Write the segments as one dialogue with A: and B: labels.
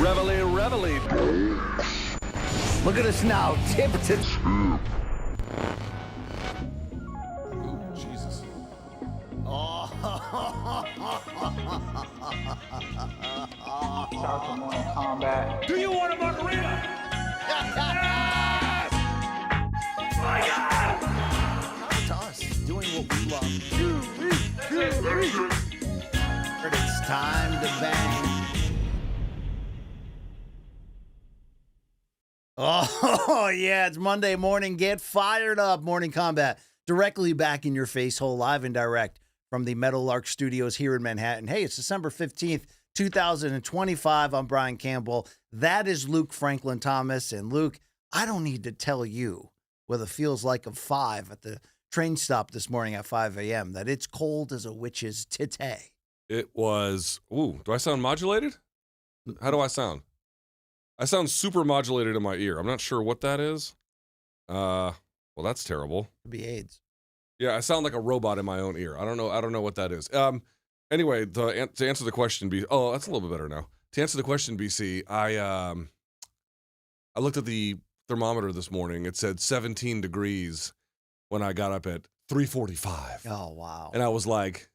A: Reville Reville.
B: Look at us now, tip to
C: Ooh, Jesus.
D: Shout out to Morning Kombat.
A: Do you want a margarita? Yes! My God!
B: come to us, doing what we love. But it's time to bang. Oh, yeah, it's Monday morning. Get fired up. Morning Kombat. Directly back in your face hole, live and direct from the Meadowlark Studios here in Manhattan. Hey, it's December 15th, 2025. I'm Brian Campbell. That is Luke Franklin Thomas. And Luke, I don't need to tell you what it feels like of 5 at the train stop this morning at 5 a.m., that it's cold as a witch's titty.
C: It was, ooh, do I sound modulated? How do I sound? I sound super modulated in my ear. I'm not sure what that is. Well, that's terrible.
B: Could be AIDS.
C: Yeah, I sound like a robot in my own ear. I don't know what that is. Anyway, to answer the question, oh, that's a little bit better now. To answer the question, BC, I looked at the thermometer this morning. It said 17 degrees when I got up at 3:45.
B: Oh, wow.
C: And I was like,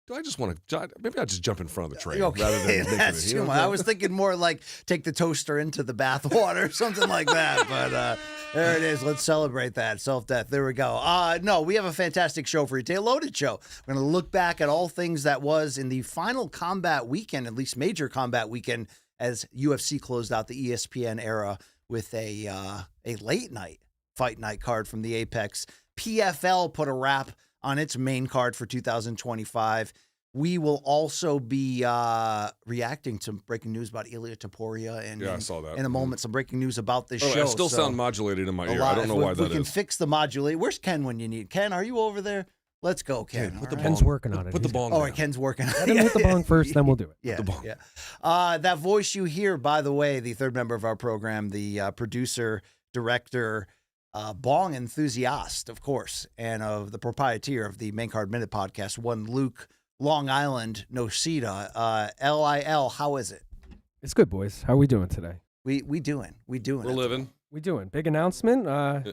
C: do I just want to, maybe I'll just jump in front of the train
B: Okay,
C: rather than making
B: that's
C: it.
B: too much. I was thinking more like take the toaster into the bathwater or something like that. But there it is. Let's celebrate that. Self-death. There we go. No, we have a fantastic show for you today. A loaded show. We're going to look back at all things that was in the final combat weekend, at least major combat weekend, as UFC closed out the ESPN era with a late night fight night card from the Apex. PFL put a wrap on its main card for 2025. We will also be reacting to breaking news about Ilia Topuria and
C: I saw that.
B: In a moment, some breaking news about this
C: Oh,
B: show.
C: I still
B: So,
C: sound modulated in my ear. I don't know
B: if
C: why that
B: we can
C: is.
B: fix the modulate. Where's Ken when you need? Ken, are you over there? Let's go, Ken.
C: Put the
B: All right.
E: Ken's working on it.
C: Put the
E: He's-
C: bong
B: All
C: down.
B: right, Ken's working on it.
E: Let him hit the bong first, then we'll do it.
B: Yeah,
C: the bong.
B: yeah. That voice you hear, by the way, the third member of our program, the producer, director, bong enthusiast, of course, and of the proprietor of the Main Card Minute podcast, one Luke Long Island Nosita. LIL, how is it?
E: It's good, boys. How are we doing today?
B: We doing.
C: We're
B: it.
C: living
E: We doing. Big announcement.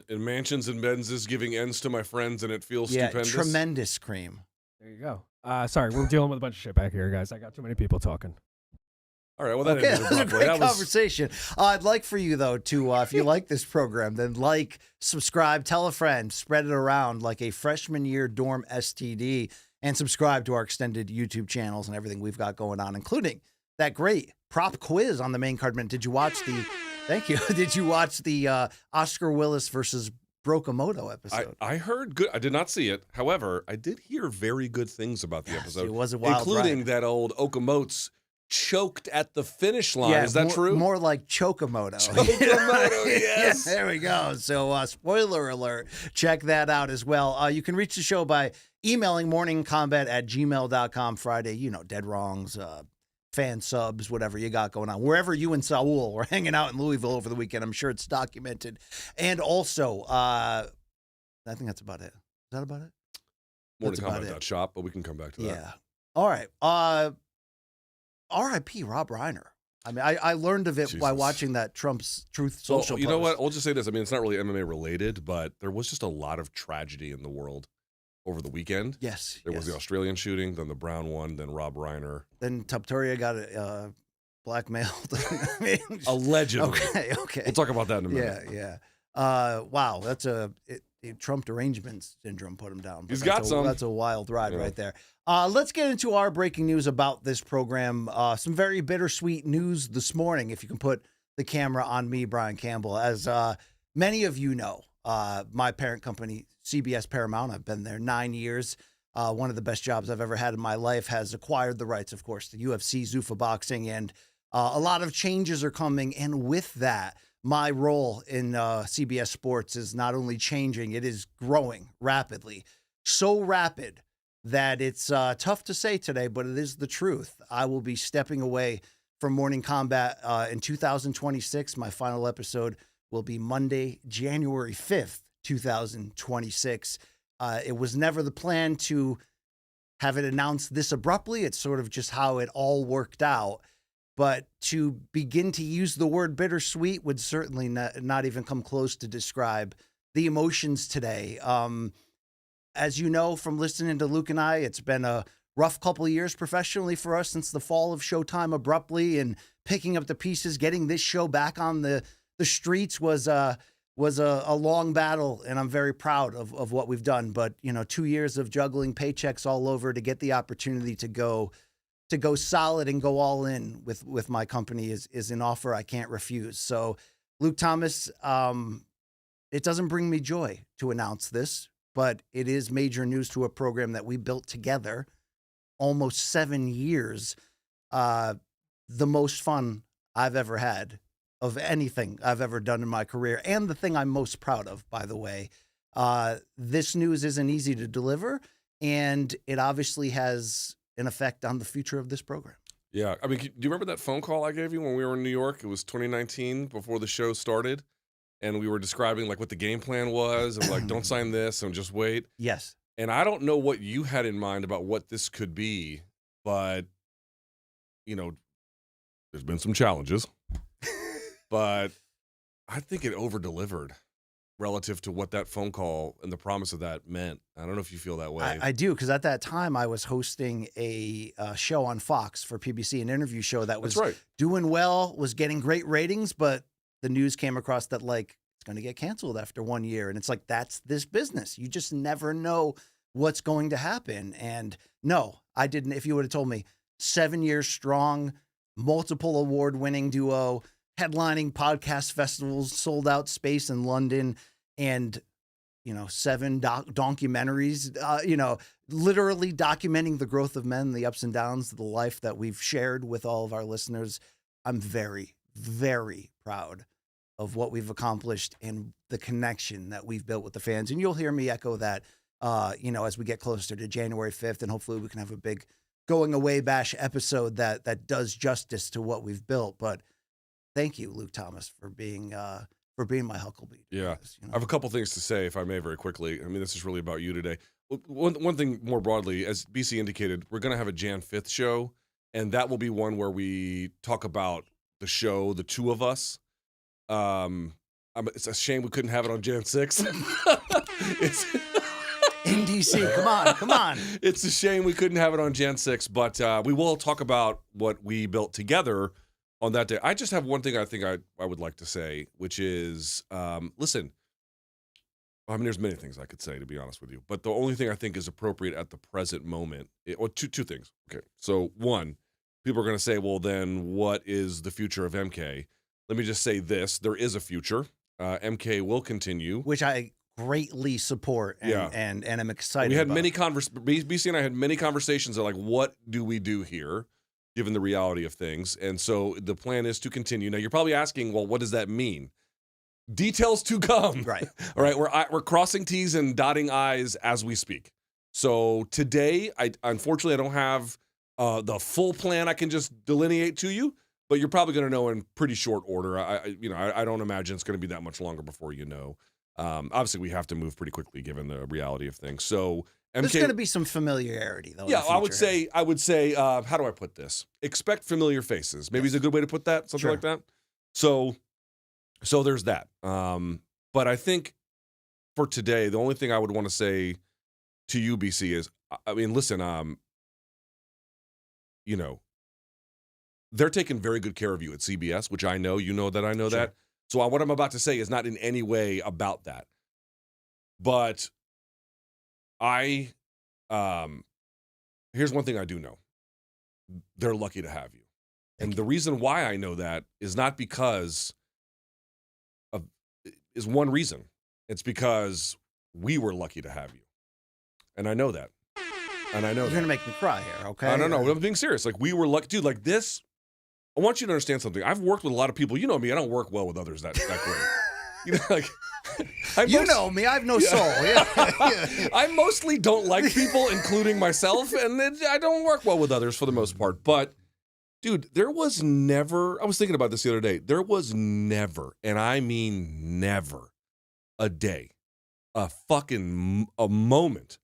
C: in mansions and Benzes, giving ends to my friends, and it feels
B: Yeah,
C: stupendous.
B: tremendous cream.
E: There you go. Sorry, we're dealing with a bunch of shit back here, guys. I got too many people talking.
C: All right, well, that
B: Okay,
C: ended
B: that was a
C: abruptly.
B: great conversation. I'd like for you, though, to, if you like this program, then like, subscribe, tell a friend, spread it around like a freshman year dorm STD, and subscribe to our extended YouTube channels and everything we've got going on, including that great prop quiz on the Main Card Minute. Did you watch the, thank you, did you watch the Oscar Willis versus Brokamoto episode?
C: I heard good. I did not see it. However, I did hear very good things about the episode.
B: It was a wild
C: including
B: ride.
C: that old Okamotes choked at the finish line.
B: Yeah,
C: Is that true?
B: More like Chokamoto.
C: Chokamoto, yes.
B: There we go. So, spoiler alert. Check that out as well. You can reach the show by emailing morningkombat@gmail.com. Friday, dead wrongs, fan subs, whatever you got going on. Wherever you and Saul were hanging out in Louisville over the weekend, I'm sure it's documented. And also, I think that's about it. Is that about it?
C: Morning
B: That's about
C: Kombat
B: it.
C: shop, but we can come back to that.
B: Yeah. All right. R.I.P. Rob Reiner. I mean, I learned of it by
C: Jesus.
B: watching that Trump's Truth
C: So,
B: Social
C: you know
B: post.
C: what? I'll just say this. I mean, it's not really MMA related, but there was just a lot of tragedy in the world over the weekend.
B: Yes.
C: There was the Australian shooting, then the Brown one, then Rob Reiner.
B: Then Topuria got blackmailed. I mean,
C: Allegedly.
B: Okay.
C: We'll talk about that in a minute.
B: Yeah. Wow, that's Trump derangement syndrome put him down. But
C: He's got some.
B: That's a wild ride right there. Let's get into our breaking news about this program. Some very bittersweet news this morning, if you can put the camera on me, Brian Campbell. As many of you know, my parent company, CBS Paramount, I've been there 9 years. One of the best jobs I've ever had in my life, has acquired the rights, of course, to UFC, Zuffa Boxing, and a lot of changes are coming. And with that, my role in CBS Sports is not only changing, it is growing rapidly. So rapid that it's tough to say today, but it is the truth. I will be stepping away from Morning Kombat in 2026. My final episode will be Monday, January 5th, 2026. It was never the plan to have it announced this abruptly. It's sort of just how it all worked out. but to begin to use the word bittersweet would certainly not even come close to describe the emotions today. As you know from listening to Luke and I, it's been a rough couple of years professionally for us since the fall of Showtime abruptly, and picking up the pieces, getting this show back on the streets was a long battle, and I'm very proud of what we've done. But, 2 years of juggling paychecks all over to get the opportunity to go solid and go all in with my company is an offer I can't refuse. So, Luke Thomas, it doesn't bring me joy to announce this, but it is major news to a program that we built together almost 7 years. The most fun I've ever had of anything I've ever done in my career, and the thing I'm most proud of, by the way. This news isn't easy to deliver, and it obviously has an effect on the future of this program.
C: Yeah. I mean, do you remember that phone call I gave you when we were in New York? It was 2019 before the show started, and we were describing like what the game plan was, and like, don't sign this and just wait.
B: Yes.
C: And I don't know what you had in mind about what this could be, but, there's been some challenges. But I think it over-delivered relative to what that phone call and the promise of that meant. I don't know if you feel that way.
B: I do, because at that time I was hosting a show on Fox for PBC, an interview show that was doing well, was getting great ratings, but the news came across that, like, it's going to get canceled after 1 year. And it's like, that's this business. You just never know what's going to happen. And no, I didn't. If you would have told me 7 years strong, multiple award-winning duo, headlining podcast festivals, sold out space in London, and, 7 documentaries, literally documenting the growth of men, the ups and downs of the life that we've shared with all of our listeners. I'm very, very proud of what we've accomplished and the connection that we've built with the fans. And you'll hear me echo that, as we get closer to January 5th, and hopefully we can have a big going away bash episode that does justice to what we've built. But thank you, Luke Thomas, for being my Huckleberry.
C: Yeah. I have a couple things to say, if I may, very quickly. I mean, this is really about you today. One thing more broadly, as BC indicated, we're going to have a Jan 5th show, and that will be one where we talk about the show, the two of us. It's a shame we couldn't have it on Jan 6th. It's
B: in DC. Come on.
C: It's a shame we couldn't have it on Jan 6th, but we will talk about what we built together on that day. I just have one thing I think I would like to say, which is, listen, I mean, there's many things I could say, to be honest with you, but the only thing I think is appropriate at the present moment, two things. Okay. So one, people are going to say, well, then what is the future of MK? Let me just say this. There is a future. MK will continue.
B: Which I greatly support and I'm excited
C: We had
B: about.
C: BC and I had many conversations of like, what do we do here, given the reality of things? And so the plan is to continue. Now, you're probably asking, well, what does that mean? Details to come.
B: Right.
C: All right. We're crossing T's and dotting I's as we speak. So today, unfortunately, I don't have the full plan I can just delineate to you, but you're probably going to know in pretty short order. I don't imagine it's going to be that much longer before you know. Obviously, we have to move pretty quickly given the reality of things. So
B: there's going to be some familiarity, though.
C: Yeah, I would say, how do I put this? Expect familiar faces. Maybe is a good way to put that, something like that. So there's that. But I think for today, the only thing I would want to say to you, BC, is, I mean, listen, they're taking very good care of you at CBS, which I know, that I know that. So what I'm about to say is not in any way about that. But here's one thing I do know. They're lucky to have you. And the reason why I know that is not because is one reason. It's because we were lucky to have you. And I know that. And I know
B: you're going to make me cry here, okay?
C: No. I'm being serious. Like, we were lucky. Dude, like this, I want you to understand something. I've worked with a lot of people. You know me. I don't work well with others that great.
B: You know me. I have no soul. Yeah.
C: I mostly don't like people, including myself, and I don't work well with others for the most part. But, dude, there was never, I was thinking about this the other day, there was never, and I mean never, a day, a moment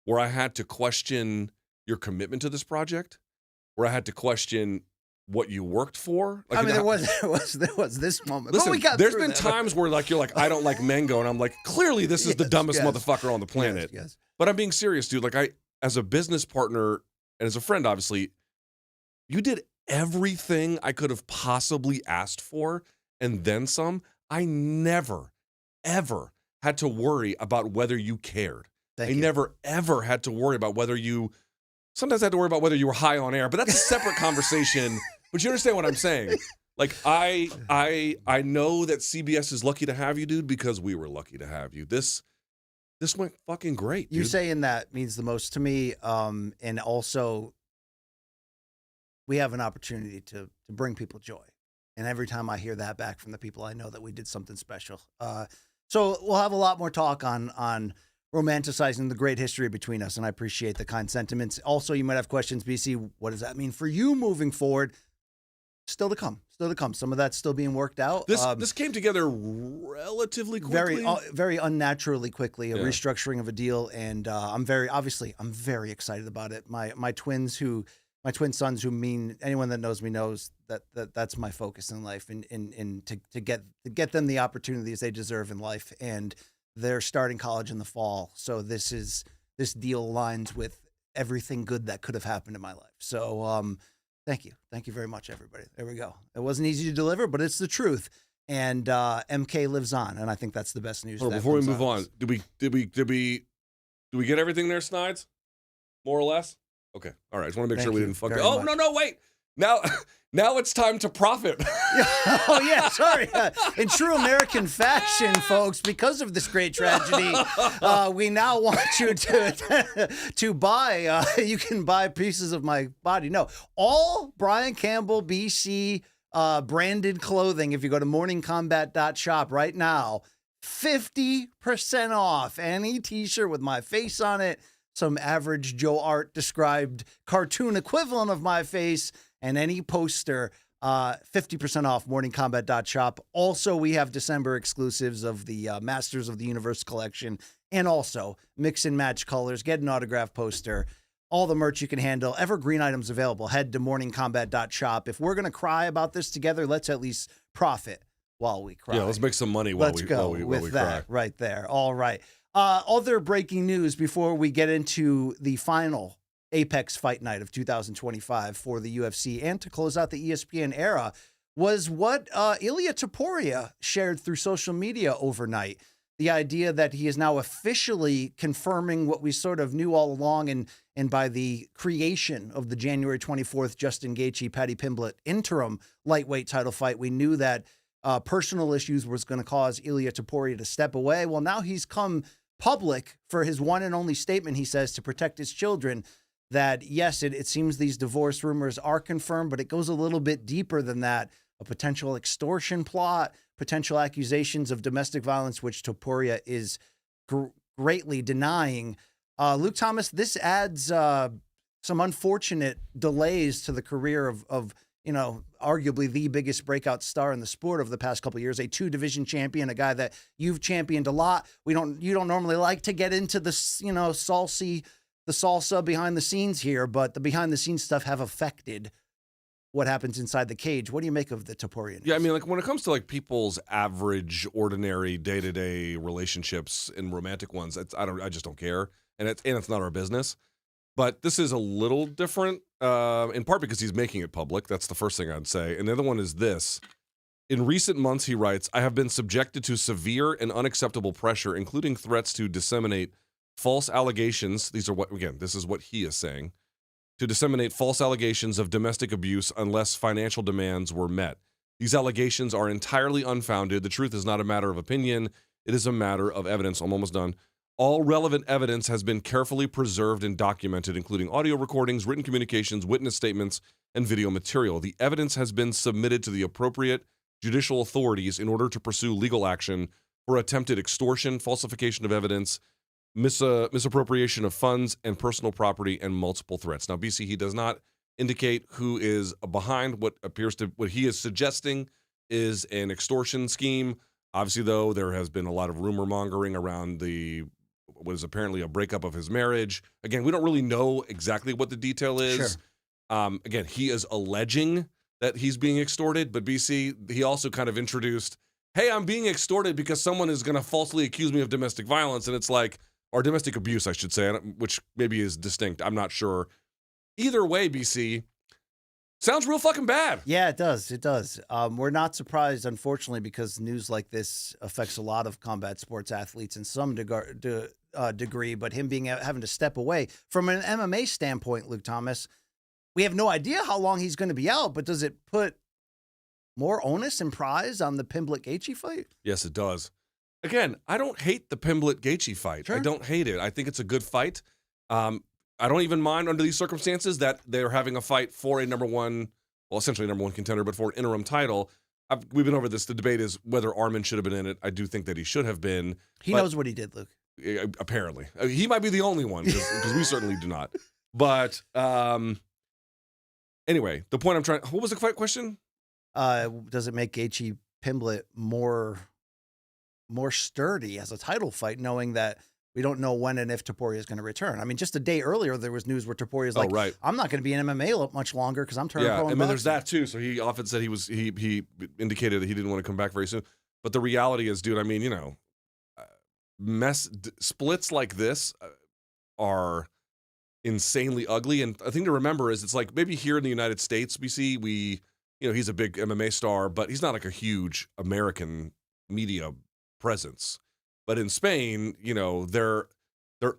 C: where I had to question your commitment to this project, where I had to question what you worked for. Like,
B: I mean, there was this moment.
C: Listen,
B: but we got
C: there's
B: through
C: been
B: that.
C: times where like you're like, I don't like Mango, and I'm like, clearly this is the
B: Yes,
C: dumbest
B: yes.
C: motherfucker on the planet.
B: Yes.
C: But I'm being serious, dude. Like, I, as a business partner and as a friend, obviously, you did everything I could have possibly asked for and then some. I never, ever had to worry about whether you cared.
B: Thank
C: I
B: you.
C: never, ever had to worry about whether you, sometimes I had to worry about whether you were high on air, but that's a separate conversation. But you understand what I'm saying? Like, I know that CBS is lucky to have you, dude, because we were lucky to have you. This went fucking great, dude.
B: You saying that means the most to me. And also, we have an opportunity to bring people joy. And every time I hear that back from the people, I know that we did something special. So we'll have a lot more talk on romanticizing the great history between us, and I appreciate the kind sentiments. Also, you might have questions, BC. What does that mean for you moving forward? Still to come. Some of that's still being worked out.
C: This came together relatively quickly.
B: Very unnaturally quickly, a
C: Yeah.
B: restructuring of a deal, and I'm very excited about it. My twin sons, who mean anyone that knows me knows that's my focus in life, and to get them the opportunities they deserve in life, and they're starting college in the fall. So this deal aligns with everything good that could have happened in my life. So thank you very much, everybody. There we go. It wasn't easy to deliver, but it's the truth. And MK lives on, and I think that's the best news.
C: Hold on, before we move on, did we get everything there, Snides? More or less? Okay. All right. I just want to make sure we didn't fuck it. Oh,
B: much.
C: no, wait. Now it's time to profit.
B: Oh, yeah, sorry. In true American fashion, folks, because of this great tragedy, we now want you to buy, you can buy pieces of my body. No, all Brian Campbell, BC, branded clothing, if you go to morningkombat.shop right now, 50% off any t-shirt with my face on it, some average Joe Art described cartoon equivalent of my face, and any poster, 50% off morningkombat.shop. Also, we have December exclusives of the Masters of the Universe collection, and also mix and match colors, get an autographed poster, all the merch you can handle, evergreen items available. Head to morningkombat.shop. If we're going to cry about this together, let's at least profit while we cry.
C: Yeah, let's make some money while
B: Let's
C: we
B: go
C: while
B: with
C: we
B: that
C: cry.
B: right there. All right. Other breaking news before we get into the final Apex Fight Night of 2025 for the UFC and to close out the ESPN era was what Ilia Topuria shared through social media overnight. The idea that he is now officially confirming what we sort of knew all along, and by the creation of the January 24th Justin Gaethje Paddy Pimblett interim lightweight title fight, we knew that personal issues was going to cause Ilia Topuria to step away. Well, now he's come public for his one and only statement, he says, to protect his children, that yes, it seems these divorce rumors are confirmed, but it goes a little bit deeper than that. A potential extortion plot, potential accusations of domestic violence, which Topuria is greatly denying. Luke Thomas, this adds some unfortunate delays to the career of arguably the biggest breakout star in the sport of the past couple of years, a 2-division champion, a guy that you've championed a lot. You don't normally like to get into the salsa behind the scenes here, but the behind the scenes stuff have affected what happens inside the cage. What do you make of the Topuria news?
C: Yeah, I mean, like when it comes to like people's average, ordinary, day-to-day relationships and romantic ones, I just don't care, and it's not our business. But this is a little different, in part because he's making it public. That's the first thing I'd say. And the other one is this. In recent months, he writes, I have been subjected to severe and unacceptable pressure, including threats to disseminate false allegations. This is what he is saying. To disseminate false allegations of domestic abuse unless financial demands were met. These allegations are entirely unfounded. The truth is not a matter of opinion. It is a matter of evidence. I'm almost done. All relevant evidence has been carefully preserved and documented, including audio recordings, written communications, witness statements, and video material. The evidence has been submitted to the appropriate judicial authorities in order to pursue legal action for attempted extortion, falsification of evidence, misappropriation of funds and personal property, and multiple threats. Now, BC, he does not indicate who is behind what he is suggesting is an extortion scheme. Obviously, though, there has been a lot of rumor mongering around what is apparently a breakup of his marriage. Again, we don't really know exactly what the detail is.
B: Sure.
C: Again, he is alleging that he's being extorted, but BC, he also kind of introduced, hey, I'm being extorted because someone is going to falsely accuse me of domestic violence, and it's like, or domestic abuse, I should say, which maybe is distinct. I'm not sure. Either way, BC, sounds real fucking bad.
B: Yeah, it does. It does. We're not surprised, unfortunately, because news like this affects a lot of combat sports athletes in some degree, but him having to step away. From an MMA standpoint, Luke Thomas, we have no idea how long he's going to be out, but does it put more onus and prize on the Pimblett-Gaethje fight?
C: Yes, it does. Again, I don't hate the Pimblett-Gaethje fight.
B: Sure.
C: I don't hate it. I think it's a good fight. I don't even mind under these circumstances that they're having a fight for a essentially number one contender, but for an interim title. We've been over this. The debate is whether Arman should have been in it. I do think that he should have been.
B: He knows what he did, Luke.
C: Apparently. He might be the only one because we certainly do not. But anyway, the point I'm trying... What was the fight question?
B: Does it make Gaethje Pimblett more sturdy as a title fight, knowing that we don't know when and if Topuria is going to return? I mean, just a day earlier, there was news where Topuria's like,
C: right.
B: I'm not going to be in MMA much longer because I'm turning pro.
C: Yeah, I mean, there's that too. So he often said he indicated that he didn't want to come back very soon. But the reality is, dude, I mean, splits like this are insanely ugly. And the thing to remember is it's like maybe here in the United States, he's a big MMA star, but he's not like a huge American media presence. But in Spain, they're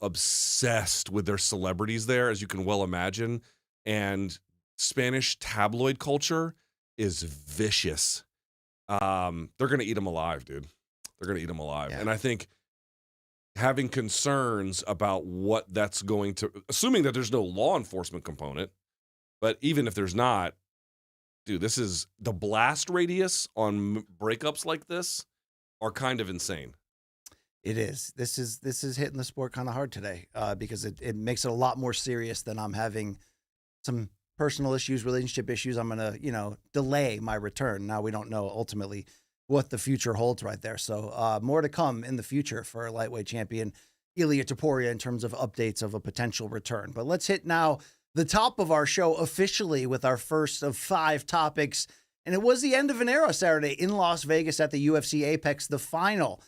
C: obsessed with their celebrities there, as you can well imagine. And Spanish tabloid culture is vicious. They're going to eat them alive, dude. They're going to eat them alive.
B: Yeah.
C: And I think having concerns about what that's going to, assuming that there's no law enforcement component, but even if there's not, dude, this is the blast radius on breakups like this are kind of insane.
B: It is. This is hitting the sport kind of hard today because it makes it a lot more serious than I'm having some personal issues, relationship issues. I'm going to, delay my return. Now we don't know ultimately what the future holds right there. So more to come in the future for lightweight champion Ilia Topuria in terms of updates of a potential return. But let's hit now the top of our show officially with our first of 5 topics. And it was the end of an era Saturday in Las Vegas at the UFC Apex, the final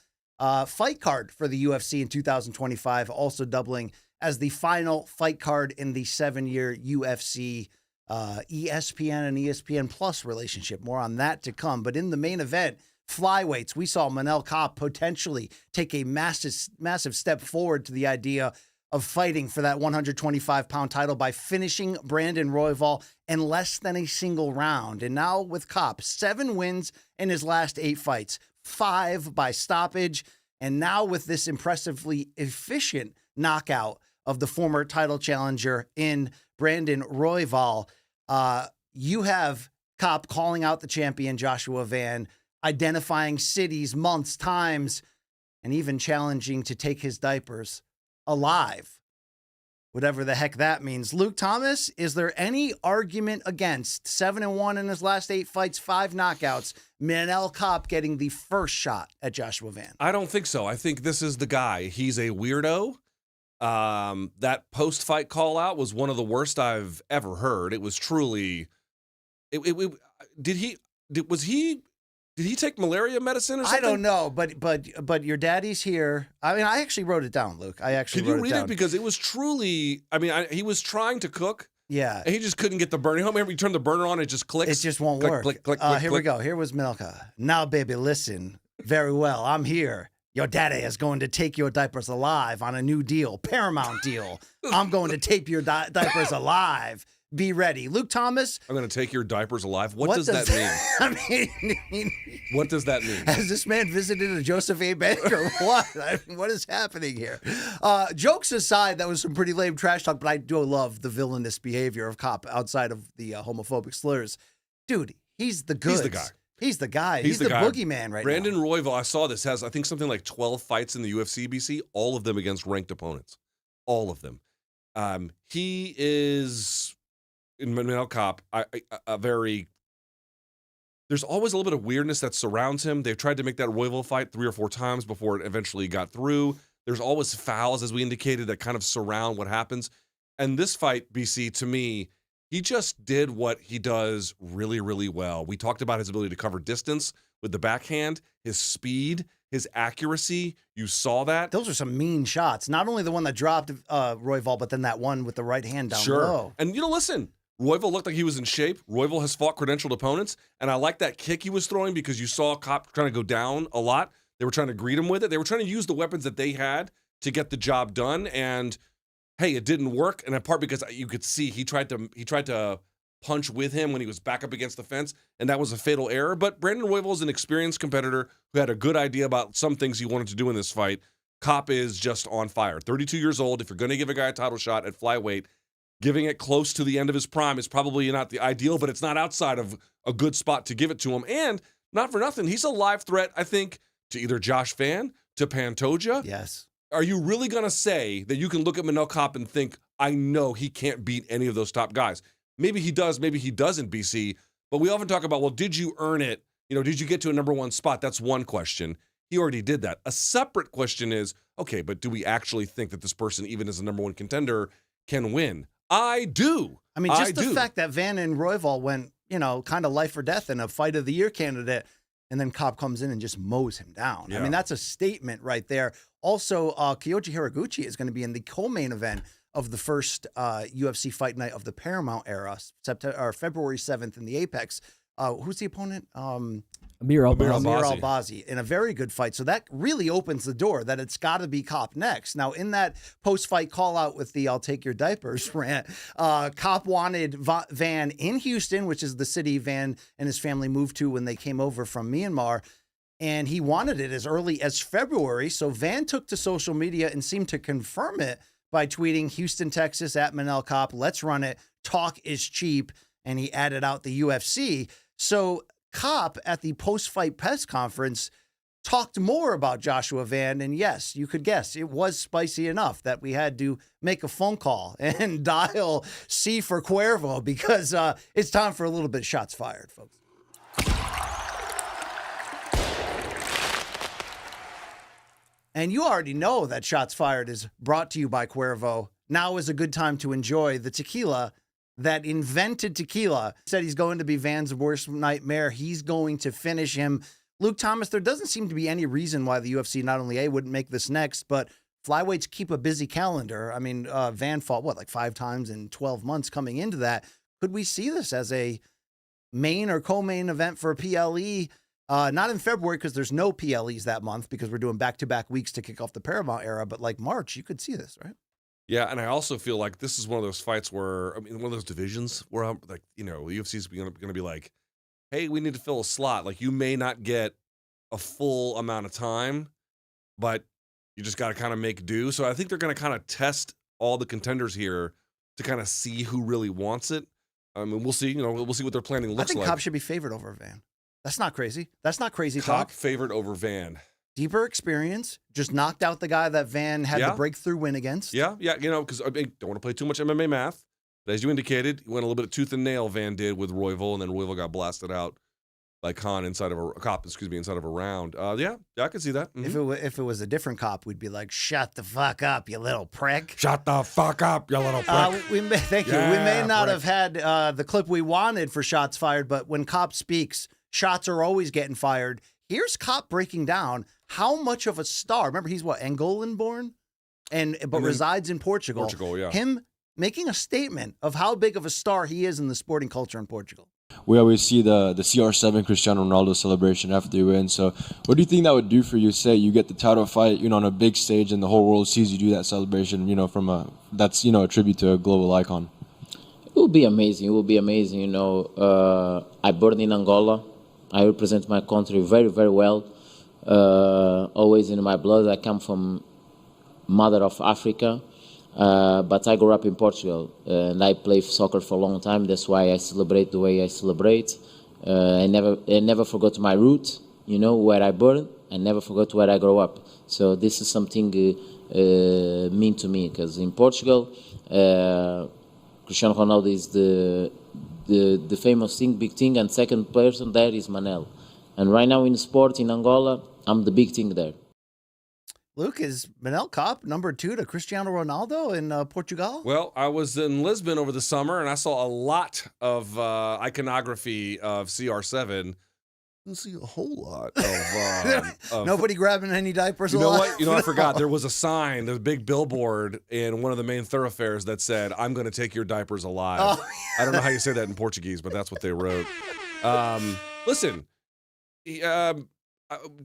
B: fight card for the UFC in 2025, also doubling as the final fight card in the 7-year UFC ESPN and ESPN Plus relationship. More on that to come. But in the main event, flyweights, we saw Manel Kape potentially take a massive step forward to the idea of fighting for that 125-pound title by finishing Brandon Royval in less than a single round. And now with Kape, 7 wins in his last 8 fights, 5 by stoppage, and now with this impressively efficient knockout of the former title challenger in Brandon Royval. You have Kape calling out the champion Joshua Van, identifying cities, months, times, and even challenging to take his diapers alive, whatever the heck that means. Luke Thomas, is there any argument against 7-1 in his last 8 fights, 5 knockouts, Manel Kape getting the first shot at Joshua Van?
C: I don't think so. I think this is the guy. He's a weirdo. That post-fight call out was one of the worst I've ever heard. It was truly. Did he take malaria medicine or something?
B: I don't know, but your daddy's here. I mean, I actually wrote it down, Luke. I actually
C: Can you
B: wrote
C: read
B: it down.
C: it? Because it was truly, he was trying to cook.
B: Yeah.
C: And he just couldn't get the burner. Remember, you turn the burner on, it just clicks.
B: It just won't
C: click,
B: work.
C: Click, click,
B: Here
C: click.
B: we go. Here was Milka. Now, baby, listen very well. I'm here. Your daddy is going to take your diapers alive on a new deal, Paramount deal. I'm going to tape your diapers alive. Be ready. Luke Thomas.
C: I'm going to take your diapers alive. What does that mean?
B: I mean,
C: what does that mean?
B: Has this man visited a Joseph A. Bank or what? I mean, what is happening here? Jokes aside, that was some pretty lame trash talk, but I do love the villainous behavior of Kape outside of the homophobic slurs. Dude, he's the goods.
C: He's the guy.
B: He's the guy. He's the
C: guy.
B: boogeyman right
C: Brandon
B: now.
C: Royval, I saw this, has, I think, something like 12 fights in the UFC, BC, all of them against ranked opponents. All of them. He is, in Manel Kape, a very... There's always a little bit of weirdness that surrounds him. They've tried to make that Royval fight 3 or 4 times before it eventually got through. There's always fouls, as we indicated, that kind of surround what happens. And this fight, BC, to me, He just did what he does really, really well. We talked about his ability to cover distance with the backhand, his speed, his accuracy. You saw that.
B: Those are some mean shots. Not only the one that dropped Royval, but then that one with the right hand down low.
C: And, listen, Royval looked like he was in shape. Royval has fought credentialed opponents, and I like that kick he was throwing because you saw Kape trying to go down a lot. They were trying to greet him with it. They were trying to use the weapons that they had to get the job done, and hey, it didn't work. And in part because you could see he tried to punch with him when he was back up against the fence, and that was a fatal error. But Brandon Royval is an experienced competitor who had a good idea about some things he wanted to do in this fight. Kape is just on fire. 32 years old. If you're going to give a guy a title shot at flyweight, giving it close to the end of his prime is probably not the ideal, but it's not outside of a good spot to give it to him. And not for nothing, he's a live threat, I think, to either Josh Van, to Pantoja.
B: Yes.
C: Are you really going to say that you can look at Manel Kape and think, I know he can't beat any of those top guys? Maybe he does, maybe he doesn't, BC. But we often talk about, well, did you earn it? Did you get to a number one spot? That's one question. He already did that. A separate question is, okay, but do we actually think that this person, even as a number one contender, can win? I do.
B: I mean, just the fact that Van and Royval went, kind of life or death in a fight of the year candidate, and then Kape comes in and just mows him down. Yeah. I mean, that's a statement right there. Also, Kyoji Hiraguchi is going to be in the co-main event of the first UFC Fight Night of the Paramount era, February 7th in the Apex. Who's the opponent?
E: Amir
B: Albazi in a very good fight. So that really opens the door that it's got to be Kape next. Now, in that post-fight call-out with the I'll take your diapers rant, Kape wanted Van in Houston, which is the city Van and his family moved to when they came over from Myanmar, and he wanted it as early as February. So Van took to social media and seemed to confirm it by tweeting, Houston, Texas, at Manel Kape, let's run it. Talk is cheap. And he added out the UFC. So Kape at the post-fight press conference talked more about Joshua Van. And yes, you could guess it was spicy enough that we had to make a phone call and dial C for Cuervo because it's time for a little bit of shots fired, folks. And you already know that Shots Fired is brought to you by Cuervo. Now is a good time to enjoy the tequila that invented tequila. Said he's going to be Van's worst nightmare. He's going to finish him. Luke Thomas, there doesn't seem to be any reason why the UFC not only wouldn't make this next, but flyweights keep a busy calendar. I mean, Van fought, like 5 times in 12 months coming into that. Could we see this as a main or co-main event for PLE? Not in February because there's no PLEs that month because we're doing back-to-back weeks to kick off the Paramount era. But like March, you could see this, right?
C: Yeah, and I also feel like this is one of those fights where, one of those divisions where, UFC is going to be like, hey, we need to fill a slot. Like, you may not get a full amount of time, but you just got to kind of make do. So I think they're going to kind of test all the contenders here to kind of see who really wants it. We'll see. We'll see what their planning looks like.
B: I think Kape should be favored over Van. That's not crazy. That's not crazy talk.
C: Kape favored over Van.
B: Deeper experience. Just knocked out the guy that Van had the breakthrough win against.
C: Yeah. Because I don't want to play too much MMA math. But as you indicated, you went a little bit of tooth and nail, Van did with Royval, and then Royval got blasted out by Kape inside of a round. I could see that. Mm-hmm.
B: If it was a different Kape, we'd be like, shut the fuck up, you little prick.
C: Shut the fuck up, you little prick.
B: Thank you. We may not have had the clip we wanted for Shots Fired, but when Kape speaks, shots are always getting fired. Here's Kape breaking down how much of a star. Remember, he's Angolan born, but resides in Portugal.
C: Portugal, yeah.
B: Him making a statement of how big of a star he is in the sporting culture in Portugal.
F: We always see the CR7 Cristiano Ronaldo celebration after you win. So what do you think that would do for you? Say you get the title fight, on a big stage and the whole world sees you do that celebration, that's a tribute to a global icon.
G: It will be amazing. It will be amazing. I born in Angola. I represent my country very, very well. Always in my blood. I come from mother of Africa, but I grew up in Portugal, and I played soccer for a long time. That's why I celebrate the way I celebrate. I never forgot my root, where I born. I never forgot where I grew up. So this is something mean to me, because in Portugal, Cristiano Ronaldo is the famous thing, big thing, and second person there is Manel. And right now in sport in Angola, I'm the big thing there.
B: Luke, is Manel Kape number 2 to Cristiano Ronaldo in Portugal?
C: Well, I was in Lisbon over the summer, and I saw a lot of iconography of CR7. I see a whole lot of
B: Nobody grabbing any diapers
C: You know
B: alive?
C: what? You know, I forgot. There was a sign, there's a big billboard in one of the main thoroughfares that said, "I'm going to take your diapers alive."
B: Oh.
C: I don't know how you say that in Portuguese, but that's what they wrote. Listen,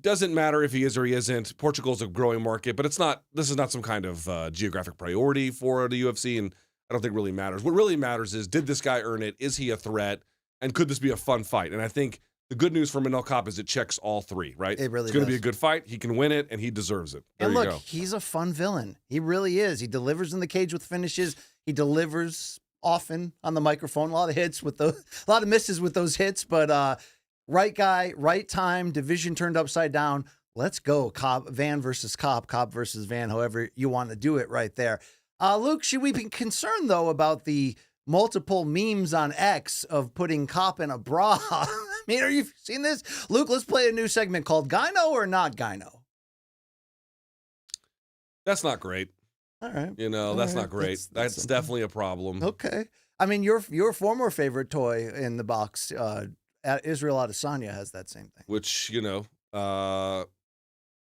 C: doesn't matter if he is or he isn't. Portugal's a growing market, but this is not some kind of geographic priority for the UFC, and I don't think it really matters. What really matters is, did this guy earn it? Is he a threat? And could this be a fun fight? And I think the good news for Manel Kape is it checks all three, right?
B: It really
C: It's going to
B: does.
C: be a good fight. He can win it, and he deserves it. There
B: And
C: you
B: look,
C: go.
B: he's a fun villain. He really is. He delivers in the cage with finishes. He delivers often on the microphone. A lot of hits with those, a lot of misses with those hits. But right guy, right time. Division turned upside down. Let's go, Van versus Kape versus Van. However you want to do it, right there. Luke, should we be concerned though about the multiple memes on X of putting Kape in a bra? I mean, are you seeing this? Luke, let's play a new segment called Gyno or Not Gyno.
C: That's not great.
B: All right.
C: You know,
B: All
C: that's
B: right.
C: not great. That's
B: something.
C: definitely a problem.
B: Okay. I mean, your former favorite toy in the box, Israel Adesanya, has that same thing.
C: Which, you know,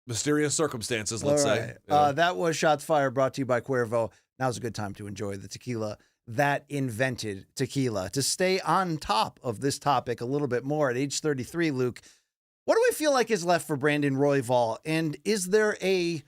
C: mysterious circumstances, let's
B: All
C: say.
B: right.
C: You know.
B: That was Shots Fired, brought to you by Cuervo. Now's a good time to enjoy the tequila that invented tequila. To stay on top of this topic a little bit more at age 33, Luke, what do we feel like is left for Brandon Royval? And is there a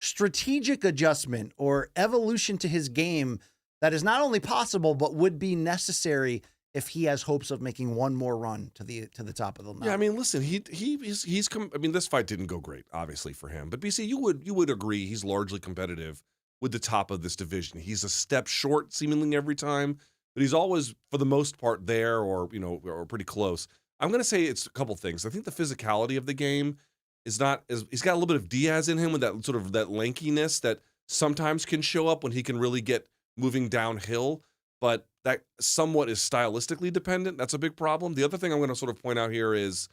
B: strategic adjustment or evolution to his game that is not only possible, but would be necessary if he has hopes of making one more run to the top of the mountain?
C: Yeah, I mean, listen, he's come. I mean, this fight didn't go great, obviously, for him. But BC, you would agree he's largely competitive with the top of this division. He's a step short, seemingly every time, but he's always, for the most part, there or or pretty close. I'm going to say it's a couple things. I think the physicality of the game is not as, he's got a little bit of Diaz in him with that sort of that lankiness that sometimes can show up when he can really get moving downhill, but that somewhat is stylistically dependent. That's a big problem. The other thing I'm going to sort of point out here is,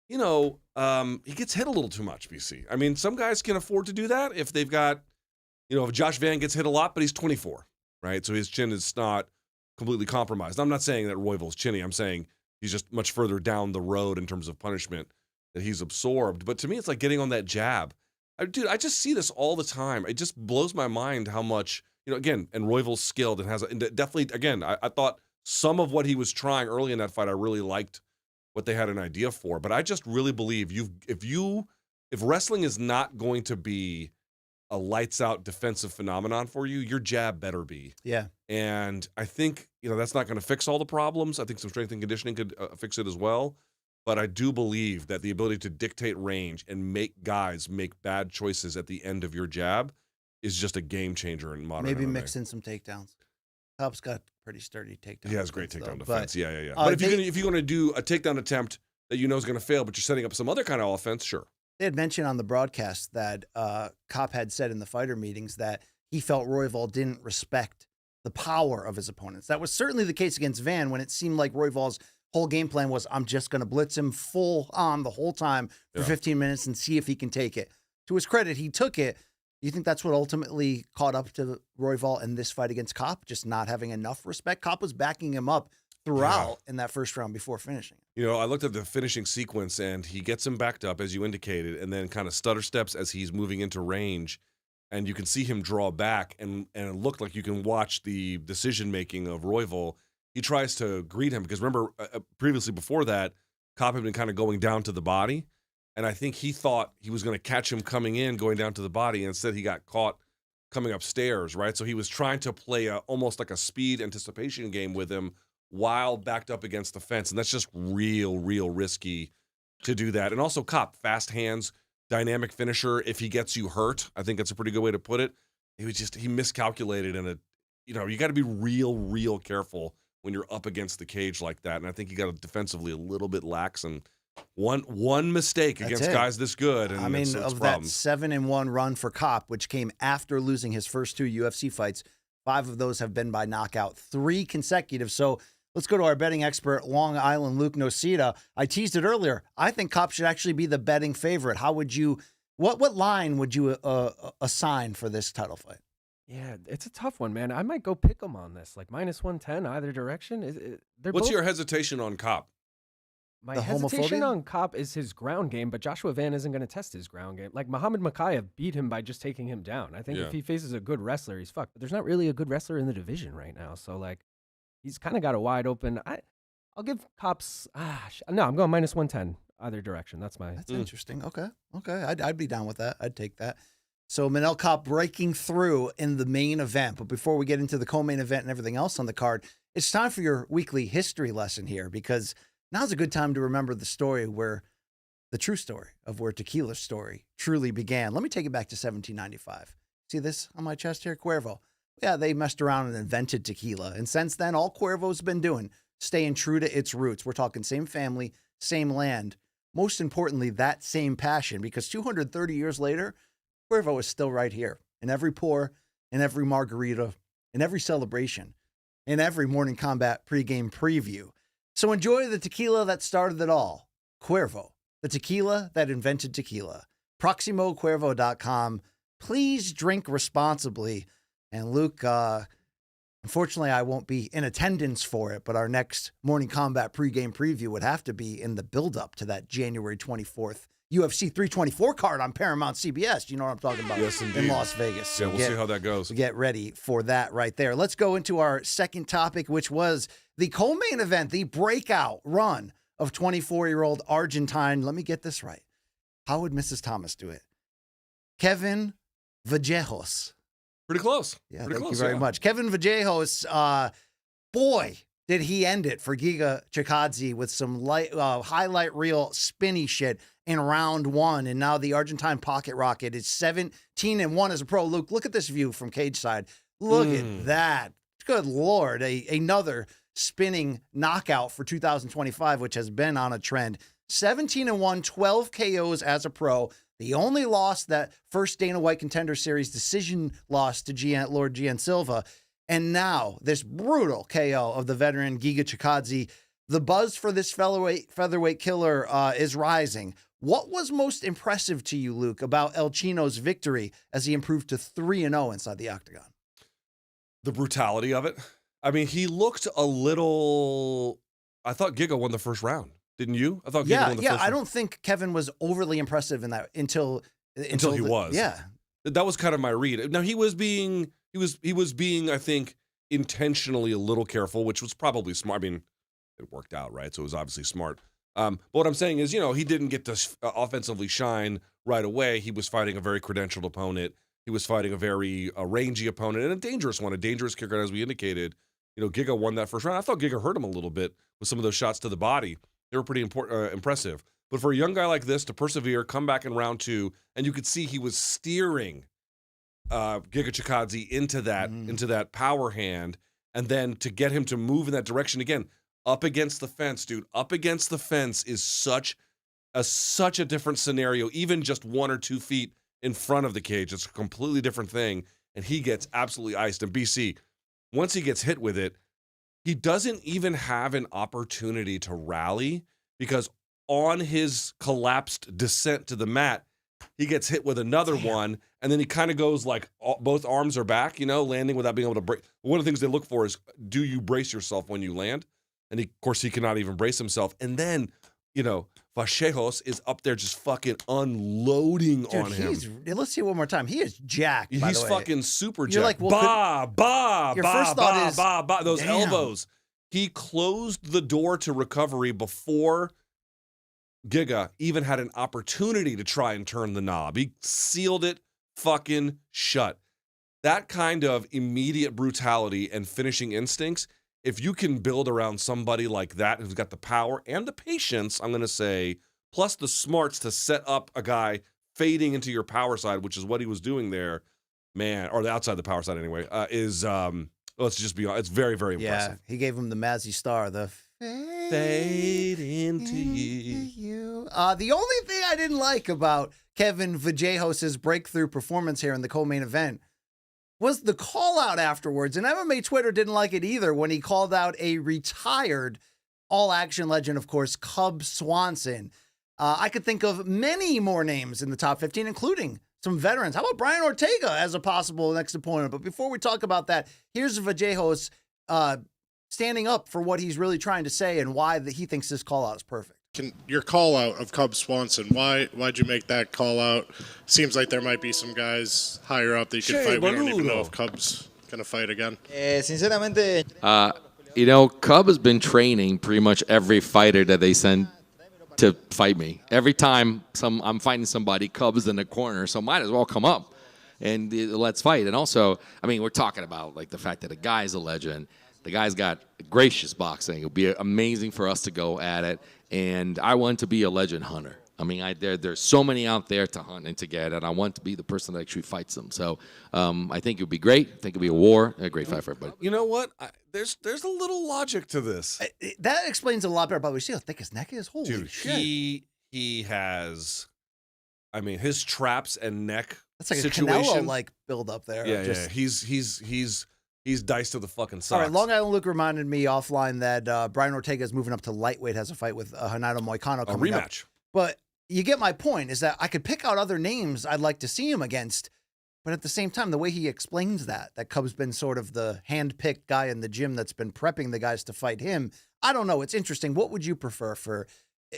C: he gets hit a little too much, BC. I mean, some guys can afford to do that if they've got, if Josh Van gets hit a lot, but he's 24, right? So his chin is not completely compromised. I'm not saying that Royval's chinny. I'm saying he's just much further down the road in terms of punishment that he's absorbed. But to me, it's like getting on that jab. Dude, I just see this all the time. It just blows my mind how much, again, and Royval's skilled and has, and definitely, again, I thought some of what he was trying early in that fight, I really liked what they had an idea for. But I just really believe if wrestling is not going to be a lights out defensive phenomenon for you, your jab better be.
B: Yeah.
C: And I think, that's not going to fix all the problems. I think some strength and conditioning could fix it as well. But I do believe that the ability to dictate range and make guys make bad choices at the end of your jab is just a game changer in modern
B: Maybe
C: MMA.
B: mix in some takedowns. Kape's got pretty sturdy takedown.
C: He has great takedown
B: though,
C: defense. Yeah.
B: uh,
C: But if you're going to do a takedown attempt that is going to fail, but you're setting up some other kind of offense, sure.
B: They had mentioned on the broadcast that Kape had said in the fighter meetings that he felt Royval didn't respect the power of his opponents. That was certainly the case against Van when it seemed like Royval's whole game plan was, I'm just going to blitz him full on the whole time for 15 minutes and see if he can take it. To his credit, he took it. Do you think that's what ultimately caught up to Royval in this fight against Kape, just not having enough respect? Kape was backing him up throughout in that first round before finishing.
C: I looked at the finishing sequence, and he gets him backed up, as you indicated, and then kind of stutter steps as he's moving into range. And you can see him draw back, and it looked like you can watch the decision-making of Royval. He tries to greet him, because remember, previously before that, Kape had been kind of going down to the body, and I think he thought he was going to catch him coming in, going down to the body, and instead he got caught coming upstairs, right? So he was trying to play almost like a speed anticipation game with him while backed up against the fence, and that's just real risky to do that. And also Kape, fast hands, dynamic finisher. If he gets you hurt, I think that's a pretty good way to put it. He miscalculated, and you got to be real careful when you're up against the cage like that. And I think he got defensively a little bit lax, and one mistake against guys this good. And it's
B: of
C: problems.
B: that 7-1 run for Kape, which came after losing his first 2 UFC fights, 5 of those have been by knockout, 3 consecutive. So let's go to our betting expert, Long Island Luke Nocita. I teased it earlier. I think Kape should actually be the betting favorite. How would you What line would you assign for this title fight?
E: Yeah, it's a tough one, man. I might go pick him on this, like -110 either direction.
C: What's your hesitation on Kape?
E: My
B: The
E: hesitation
B: homophobia?
E: on Kape is his ground game, but Joshua Van isn't going to test his ground game. Like Muhammad Makayev beat him by just taking him down. I think
C: Yeah.
E: if he faces a good wrestler, he's fucked. But there's not really a good wrestler in the division right now, so like he's kind of got a wide open. I'll give Kape's. No, I'm going -110 either direction. That's my.
B: That's interesting. Okay. I'd be down with that. I'd take that. So Manel Kape breaking through in the main event. But before we get into the co-main event and everything else on the card, it's time for your weekly history lesson here, because now's a good time to remember the true story of where tequila's story truly began. Let me take it back to 1795. See this on my chest here? Cuervo. Yeah, they messed around and invented tequila. And since then, all Cuervo's been doing, staying true to its roots. We're talking same family, same land. Most importantly, that same passion, because 230 years later, Cuervo is still right here in every pour, in every margarita, in every celebration, in every Morning Kombat pregame preview. So enjoy the tequila that started it all. Cuervo, the tequila that invented tequila. ProximoCuervo.com. Please drink responsibly. And Luke, unfortunately, I won't be in attendance for it, but our next Morning Kombat pregame preview would have to be in the build-up to that January 24th UFC 324 card on Paramount CBS. You know what I'm talking about?
C: Yes, indeed.
B: In Las Vegas. So
C: Yeah, we'll see how that goes.
B: Get ready for that right there. Let's go into our second topic, which was the co-main event, the breakout run of 24-year-old Argentine. Let me get this right. How would Mrs. Thomas do it? Kevin Vallejos.
C: Pretty close.
B: Yeah,
C: Pretty
B: thank
C: close,
B: you very much. Kevin Vallejos, boy, did he end it for Giga Chikadze with some highlight reel spinny shit in round one. And now the Argentine pocket rocket is 17-1 as a pro. Luke, look at this view from cage side. Look at that. Good Lord. Another spinning knockout for 2025, which has been on a trend. 17-1, 12 KOs as a pro. The only loss, that first Dana White Contender Series decision loss to Lord Gian Silva. And now this brutal KO of the veteran Giga Chikadze. The buzz for this featherweight killer is rising. What was most impressive to you, Luke, about El Chino's victory as he improved to 3-0 inside the octagon?
C: The brutality of it. I mean, he looked a little. I thought Giga won the first round. Didn't you? I thought Giga won the first round.
B: I don't think Kevin was overly impressive in that until
C: he was.
B: Yeah.
C: That was kind of my read. Now he was being, I think, intentionally a little careful, which was probably smart. I mean, it worked out, right? So it was obviously smart. But what I'm saying is, he didn't get to offensively shine right away. He was fighting a very credentialed opponent. He was fighting a very rangy opponent and a dangerous one, a dangerous kicker, as we indicated. Giga won that first round. I thought Giga hurt him a little bit with some of those shots to the body. They were pretty impressive. But for a young guy like this to persevere, come back in round two, and you could see he was steering Giga Chikadze into that power hand, and then to get him to move in that direction again, up against the fence, dude. Up against the fence is such a different scenario. Even just 1 or 2 feet in front of the cage, it's a completely different thing. And he gets absolutely iced. And BC, once he gets hit with it, he doesn't even have an opportunity to rally, because on his collapsed descent to the mat, he gets hit with another one, and then he kind of goes like both arms are back, landing without being able to break. One of the things they look for is, do you brace yourself when you land? And of course, he cannot even brace himself. And then, Vallejos is up there just fucking unloading on him.
B: Let's see it one more time. He is jacked.
C: He's fucking super jacked.
B: You're like, well, your first thought is,
C: those
B: damn.
C: elbows. He closed the door to recovery before Giga even had an opportunity to try and turn the knob. He sealed it fucking shut. That kind of immediate brutality and finishing instincts, if you can build around somebody like that who's got the power and the patience, I'm going to say, plus the smarts to set up a guy fading into your power side, which is what he was doing there, man, or the outside the power side anyway, let's just be honest, it's very, very impressive.
B: Yeah, he gave him the Mazzy Star, the
C: fade into you.
B: The only thing I didn't like about Kevin Vallejos' breakthrough performance here in the co-main event was the call out afterwards. And MMA Twitter didn't like it either when he called out a retired all-action legend, of course, Cub Swanson. I could think of many more names in the top 15, including some veterans. How about Brian Ortega as a possible next opponent? But before we talk about that, here's Vallejos standing up for what he's really trying to say and why he thinks this call-out is perfect.
H: Your call out of Cub Swanson, why'd you make that call out? Seems like there might be some guys higher up that you could fight. We don't even know if Cub's gonna fight again.
I: Cub has been training pretty much every fighter that they send to fight me. Every time I'm fighting somebody, Cub is in the corner, so might as well come up and let's fight. And also, I mean, we're talking about like the fact that the guy's a legend. The guy's got gracious boxing. It'll be amazing for us to go at it. And I want to be a legend hunter. I mean, there's so many out there to hunt and to get, and I want to be the person that actually fights them. So I think it would be great. I think it would be a war, a great fight for everybody.
C: You know what? There's a little logic to this.
B: That explains a lot better. But we see how thick his neck is. Holy
C: Dude,
B: shit!
C: He has, I mean, his traps and neck.
B: That's like
C: situation,
B: a Canelo-like build up there.
C: Yeah. He's diced to the fucking socks.
B: All right, Long Island Luke reminded me offline that Brian Ortega is moving up to lightweight, has a fight with Renato Moicano coming up.
C: Rematch.
B: But you get my point, is that I could pick out other names I'd like to see him against, but at the same time, the way he explains that Cub's been sort of the hand-picked guy in the gym that's been prepping the guys to fight him, I don't know. It's interesting. What would you prefer for...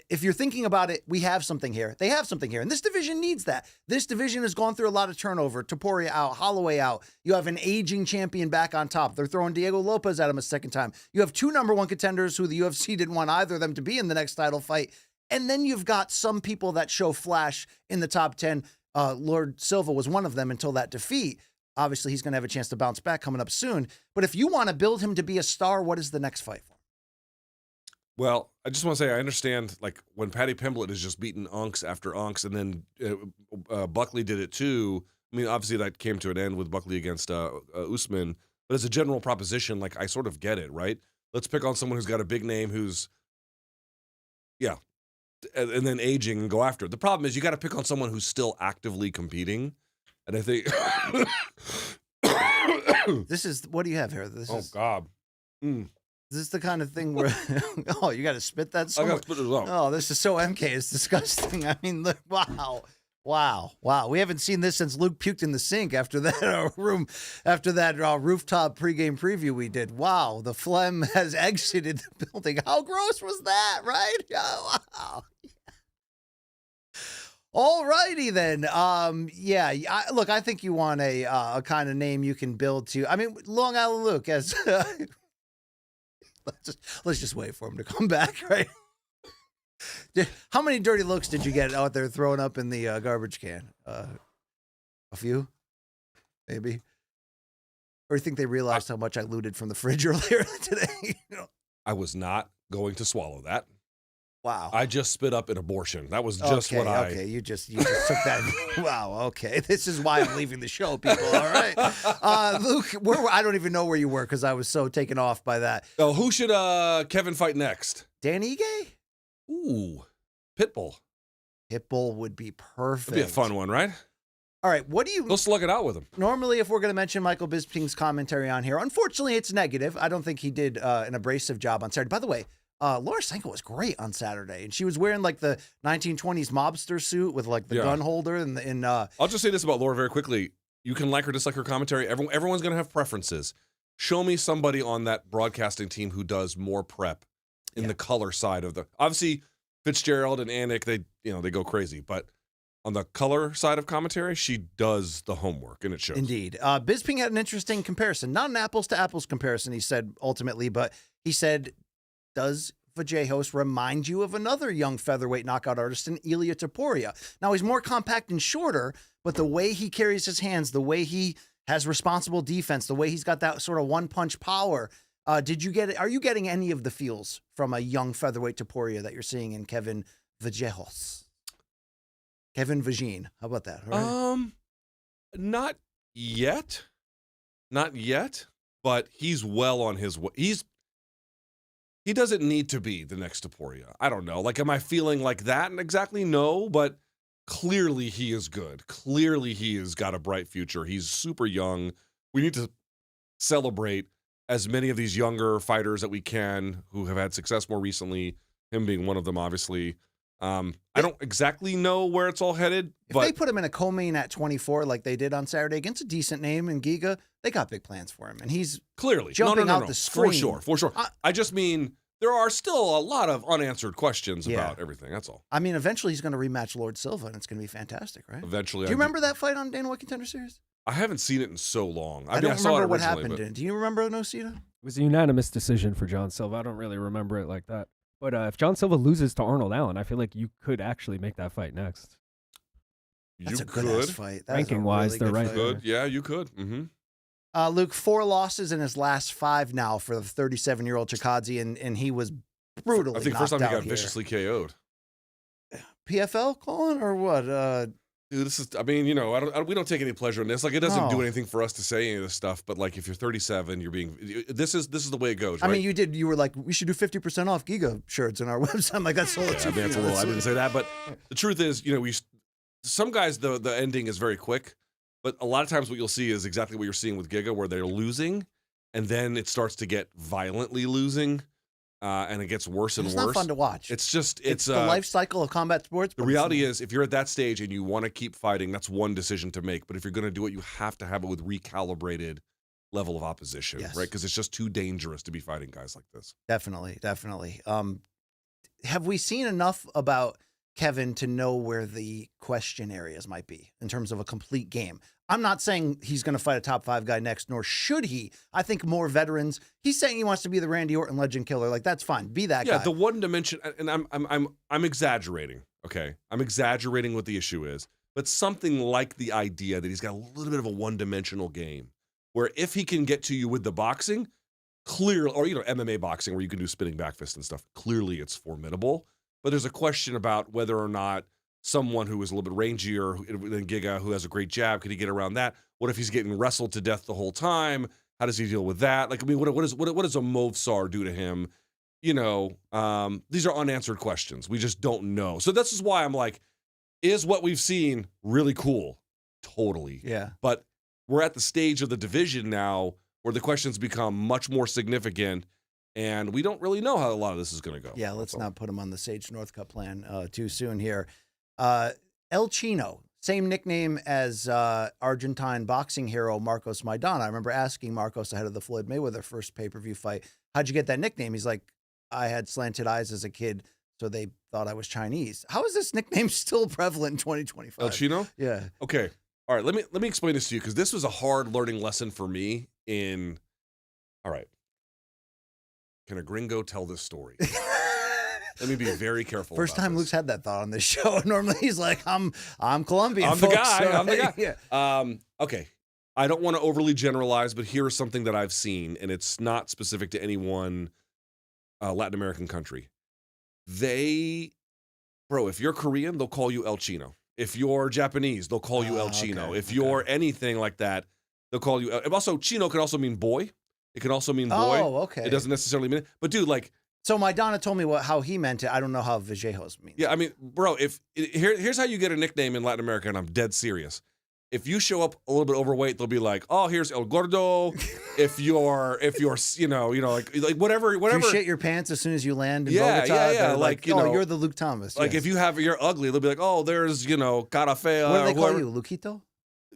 B: If you're thinking about it, we have something here. They have something here. And this division needs that. This division has gone through a lot of turnover. Topuria out, Holloway out. You have an aging champion back on top. They're throwing Diego Lopez at him a second time. You have two number one contenders who the UFC didn't want either of them to be in the next title fight. And then you've got some people that show flash in the top 10. Lord Silva was one of them until that defeat. Obviously, he's going to have a chance to bounce back coming up soon. But if you want to build him to be a star, what is the next fight for him?
C: Well, I just want to say I understand, like, when Paddy Pimblett is just beating Unks after Unks, and then Buckley did it too. I mean, obviously that came to an end with Buckley against Usman. But as a general proposition, like, I sort of get it, right? Let's pick on someone who's got a big name who's, yeah, and then aging and go after it. The problem is you got to pick on someone who's still actively competing. And I think...
B: This is... What do you have here?
C: God.
B: Is this the kind of thing where, oh, you got to spit that somewhere?
C: I got to spit it out.
B: Oh, this is so MK. It's disgusting. I mean, look, wow. We haven't seen this since Luke puked in the sink after that rooftop pregame preview we did. Wow, the phlegm has exited the building. How gross was that, right? Oh, wow. All righty then. Look, I think you want a kind of name you can build to. I mean, Long Island Luke as... Let's just wait for him to come back, right? How many dirty looks did you get out there throwing up in the garbage can? A few, maybe. Or do you think they realized how much I looted from the fridge earlier today?
C: I was not going to swallow that.
B: Wow.
C: I just spit up an abortion. That was just what I...
B: Okay, you just took that. Wow, okay. This is why I'm leaving the show, people, all right? Luke, I don't even know where you were because I was so taken off by that.
C: Oh, who should Kevin fight next?
B: Dan Ige?
C: Ooh, Pitbull.
B: Pitbull would be perfect.
C: That'd be a fun one, right?
B: All right, what do you...
C: Go slug it out with him.
B: Normally, if we're going to mention Michael Bisping's commentary on here, unfortunately, it's negative. I don't think he did an abrasive job on Saturday. By the way, Laura Sanko was great on Saturday, and she was wearing like the 1920s mobster suit with like the gun holder. And
C: I'll just say this about Laura very quickly. You can like or dislike her commentary. Everyone's going to have preferences. Show me somebody on that broadcasting team who does more prep in the color side of the... Obviously, Fitzgerald and Anik, they go crazy, but on the color side of commentary, she does the homework, and it shows.
B: Indeed. Bisping had an interesting comparison. Not an apples-to-apples comparison, he said, ultimately, but he said... Does Vallejos remind you of another young featherweight knockout artist in Ilia Topuria? Now, he's more compact and shorter, but the way he carries his hands, the way he has responsible defense, the way he's got that sort of one-punch power, are you getting any of the feels from a young featherweight Topuria that you're seeing in Kevin Vallejos? Kevin Vagine. How about that? All right.
C: Not yet, but he's well on his way. He doesn't need to be the next Topuria. I don't know. Like, am I feeling like that? Exactly, no, but clearly he is good. Clearly he has got a bright future. He's super young. We need to celebrate as many of these younger fighters that we can who have had success more recently, him being one of them, obviously. I don't exactly know where it's all headed.
B: If
C: but
B: they put him in a co-main at 24 like they did on Saturday against a decent name in Giga, they got big plans for him. And he's
C: clearly
B: jumping out the screen.
C: For sure. I just mean there are still a lot of unanswered questions about everything. That's all.
B: I mean, eventually he's going to rematch Lord Silva, and it's going to be fantastic, right?
C: Eventually.
B: Do you remember that fight on Dana White Contender Series?
C: I haven't seen it in so long.
B: I don't remember what happened. Do you remember Nocita?
E: It was a unanimous decision for John Silva. I don't really remember it like that. But if John Silva loses to Arnold Allen, I feel like you could actually make that fight next.
B: That's a good-ass fight.
E: Ranking-wise, they're right there.
C: Yeah, you could. Mm-hmm.
B: Luke, 4 losses in his last 5 now for the 37-year-old Chikadze, and he was brutally
C: I think first time he got
B: here.
C: viciously KO'd.
B: PFL calling or what?
C: Dude, this is, I mean, you know, we don't take any pleasure in this. Like, it doesn't do anything for us to say any of this stuff, but like, if you're 37, you're being, this is the way it goes, right?
B: I mean, you were like, we should do 50% off Giga shirts on our website. I'm like, that's sold
C: I mean, I didn't say that, but the truth is, you know, some guys, the ending is very quick, but a lot of times what you'll see is exactly what you're seeing with Giga, where they're losing, and then it starts to get violently losing. And it gets worse and worse.
B: It's not fun to watch.
C: It's just,
B: it's the life cycle of combat sports.
C: The reality is, if you're at that stage and you want to keep fighting, that's one decision to make. But if you're going to do it, you have to have it with recalibrated level of opposition, right? Because it's just too dangerous to be fighting guys like this.
B: Definitely. Have we seen enough about Kevin to know where the question areas might be in terms of a complete game? I'm not saying he's going to fight a top 5 guy next, nor should he. I think more veterans. He's saying he wants to be the Randy Orton legend killer. Like, that's fine. Be that guy.
C: Yeah, the one dimension, and I'm exaggerating. Okay, I'm exaggerating what the issue is, but something like the idea that he's got a little bit of a one-dimensional game, where if he can get to you with the boxing, clearly, or MMA boxing where you can do spinning back fist and stuff, clearly it's formidable. But there's a question about whether or not someone who is a little bit rangier than Giga, who has a great jab, could he get around that? What if he's getting wrestled to death the whole time? How does he deal with that? Like, I mean, what does a Movsar do to him? You know, these are unanswered questions. We just don't know. So this is why I'm like, is what we've seen really cool? Totally.
B: Yeah.
C: But we're at the stage of the division now where the questions become much more significant, and we don't really know how a lot of this is going to go.
B: Yeah, let's not put him on the Sage Northcutt plan too soon here. El Chino, same nickname as Argentine boxing hero Marcos Maidana. I remember asking Marcos ahead of the Floyd Mayweather first pay-per-view fight, how'd you get that nickname? He's like, I had slanted eyes as a kid, so they thought I was Chinese. How is this nickname still prevalent in 2025?
C: El Chino?
B: Yeah.
C: Okay. All right, let me explain this to you, because this was a hard learning lesson for me all right. Can a gringo tell this story? Let me be very careful.
B: First
C: about
B: time
C: this.
B: Luke's had that thought on this show. Normally he's like, I'm Colombian.
C: I'm the
B: folks,
C: guy.
B: so
C: I'm the guy.
B: Yeah.
C: Okay. I don't want to overly generalize, but here is something that I've seen, and it's not specific to any one Latin American country. If you're Korean, they'll call you El Chino. If you're Japanese, they'll call you El Chino.
B: Okay,
C: if you're anything like that, they'll call you. Also, Chino can also mean boy. It can also mean boy.
B: Oh, okay.
C: It doesn't necessarily mean it. But dude, like.
B: So Maidana told me how he meant it. I don't know how Vallejos means.
C: Yeah, I mean, bro, here's how you get a nickname in Latin America, and I'm dead serious. If you show up a little bit overweight, they'll be like, "Oh, here's El Gordo." if you're, like whatever.
B: If you shit your pants as soon as you land in
C: Yeah,
B: Bogota.
C: yeah, like, you know,
B: you're the Luke Thomas.
C: Like,
B: yes.
C: if you're ugly, they'll be like, "Oh, there's, cara fea."
B: What do they call
C: whoever.
B: you, Luquito?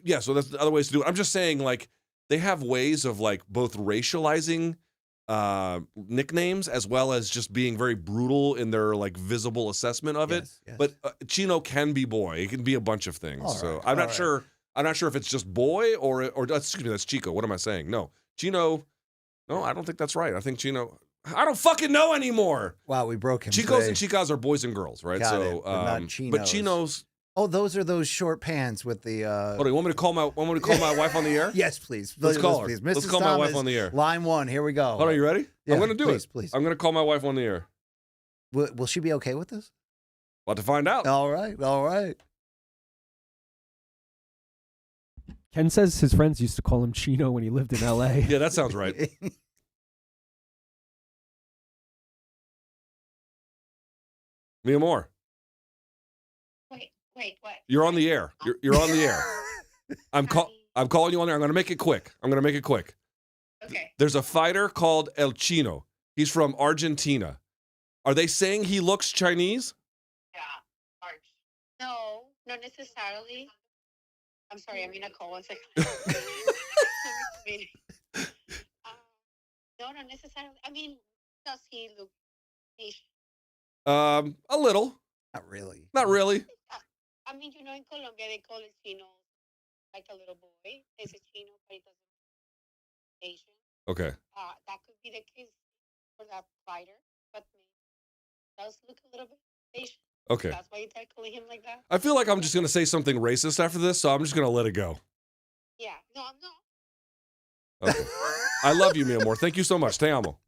C: Yeah, so that's the other ways to do it. I'm just saying, like, they have ways of like both racializing nicknames as well as just being very brutal in their like visible assessment of it.
B: Yes.
C: But Chino can be boy. It can be a bunch of things.
B: All
C: So
B: right,
C: I'm not
B: all
C: sure. I'm not sure if it's just boy or excuse me, that's Chico. What am I saying? No, Chino. No, I don't think that's right. I think Chino. I don't fucking know anymore.
B: Wow, we broke him.
C: Chicos
B: today.
C: and chicas are boys and girls, right?
B: Got
C: so,
B: it, but not
C: but
B: chinos.
C: Chinos.
B: Oh, those are those short pants with the.
C: Hold on, you want me to call my wife on the air?
B: Yes, please.
C: Let's call her.
B: Please.
C: Let's
B: Mrs.
C: call my wife
B: Thomas,
C: on the air.
B: Line 1. Here we go.
C: Hold on, you ready?
B: Yeah,
C: I'm going to do it.
B: Please.
C: I'm going to call my wife on the air.
B: Will she be okay with this?
C: We'll have to find out.
B: All right.
E: Ken says his friends used to call him Chino when he lived in L.A.
C: Yeah, that sounds right. Mia Moore.
J: Wait, what?
C: You're on the air. You're on the air. I'm calling you on there. I'm going to make it quick.
J: Okay.
C: There's a fighter called El Chino. He's from Argentina. Are they saying he looks Chinese?
J: Yeah.
K: Not necessarily. I'm sorry, I'm in a call. One second. No, not necessarily. I mean, does he look Asian?
C: A little.
B: Not really.
C: Not really.
K: I mean, you know, in Colombia they call it Chino, like a little boy. There's a Chino, but it doesn't Asian.
C: Okay.
K: That could be the case for that fighter, but maybe does look a little bit Asian.
C: Okay.
K: That's why you're calling him like that.
C: I feel like I'm just gonna say something racist after this, so I'm just gonna let it go.
K: Yeah. No, I'm not.
C: Okay. I love you, mi amor. Thank you so much. Te amo.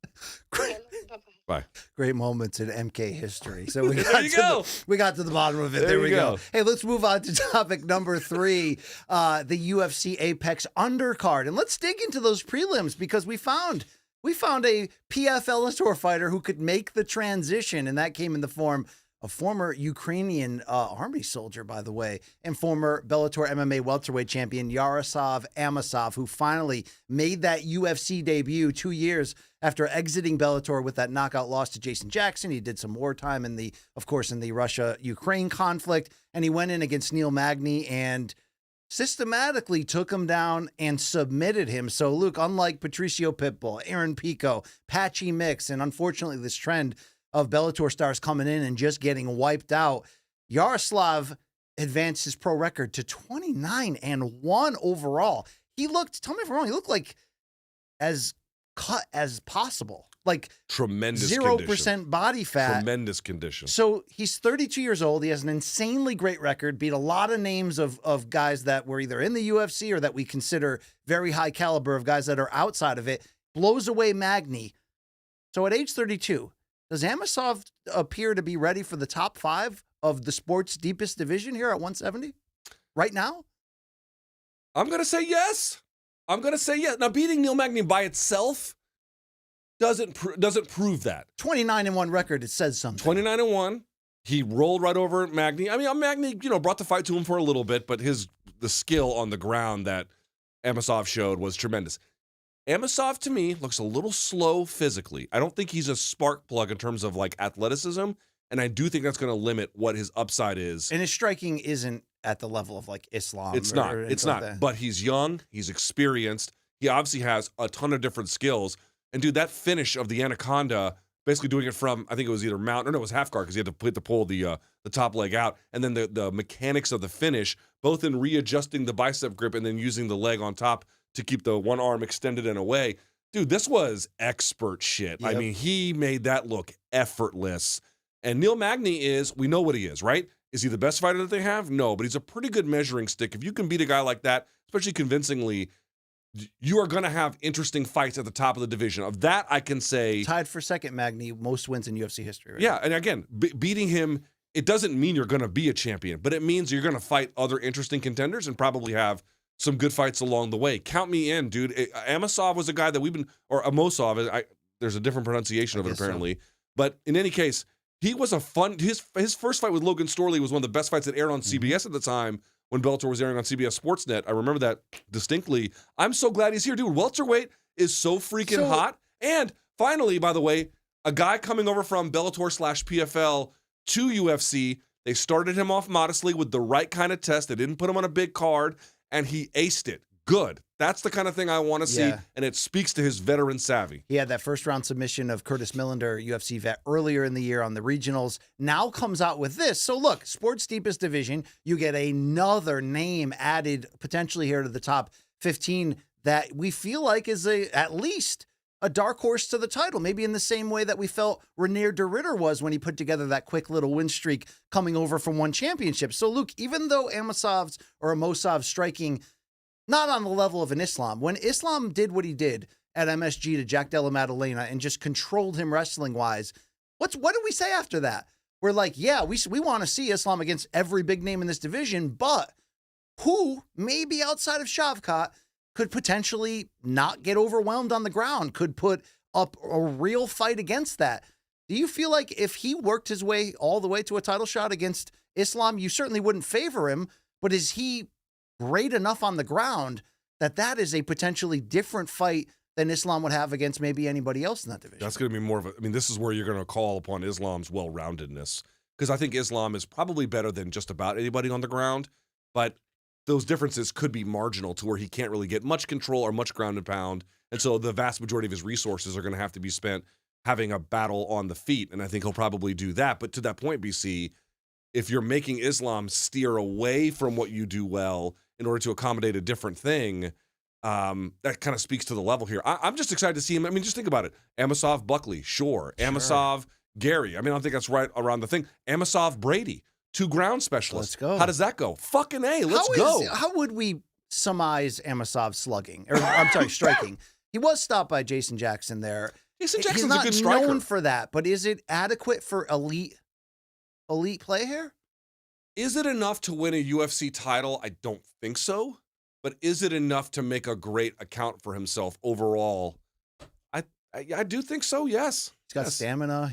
C: Bye.
B: Great moments in MK history. So we
C: There you go.
B: We got to the bottom of it.
C: There
B: There
C: you
B: we go.
C: go.
B: Hey, let's move on to topic number 3, the UFC Apex undercard. And let's dig into those prelims because we found a PFL Tour fighter who could make the transition, and that came in the form of former Ukrainian army soldier, by the way, and former Bellator MMA welterweight champion Yaroslav Amosov, who finally made that UFC debut 2 years after exiting Bellator with that knockout loss to Jason Jackson. He did some wartime in the Russia-Ukraine conflict, and he went in against Neil Magny and systematically took him down and submitted him. So, Luke, unlike Patricio Pitbull, Aaron Pico, Patchy Mix, and unfortunately this trend of Bellator stars coming in and just getting wiped out, Yaroslav advanced his pro record to 29-1 overall. He looked, tell me if I'm wrong, he looked like as cut as possible. Like
C: tremendous
B: 0%
C: condition.
B: body fat.
C: Tremendous condition.
B: So he's 32 years old. He has an insanely great record, beat a lot of names of guys that were either in the UFC or that we consider very high caliber of guys that are outside of it, blows away Magny. So at age 32, does Amosov appear to be ready for the top 5 of the sport's deepest division here at 170 right now?
C: I'm going to say yes. Now, beating Neil Magny by itself doesn't prove that.
B: 29-1 record, it says something.
C: 29-1. He rolled right over Magny. I mean, Magny, brought the fight to him for a little bit, but the skill on the ground that Amosov showed was tremendous. Amosov, to me, looks a little slow physically. I don't think he's a spark plug in terms of, like, athleticism, and I do think that's going to limit what his upside is.
B: And his striking isn't at the level of, like, Islam.
C: It's not. But he's young. He's experienced. He obviously has a ton of different skills. And, dude, that finish of the Anaconda, basically doing it from, I think it was either mount, or no, it was half guard because he had to pull the top leg out. And then the mechanics of the finish, both in readjusting the bicep grip and then using the leg on top to keep the one arm extended and away. Dude, this was expert shit.
B: Yep.
C: I mean, he made that look effortless. And Neil Magny we know what he is, right? Is he the best fighter that they have? No, but he's a pretty good measuring stick. If you can beat a guy like that, especially convincingly, you are going to have interesting fights at the top of the division. Of that, I can say...
B: Tied for second, Magny, most wins in UFC history. Right?
C: Yeah, and again, beating him, it doesn't mean you're going to be a champion, but it means you're going to fight other interesting contenders and probably have some good fights along the way. Count me in, dude. Amosov was a guy that Amosov, there's a different pronunciation of it apparently. So. But in any case, he was his first fight with Logan Storley was one of the best fights that aired on CBS at the time when Bellator was airing on CBS Sportsnet. I remember that distinctly. I'm so glad he's here, dude. Welterweight is so freaking hot. And finally, by the way, a guy coming over from Bellator/PFL to UFC. They started him off modestly with the right kind of test. They didn't put him on a big card. And he aced it. Good. That's the kind of thing I want to see, and it speaks to his veteran savvy.
B: He had that first-round submission of Curtis Millender, UFC vet, earlier in the year on the regionals. Now comes out with this. So look, sport's deepest division, you get another name added potentially here to the top 15 that we feel like is at least a dark horse to the title, maybe in the same way that we felt Renier de Ridder was when he put together that quick little win streak coming over from one championship. So, Luke, even though Amosov's striking not on the level of an Islam, when Islam did what he did at MSG to Jack Della Maddalena and just controlled him wrestling-wise, what do we say after that? We're like, yeah, we want to see Islam against every big name in this division, but who, maybe outside of Shavkat, could potentially not get overwhelmed on the ground, could put up a real fight against that. Do you feel like if he worked his way all the way to a title shot against Islam, you certainly wouldn't favor him, but is he great enough on the ground that is a potentially different fight than Islam would have against maybe anybody else in that division?
C: That's going to be more of this is where you're going to call upon Islam's well-roundedness. because I think Islam is probably better than just about anybody on the ground, but those differences could be marginal to where he can't really get much control or much ground and pound, and so the vast majority of his resources are going to have to be spent having a battle on the feet, and I think he'll probably do that. But to that point, BC, if you're making Islam steer away from what you do well in order to accommodate a different thing, that kind of speaks to the level here. I'm just excited to see him. I mean, just think about it. Amosov, Buckley, sure. Amosov, Gary. I mean, I don't think that's right around the thing. Amosov, Brady, 2 ground specialists.
B: Let's go.
C: How does that go? Fucking A, let's go.
B: How would we surmise Amosov's slugging? Or, I'm sorry, striking. He was stopped by Jason Jackson there.
C: Jason Jackson's
B: He's not
C: a good striker.
B: known for that, but is it adequate for elite play here?
C: Is it enough to win a UFC title? I don't think so. But is it enough to make a great account for himself overall? I do think so, yes.
B: He's got stamina.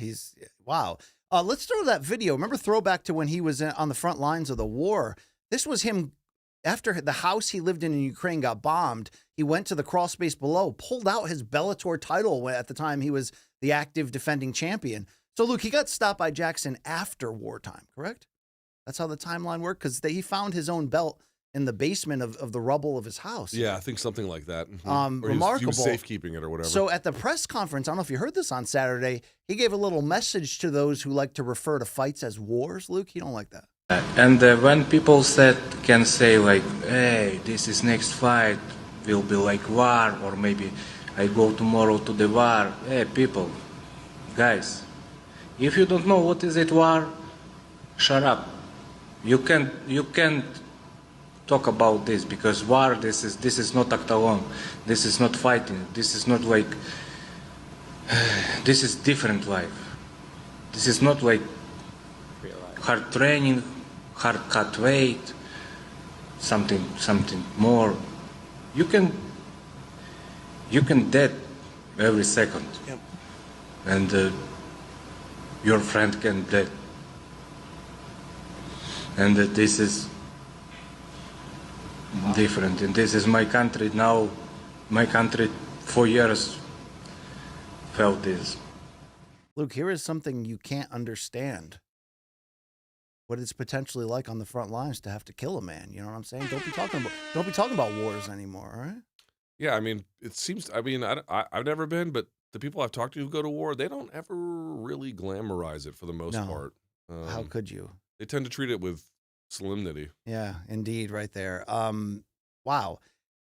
B: Wow. Let's throw that video. Remember throwback to when he was on the front lines of the war. This was him after the house he lived in Ukraine got bombed. He went to the crawl space below, pulled out his Bellator title at the time he was the active defending champion. So, Luke, he got stopped by Jackson after wartime, correct? That's how the timeline worked, because he found his own belt in the basement of the rubble of his house.
C: Yeah, I think something like that.
B: Or remarkable.
C: He was safekeeping it or whatever.
B: So at the press conference, I don't know if you heard this on Saturday, he gave a little message to those who like to refer to fights as wars. Luke, you don't like that.
L: And when people can say like, hey, this is next fight will be like war, or maybe I go tomorrow to the war. Hey, people, guys, if you don't know what is it war, shut up. You can't talk about this, because war, this is not octagon, this is not fighting, this is not like, this is different life. This is not like hard training, hard cut weight, something more. You can dead every second.
B: Yep.
L: And your friend can dead. And this is different. And this is my country now. My country 4 years felt this.
B: Luke, here is something you can't understand. What it's potentially like on the front lines to have to kill a man. You know what I'm saying? Don't be talking about wars anymore, all right?
C: Yeah, I mean, it seems, I've never been, but the people I've talked to who go to war, they don't ever really glamorize it for the most part.
B: How could you?
C: They tend to treat it with solemnity.
B: Yeah, indeed, right there. Wow.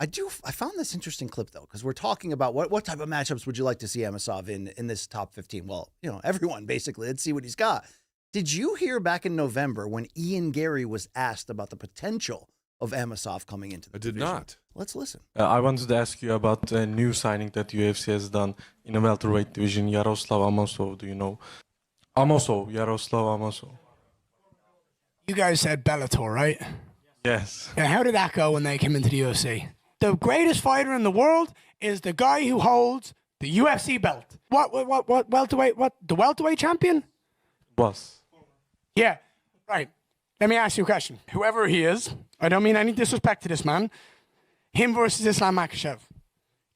B: I found this interesting clip, though, because we're talking about what type of matchups would you like to see Amosov in this top 15? Well, everyone, basically. Let's see what he's got. Did you hear back in November when Ian Gary was asked about the potential of Amosov coming into the division?
C: I did not.
B: Let's listen.
M: I wanted to ask you about a new signing that UFC has done in the welterweight division, Yaroslav Amosov. Do you know? Yaroslav Amosov.
N: You guys said Bellator, right?
M: Yes.
N: Yeah, how did that go when they came into the UFC? The greatest fighter in the world is the guy who holds the UFC belt. What welterweight, the welterweight champion?
M: Boss.
N: Yeah, right. Let me ask you a question. Whoever he is, I don't mean any disrespect to this man, him versus Islam Makhachev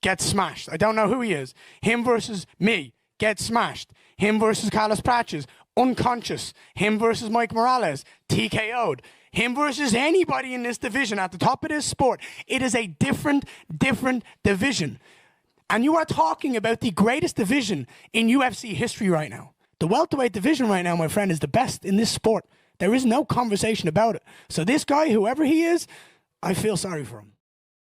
N: gets smashed. I don't know who he is. Him versus me gets smashed. Him versus Carlos Praches, unconscious. Him versus Mike Morales, TKO'd. Him versus anybody in this division at the top of this sport. It is a different division. And you are talking about the greatest division in UFC history right now. The welterweight division right now, my friend, is the best in this sport. There is no conversation about it. So this guy, whoever he is, I feel sorry for him.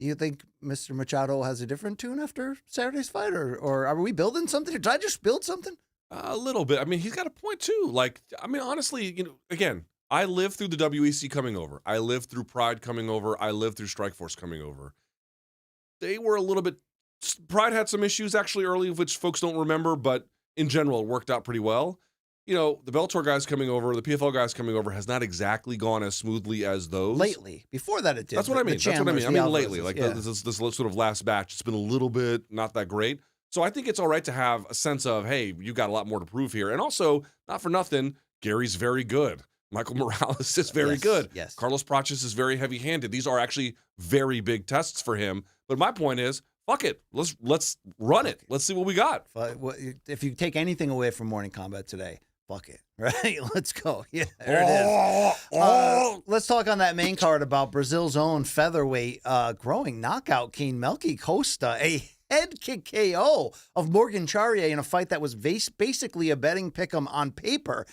B: Do you think Mr. Machado has a different tune after Saturday's fight? Or are we building something? Did I just build something?
C: A little bit. I mean, he's got a point, too. Like, I mean, honestly, again, I lived through the WEC coming over. I lived through Pride coming over. I lived through Strikeforce coming over. They were a little bit... Pride had some issues, actually, early, which folks don't remember, but in general, it worked out pretty well. The Bellator guys coming over, the PFL guys coming over has not exactly gone as smoothly as those.
B: Lately. Before that it did.
C: That's what I mean. I mean lately. Like
B: yeah.
C: this sort of last batch, it's been a little bit not that great. So I think it's all right to have a sense of, hey, you got a lot more to prove here. And also, not for nothing, Gary's very good. Michael Morales is very good.
B: Yes.
C: Carlos Praches is very heavy-handed. These are actually very big tests for him. But my point is, fuck it. Let's run it. Let's see what we got.
B: If you take anything away from Morning Kombat today, fuck it, right? Let's go. Yeah, there it is. Let's talk on that main card about Brazil's own featherweight growing knockout king Melky Costa, a head kick KO of Morgan Charrier in a fight that was basically a betting pick'em on paper.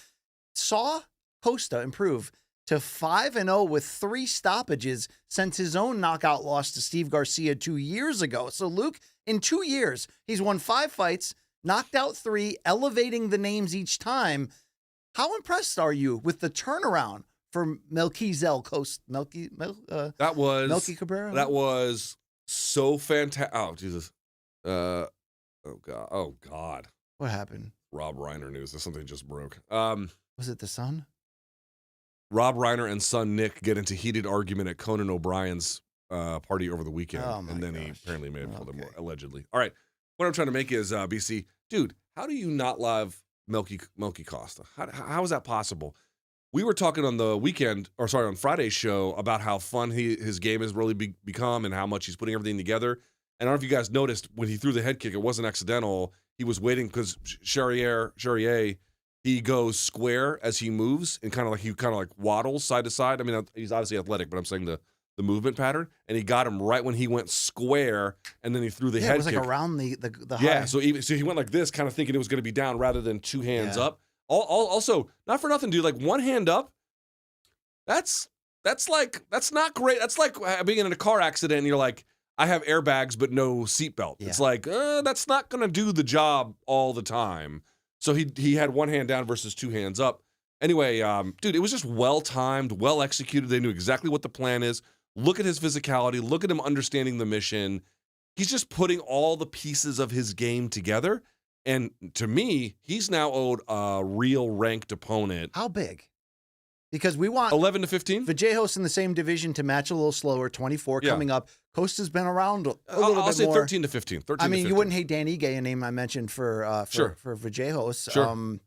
B: Saw Costa improve to 5-0 with 3 stoppages since his own knockout loss to Steve Garcia 2 years ago. So, Luke, in 2 years, he's won 5 fights, knocked out 3, elevating the names each time. How impressed are you with the turnaround for Melky Costa? Melky Cabrera?
C: That was so fantastic. Oh, Jesus. Oh, God.
B: What happened?
C: Rob Reiner news. Something just broke.
B: Was it the Sun?
C: Rob Reiner and son Nick get into heated argument at Conan O'Brien's party over the weekend, and then he apparently may have killed him, allegedly. All right, what I'm trying to make is, BC, dude, how do you not love Melky Costa? How is that possible? We were talking on the weekend, or sorry, on Friday's show about how fun his game has really become and how much he's putting everything together. And I don't know if you guys noticed when he threw the head kick, it wasn't accidental. He was waiting because Charrier, he goes square as he moves and kind of like waddles side to side. I mean, he's obviously athletic, but I'm saying the movement pattern. And he got him right when he went square, and then he threw the head kick.
B: It was like around the
C: yeah,
B: high.
C: so he went like this, kind of thinking it was going to be down rather than 2 hands up. Also, not for nothing, dude, like 1 hand up, that's not great. That's like being in a car accident and you're like, I have airbags but no seatbelt. Yeah. It's like, that's not going to do the job all the time. So he had 1 hand down versus 2 hands up. Anyway, dude, it was just well-timed, well-executed. They knew exactly what the plan is. Look at his physicality. Look at him understanding the mission. He's just putting all the pieces of his game together. And to me, he's now owed a real ranked opponent.
B: How big? Because we want
C: 11 to 15.
B: Vallejos in the same division to match a little slower. 24 coming up. Costa's been around a little bit more.
C: I'll say 13 to 15. 13
B: I mean,
C: to 15.
B: you wouldn't hate Dan Ige, a name I mentioned for Vallejos.
C: Sure.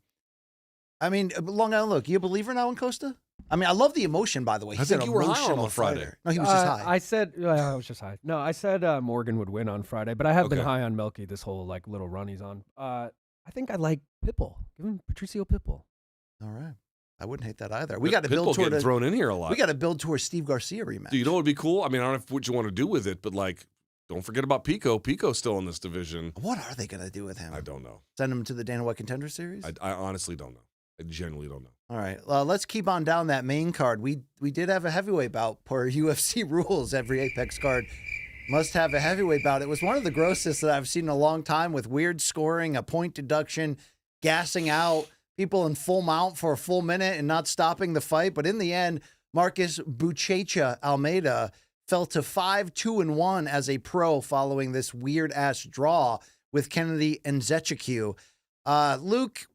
B: I mean, Long Island, look, you a believer now in Costa? I mean, I love the emotion, by the way. He's
C: I think you were high on Friday.
B: Fighter. No, he was just high.
E: I said I was just high. No, I said Morgan would win on Friday, but I have been high on Melky this whole little run he's on. I think I like Pitbull. Give him Patricio Pitbull.
B: All right. I wouldn't hate that either. We got to build toward
C: thrown in here a lot.
B: We got to build towards Steve Garcia rematch.
C: Dude, you know what would be cool? I mean, I don't know what you want to do with it, but don't forget about Pico. Pico's still in this division.
B: What are they going to do with him?
C: I don't know.
B: Send him to the Dana White Contender Series?
C: I honestly don't know. I genuinely don't know.
B: All right. Let's keep on down that main card. We did have a heavyweight bout per UFC rules. Every Apex card must have a heavyweight bout. It was one of the grossest that I've seen in a long time, with weird scoring, a point deduction, gassing out, people in full mount for a full minute and not stopping the fight. But in the end, Marcus Buchecha Almeida fell to 5-2-1 as a pro following this weird-ass draw with Kennedy Nzechukwu. Luke,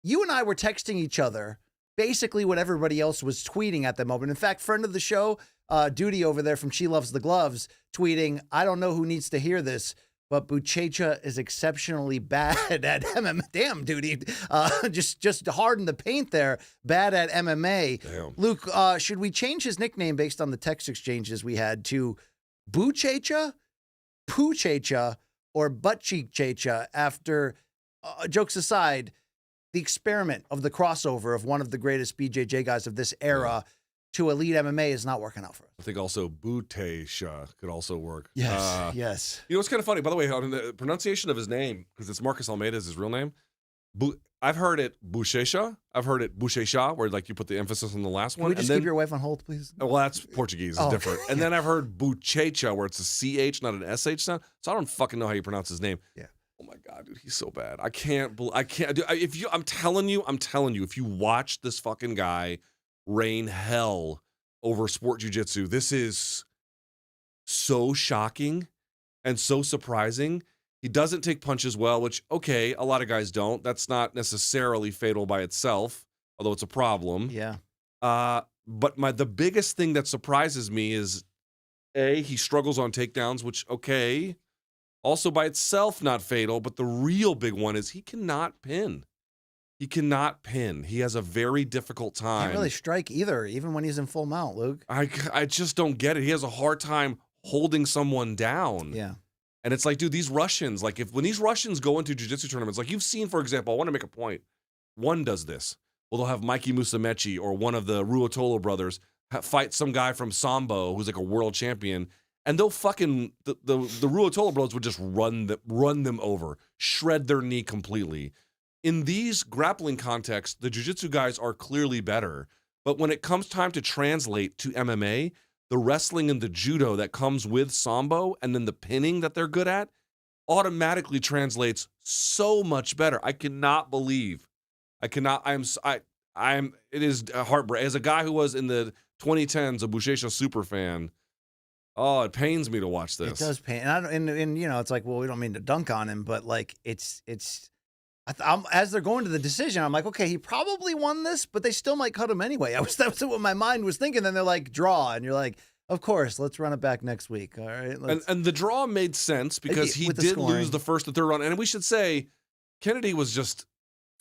B: you and I were texting each other basically what everybody else was tweeting at the moment. In fact, friend of the show, Duty over there from She Loves the Gloves, tweeting, I don't know who needs to hear this, but Buchecha is exceptionally bad at MMA. Damn, Duty. Just hard in the paint there. Bad at MMA.
C: Damn.
B: Luke, should we change his nickname based on the text exchanges we had to Buchecha, Poochecha, or Buttcheechecha after, jokes aside, the experiment of the crossover of one of the greatest BJJ guys of this era to elite MMA is not working out for us.
C: I think also Buchecha could also work.
B: Yes, yes.
C: You know, it's kind of funny, by the way, on the pronunciation of his name, because it's Marcus Almeida is his real name. I've heard it Buchecha. I've heard it Buchecha, where you put the emphasis on the last one.
B: Can we just keep your wife on hold, please?
C: Well, that's Portuguese. It's different. And then I've heard Buchecha, where it's a CH, not an SH sound. So I don't fucking know how you pronounce his name.
B: Yeah.
C: Oh my God, dude, he's so bad. I can't. I'm telling you, if you watch this fucking guy rain hell over sport jiu-jitsu, this is so shocking and so surprising. He doesn't take punches well, which, okay, a lot of guys don't. That's not necessarily fatal by itself, although it's a problem.
B: Yeah.
C: But the biggest thing that surprises me is, he struggles on takedowns, which, okay, also by itself not fatal, but the real big one is he cannot pin. He cannot pin. He has a very difficult time.
B: Can't really strike either, even when he's in full mount, Luke.
C: I just don't get it. He has a hard time holding someone down.
B: Yeah.
C: And it's like, dude, these Russians, when these Russians go into jiu-jitsu tournaments, you've seen, for example, I want to make a point. one does this. Well, they'll have Mikey Musumeci or one of the Ruotolo brothers fight some guy from Sambo who's like a world champion, and they'll fucking the Ruotolo brothers would just run them over, shred their knee completely. In these grappling contexts, the jiu-jitsu guys are clearly better, but when it comes time to translate to MMA, the wrestling and the judo that comes with Sambo and then the pinning that they're good at automatically translates so much better. I am. It is a heartbreak. As a guy who was in the 2010s a Buchecha super fan, oh, it pains me to watch this.
B: It does pain, and you know, it's like, well, we don't mean to dunk on him, but like, it's. As they're going to the decision, I'm like, okay, he probably won this, but they still might cut him anyway. That's what my mind was thinking. Then they're like, draw, and you're like, of course, let's run it back next week. All right,
C: and the draw made sense because he did lose the first and third round, and we should say Kennedy was just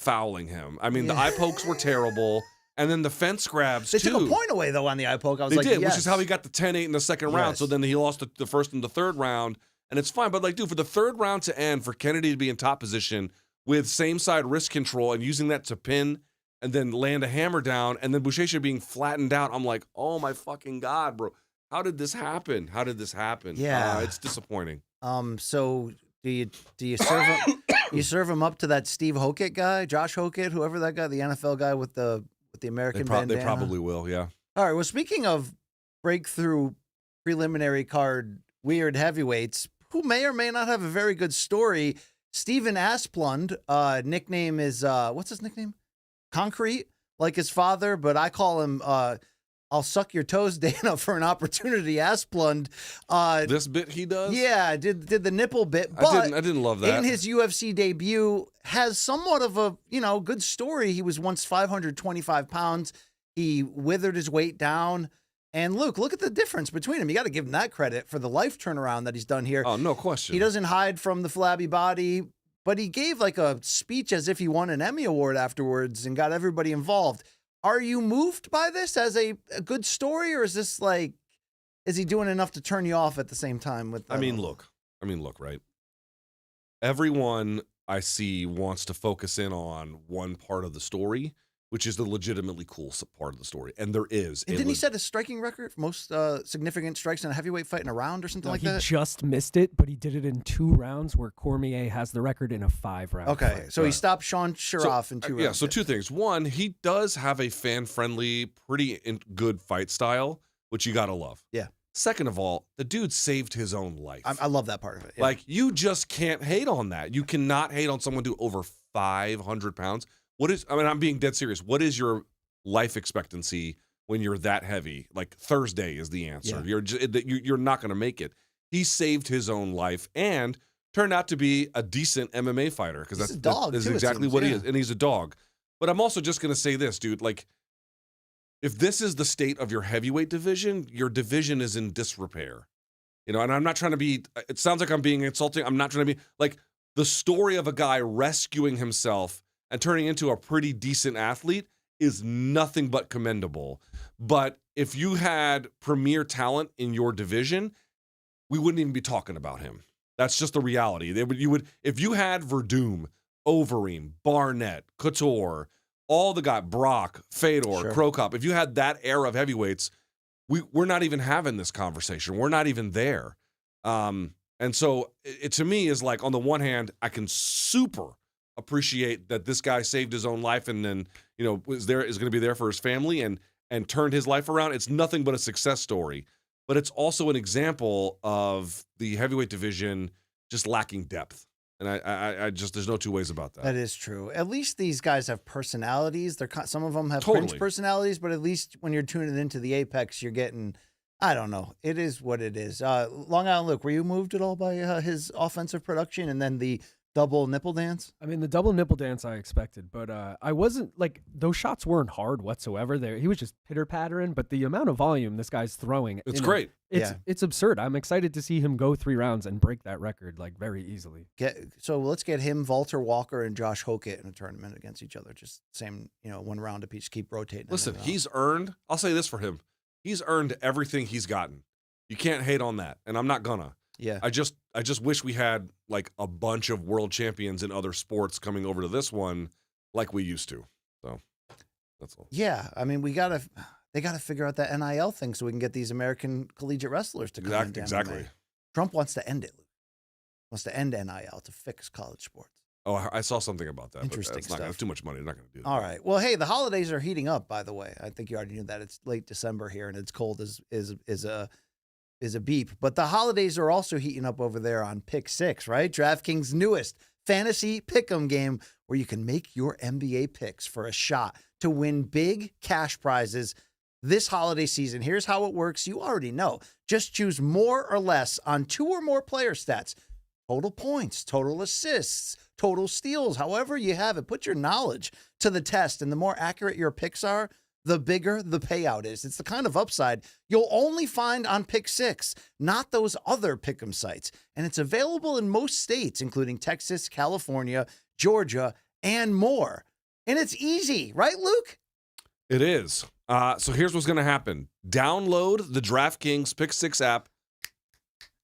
C: fouling him. I mean, the eye pokes were terrible, and then the fence grabs
B: They
C: too.
B: took a point away though on the eye poke. I was
C: They
B: like,
C: did,
B: yes.
C: which is how he got the 10-8 in the second round. So then he lost the first and the third round, and it's fine. But like, dude, for the third round to end, for Kennedy to be in top position with same side wrist control and using that to pin and then land a hammer down, and then Buchecha being flattened out, I'm like, oh my fucking God, bro. How did this happen?
B: Yeah.
C: It's disappointing.
B: So do you serve him? You serve him up to that Steve Hokett guy, Josh Hokett, whoever that guy, the NFL guy with the American bandana.
C: They probably will, yeah.
B: All right. Well, speaking of breakthrough preliminary card weird heavyweights, who may or may not have a very good story, Steven Asplund. Nickname is what's his nickname? Concrete, like his father, but I call him I'll suck your toes, Dana, for an opportunity. Asplund.
C: This bit he does?
B: Yeah, did the nipple bit. But
C: I didn't love that.
B: In his UFC debut, has somewhat of a, good story. He was once 525 pounds. He withered his weight down. And Luke, look at the difference between him. You got to give him that credit for the life turnaround that he's done here.
C: Oh, no question.
B: He doesn't hide from the flabby body, but he gave like a speech as if he won an Emmy Award afterwards and got everybody involved. Are you moved by this as a good story, or is this like, is he doing enough to turn you off at the same time? With
C: look, right? Everyone I see wants to focus in on one part of the story, which is the legitimately cool part of the story. And there is.
B: And didn't he set a striking record for most significant strikes in a heavyweight fight in a round or something like that?
E: He just missed it, but he did it in 2 rounds, where Cormier has the record in a 5-round
B: Okay,
E: fight.
B: so he stopped Sean Sharaf in 2 rounds.
C: Yeah, so 2 things. One, he does have a fan-friendly, pretty good fight style, which you got to love.
B: Yeah.
C: Second of all, the dude saved his own life.
B: I love that part of it. Yeah.
C: Like, you just can't hate on that. You cannot hate on someone who over 500 pounds. I'm being dead serious. What is your life expectancy when you're that heavy? Like, Thursday is the answer.
B: Yeah.
C: You're not going to make it. He saved his own life and turned out to be a decent MMA fighter, because that's exactly what he is, and he's a dog. But I'm also just going to say this, dude. Like, if this is the state of your heavyweight division, your division is in disrepair. And I'm not trying to be. It sounds like I'm being insulting. I'm not trying to be like, the story of a guy rescuing himself and turning into a pretty decent athlete is nothing but commendable. But if you had premier talent in your division, we wouldn't even be talking about him. That's just the reality. If you had Verdum, Overeem, Barnett, Couture, all the guys, Brock, Fedor, Krokop, if you had that era of heavyweights, we're not even having this conversation. We're not even there. And so it to me is like, on the one hand, I can super appreciate that this guy saved his own life and then, is going to be there for his family and turned his life around. It's nothing but a success story, but it's also an example of the heavyweight division just lacking depth. And I just, there's no 2 ways about that.
B: That is true. At least these guys have personalities. Some of them have
C: Totally.
B: cringe personalities, but at least when you're tuning into the Apex, you're getting, I don't know. It is what it is. Long Island Luke, were you moved at all by his offensive production and then the double nipple dance?
E: I mean, the double nipple dance I expected, but I wasn't, like, those shots weren't hard whatsoever. He was just pitter-pattering, but the amount of volume this guy's throwing,
C: it's great.
E: It's absurd. I'm excited to see him go 3 rounds and break that record, like, very easily.
B: So let's get him, Walter Walker, and Josh Hokett in a tournament against each other. Just same, 1 round apiece. Keep rotating.
C: Listen, he's earned, I'll say this for him, he's earned everything he's gotten. You can't hate on that, and I'm not gonna.
B: Yeah.
C: I just wish we had like a bunch of world champions in other sports coming over to this one, like we used to. So that's all.
B: Yeah, I mean, they gotta figure out that NIL thing so we can get these American collegiate wrestlers to come into
C: Exactly.
B: MMA. Trump wants to end it. Wants to end NIL to fix college sports.
C: Oh, I saw something about that.
B: Interesting
C: but
B: stuff.
C: That's too much money. They're not going to do that.
B: All right. Well, hey, the holidays are heating up. By the way, I think you already knew that. It's late December here, and it's cold as a beep. But the holidays are also heating up over there on Pick6, right? DraftKings' newest fantasy pick'em game, where you can make your NBA picks for a shot to win big cash prizes this holiday season. Here's how it works. You already know. Just choose more or less on 2 or more player stats. Total points, total assists, total steals, however you have it. Put your knowledge to the test, and the more accurate your picks are, the bigger the payout is. It's the kind of upside you'll only find on Pick6, not those other pick'em sites. And it's available in most states, including Texas, California, Georgia, and more. And it's easy, right, Luke?
C: It is. So here's what's going to happen. Download the DraftKings Pick6 app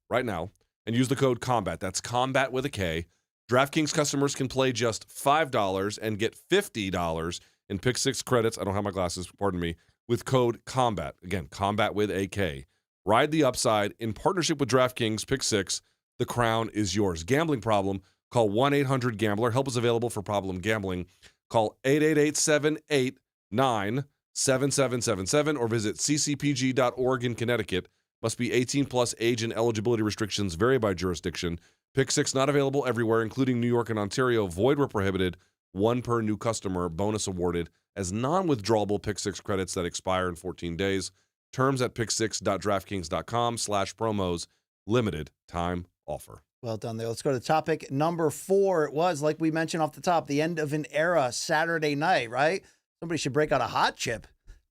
C: right now and use the code COMBAT. That's COMBAT with a K. DraftKings customers can play just $5 and get $50 in Pick6 credits. I don't have my glasses, pardon me, with code COMBAT. Again, COMBAT with a K. Ride the upside in partnership with DraftKings Pick6. The crown is yours. Gambling problem? Call 1-800-GAMBLER. Help is available for problem gambling. Call 888-789-7777 or visit ccpg.org in Connecticut. Must be 18 plus. Age and eligibility restrictions vary by jurisdiction. Pick6 not available everywhere, including New York and Ontario. Void where prohibited. 1 per new customer. Bonus awarded as non-withdrawable Pick6 credits that expire in 14 days. Terms at pick6.draftkings.com/promos. Limited time offer.
B: Well done there. Let's go to topic number 4. It was, like we mentioned off the top, the end of an era Saturday night, right? Somebody should break out a hot chip.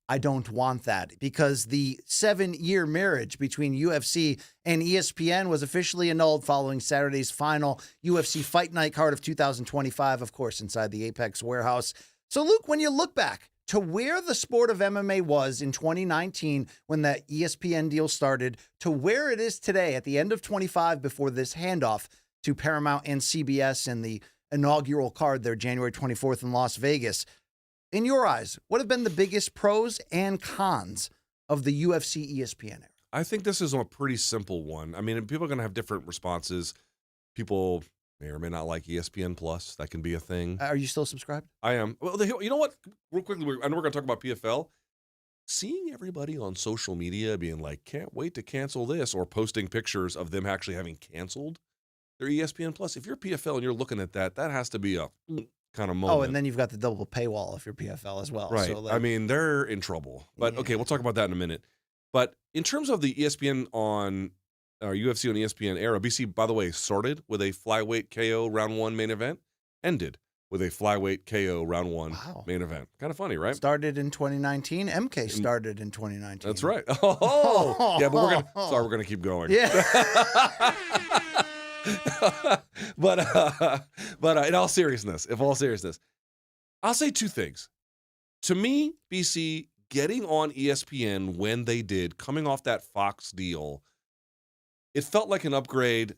B: I don't want that, because the 7-year marriage between UFC and ESPN was officially annulled following Saturday's final UFC Fight Night card of 2025, of course, inside the Apex warehouse. So, Luke, when you look back to where the sport of MMA was in 2019 when that ESPN deal started to where it is today at the end of 25 before this handoff to Paramount and CBS and the inaugural card there January 24th in Las Vegas, in your eyes, what have been the biggest pros and cons of the UFC ESPN era?
C: I think this is a pretty simple one. I mean, people are going to have different responses. People may or may not like ESPN Plus. That can be a thing.
B: Are you still subscribed?
C: I am. Well, you know what? Real quickly, I know we're going to talk about PFL. Seeing everybody on social media being like, can't wait to cancel this, or posting pictures of them actually having canceled their ESPN Plus. If you're PFL and you're looking at that, that has to be a kind of moment.
B: Oh, and then you've got the double paywall if you're PFL as well.
C: Right.
B: So like,
C: I mean, they're in trouble. But okay, we'll talk about that in a minute. But in terms of the ESPN on UFC on ESPN era, BC, by the way, started with a flyweight KO round 1 main event, ended with a flyweight KO round 1 main event. Kind of funny, right?
B: Started in 2019. MK started in 2019.
C: That's right. Oh, yeah, but we're gonna keep going.
B: Yeah.
C: but in all seriousness, I'll say 2 things. To me, BC, getting on ESPN when they did, coming off that Fox deal, it felt like an upgrade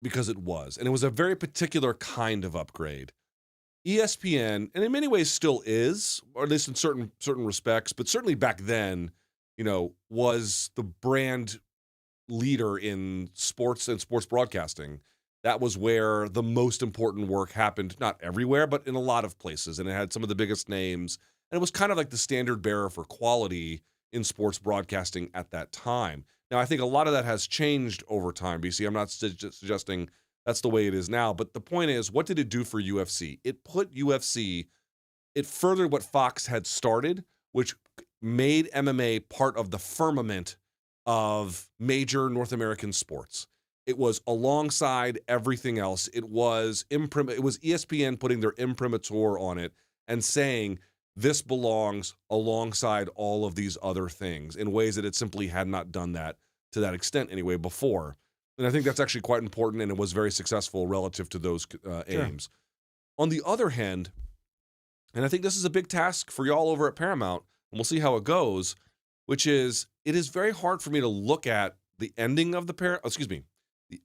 C: because it was. And it was a very particular kind of upgrade. ESPN, and in many ways still is, or at least in certain respects, but certainly back then, was the brand leader in sports and sports broadcasting. That was where the most important work happened, not everywhere, but in a lot of places. And it had some of the biggest names. And it was kind of like the standard bearer for quality in sports broadcasting at that time. Now, I think a lot of that has changed over time, BC. I'm not suggesting that's the way it is now. But the point is, what did it do for UFC? It furthered what Fox had started, which made MMA part of the firmament of major North American sports. It was alongside everything else. It was ESPN putting their imprimatur on it and saying this belongs alongside all of these other things in ways that it simply had not done that to that extent anyway before. And I think that's actually quite important, and it was very successful relative to those aims. Sure. On the other hand, and I think this is a big task for y'all over at Paramount, and we'll see how it goes, which is it is very hard for me to look at the ending of the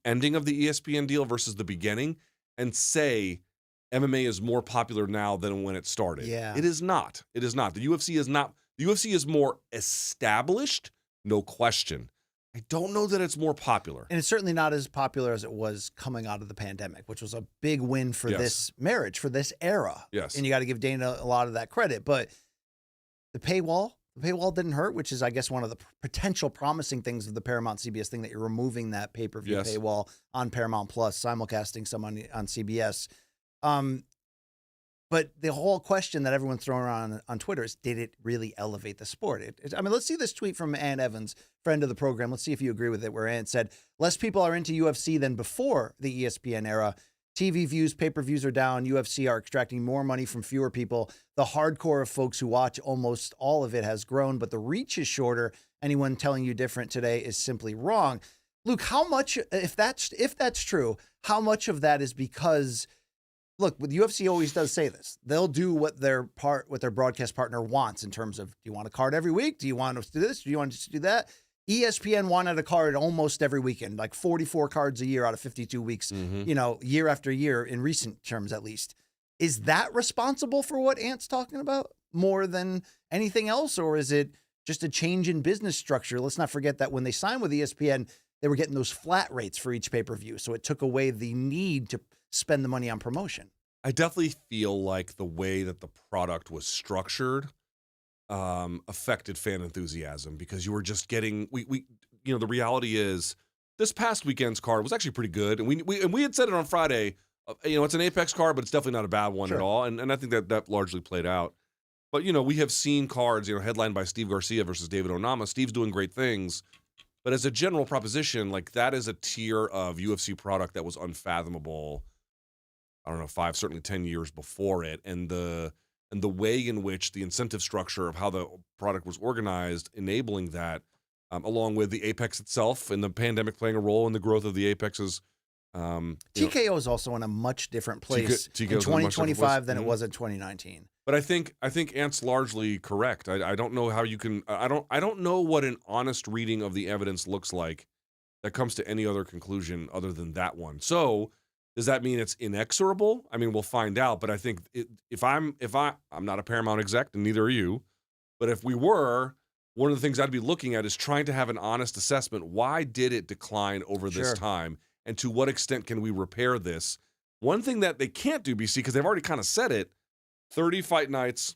C: ESPN deal versus the beginning and say MMA is more popular now than when it started.
B: Yeah.
C: It is not. It is not. The UFC is not. The UFC is more established, no question. I don't know that it's more popular.
B: And it's certainly not as popular as it was coming out of the pandemic, which was a big win for this marriage, for this era.
C: Yes.
B: And you got to give Dana a lot of that credit. But the paywall didn't hurt, which is, I guess, one of the potential promising things of the Paramount CBS thing, that you're removing that pay-per-view paywall on Paramount Plus, simulcasting some on CBS. But the whole question that everyone's throwing around on Twitter is, did it really elevate the sport? I mean, let's see this tweet from Ann Evans, friend of the program. Let's see if you agree with it, where Ann said, less people are into UFC than before the ESPN era. TV views, pay-per-views are down. UFC are extracting more money from fewer people. The hardcore of folks who watch, almost all of it has grown, but the reach is shorter. Anyone telling you different today is simply wrong. Luke, how much, if that's true, how much of that is because, look, the UFC always does say this. They'll do what their broadcast partner wants in terms of, do you want a card every week? Do you want us to do this? Do you want us to do that? ESPN wanted a card almost every weekend, like 44 cards a year out of 52 weeks, year after year, in recent terms at least. Is that responsible for what Ant's talking about more than anything else? Or is it just a change in business structure? Let's not forget that when they signed with ESPN, they were getting those flat rates for each pay-per-view. So it took away the need to spend the money on promotion.
C: I definitely feel like the way that the product was structured affected fan enthusiasm, because you were just getting, the reality is this past weekend's card was actually pretty good. And we had said it on Friday, it's an Apex card, but it's definitely not a bad one at all. And I think that largely played out. But, we have seen cards, headlined by Steve Garcia versus David Onama. Steve's doing great things. But as a general proposition, like, that is a tier of UFC product that was unfathomable, I don't know, 5, certainly 10 years before it. And the way in which the incentive structure of how the product was organized, enabling that, along with the Apex itself and the pandemic playing a role in the growth of the Apexes.
B: TKO is also in a much different place in 2025 than it was in 2019.
C: But I think Ant's largely correct. I don't know how you can. I don't know what an honest reading of the evidence looks like that comes to any other conclusion other than that one. So, does that mean it's inexorable? I mean, we'll find out. But I think I'm not a Paramount exec, and neither are you. But if we were, one of the things I'd be looking at is trying to have an honest assessment. Why did it decline over this time? And to what extent can we repair this? One thing that they can't do, BC, because they've already kind of said it, 30 fight nights,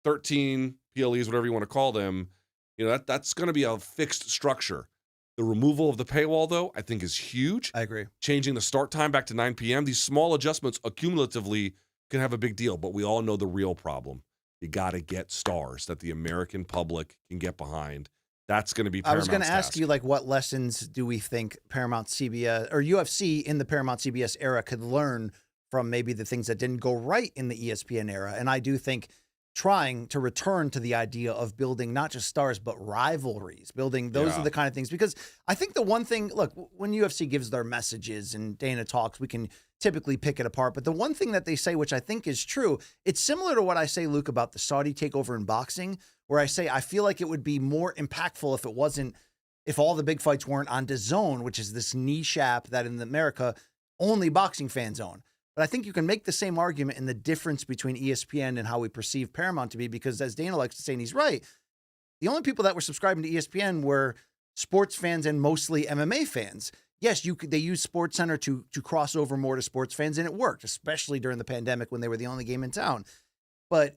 C: 13 PLEs, whatever you want to call them, that's going to be a fixed structure. The removal of the paywall, though, I think is huge.
B: I agree.
C: Changing the start time back to 9 p.m. These small adjustments accumulatively can have a big deal, but we all know the real problem. You got to get stars that the American public can get behind. That's going to be Paramount's
B: I was going to ask
C: task.
B: you, what lessons do we think Paramount CBS or UFC in the Paramount CBS era could learn from maybe the things that didn't go right in the ESPN era? And I do think trying to return to the idea of building not just stars, but rivalries, building those are the kind of things. Because I think the one thing, look, when UFC gives their messages and Dana talks, we can typically pick it apart. But the one thing that they say, which I think is true, it's similar to what I say, Luke, about the Saudi takeover in boxing, where I say I feel like it would be more impactful if all the big fights weren't on DAZN, which is this niche app that in America only boxing fans own. But I think you can make the same argument in the difference between ESPN and how we perceive Paramount to be, because as Dana likes to say, and he's right, the only people that were subscribing to ESPN were sports fans and mostly MMA fans. Yes, they used SportsCenter to cross over more to sports fans, and it worked, especially during the pandemic when they were the only game in town. But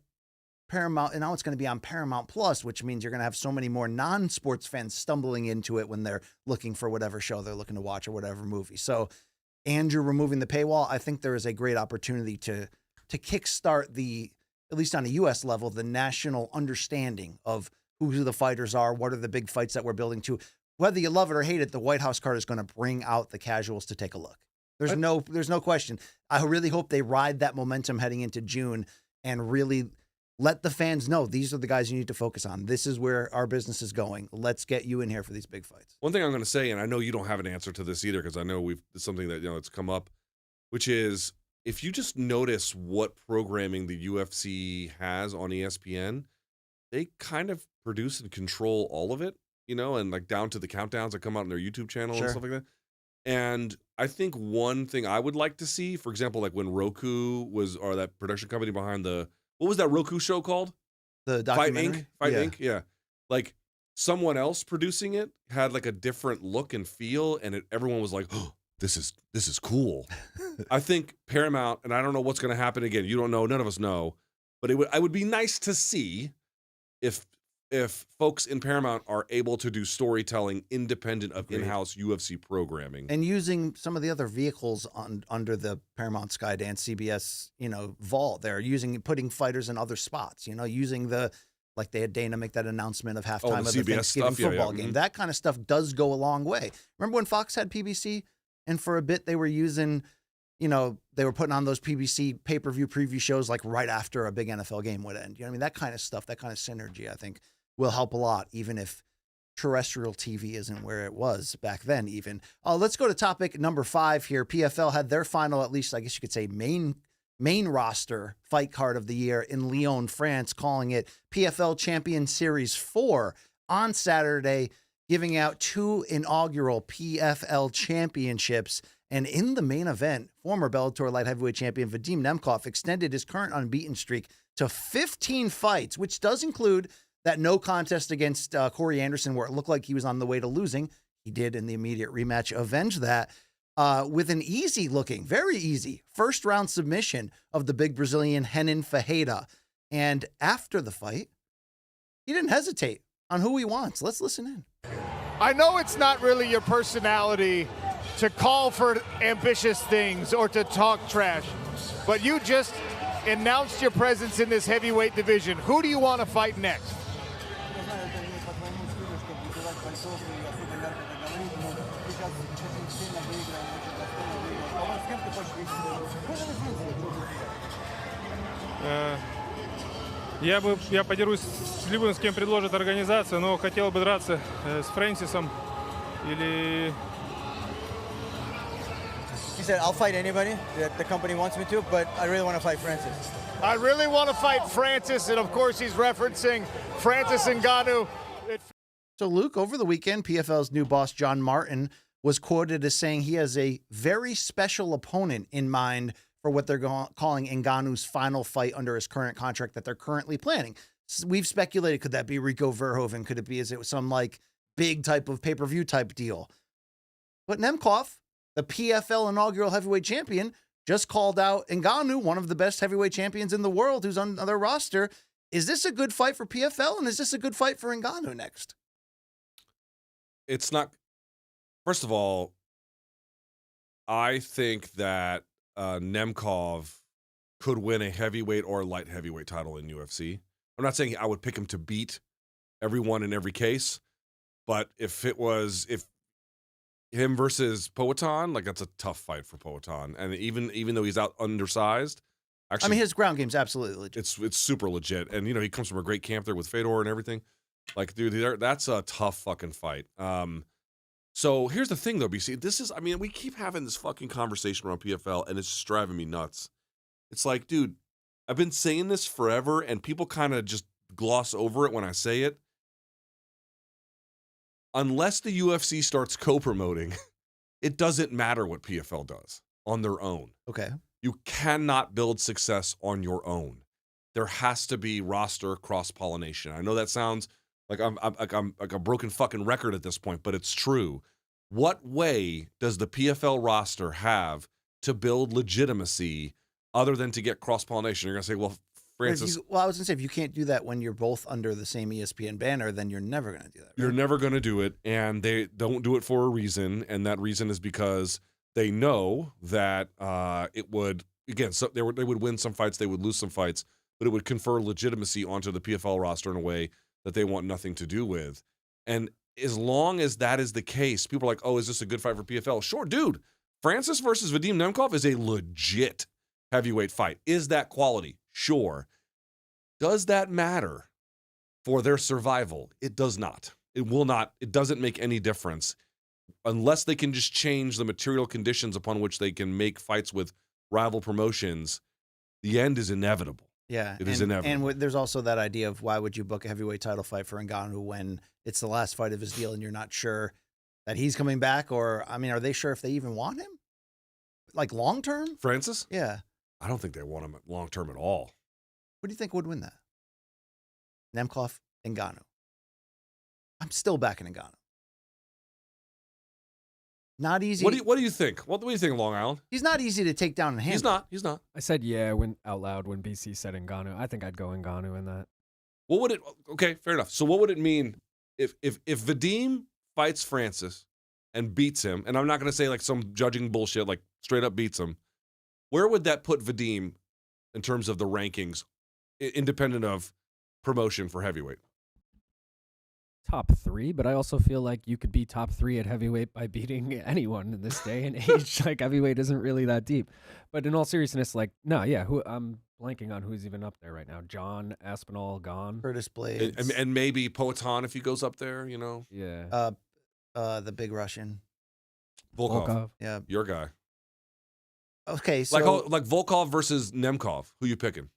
B: Paramount, and now it's going to be on Paramount Plus, which means you're going to have so many more non-sports fans stumbling into it when they're looking for whatever show they're looking to watch or whatever movie. So Andrew removing the paywall, I think there is a great opportunity to kickstart at least on a U.S. level, the national understanding of who the fighters are, what are the big fights that we're building to. Whether you love it or hate it, the White House card is going to bring out the casuals to take a look. There's no question. I really hope they ride that momentum heading into June and really let the fans know these are the guys you need to focus on. This is where our business is going. Let's get you in here for these big fights.
C: One thing I'm going to say, and I know you don't have an answer to this either, because I know it's something that it's come up, which is if you just notice what programming the UFC has on ESPN, they kind of produce and control all of it, and like down to the countdowns that come out on their YouTube channel and stuff like that. And I think one thing I would like to see, for example, like when Roku was, or that production company behind what was that Roku show called?
B: The documentary?
C: Fight Inc. Yeah. Like someone else producing it had like a different look and feel, and everyone was like, oh, this is cool. I think Paramount, and I don't know what's going to happen again. You don't know. None of us know. But I would be nice to see if folks in Paramount are able to do storytelling independent of in-house UFC programming.
B: And using some of the other vehicles under the Paramount Skydance CBS, vault there, putting fighters in other spots, using like they had Dana make that announcement of halftime of the Thanksgiving football game. That kind of stuff does go a long way. Remember when Fox had PBC and for a bit they were using, they were putting on those PBC pay-per-view preview shows like right after a big NFL game would end. That kind of stuff, that kind of synergy, I think will help a lot, even if terrestrial TV isn't where it was back then even. Let's go to topic number 5 here. PFL had their final, at least I guess you could say main roster fight card of the year in Lyon, France, calling it PFL Champion Series 4 on Saturday, giving out 2 inaugural PFL championships. And in the main event, former Bellator light heavyweight champion Vadim Nemkov extended his current unbeaten streak to 15 fights, which does include that no contest against Corey Anderson, where it looked like he was on the way to losing. He did in the immediate rematch avenge that with an very easy first-round submission of the big Brazilian Renan Ferreira. And after the fight, he didn't hesitate on who he wants. Let's listen in.
O: I know it's not really your personality to call for ambitious things or to talk trash, but you just announced your presence in this heavyweight division. Who do you want to fight next?
P: Я подерусь с любым, с кем предложит организация, но хотел бы драться с Фрэнсисом или...
Q: He said, I'll fight anybody that the company wants me to, but I really want to fight Francis.
O: I really want to fight Francis, and of course he's referencing Francis Ngannou.
B: So, Luke, over the weekend, PFL's new boss, John Martin, was quoted as saying he has a very special opponent in mind for what they're calling Ngannou's final fight under his current contract that they're currently planning. We've speculated, could that be Rico Verhoeven? Could it be, is it some like big type of pay-per-view type deal? But Nemkov, the PFL inaugural heavyweight champion, just called out Ngannou, one of the best heavyweight champions in the world, who's on their roster. Is this a good fight for PFL, and is this a good fight for Ngannou next?
C: It's not. First of all, I think that Nemkov could win a heavyweight or light heavyweight title in UFC. I'm not saying I would pick him to beat everyone in every case, but if him versus Poatan, like that's a tough fight for Poatan. And even though he's out undersized, actually,
B: his ground game's absolutely legit.
C: It's super legit. And he comes from a great camp there with Fedor and everything. Like, dude, that's a tough fucking fight. So here's the thing, though, BC. We keep having this fucking conversation around PFL, and it's just driving me nuts. It's like, dude, I've been saying this forever, and people kind of just gloss over it when I say it. Unless the UFC starts co-promoting, it doesn't matter what PFL does on their own.
B: Okay.
C: You cannot build success on your own. There has to be roster cross-pollination. I know that sounds like I'm like a broken fucking record at this point, but it's true. What way does the PFL roster have to build legitimacy other than to get cross-pollination? You're going to say, well, Francis...
B: I was going to say, if you can't do that when you're both under the same ESPN banner, then you're never going to do that. Right?
C: You're never going to do it, and they don't do it for a reason, and that reason is because they know that it would, again, so they would win some fights, they would lose some fights, but it would confer legitimacy onto the PFL roster in a way that they want nothing to do with. And as long as that is the case, people are like, oh, is this a good fight for PFL? Sure, dude. Francis versus Vadim Nemkov is a legit heavyweight fight. Is that quality? Sure. Does that matter for their survival? It does not. It will not. It doesn't make any difference unless they can just change the material conditions upon which they can make fights with rival promotions. The end is inevitable.
B: Yeah,
C: it is inevitable.
B: And there's also that idea of why would you book a heavyweight title fight for Ngannou when it's the last fight of his deal and you're not sure that he's coming back? Or, I mean, are they sure if they even want him? Like long term?
C: Francis?
B: Yeah.
C: I don't think they want him long term at all.
B: What do you think would win that? Nemkov, Ngannou. I'm still backing Ngannou. Not easy.
C: What do you think? What do you think, Long Island?
B: He's not easy to take down and handle.
C: He's not.
E: I said yeah when out loud when BC said Ngannou. I think I'd go Ngannou in that.
C: What would it? Okay, fair enough. So what would it mean if Vadim fights Francis and beats him? And I'm not going to say like some judging bullshit, like straight up beats him. Where would that put Vadim in terms of the rankings, independent of promotion for heavyweight?
E: Top 3, but I also feel like you could be top 3 at heavyweight by beating anyone in this day and age. Like heavyweight isn't really that deep. But in all seriousness, like no, yeah, I'm blanking on who's even up there right now. John Aspinall gone.
B: Curtis Blades.
C: And maybe Poatan if he goes up there, you know.
E: Yeah.
B: The big Russian.
C: Volkov.
B: Yeah.
C: Your guy.
B: Okay, so
C: like Volkov versus Nemkov. Who you picking?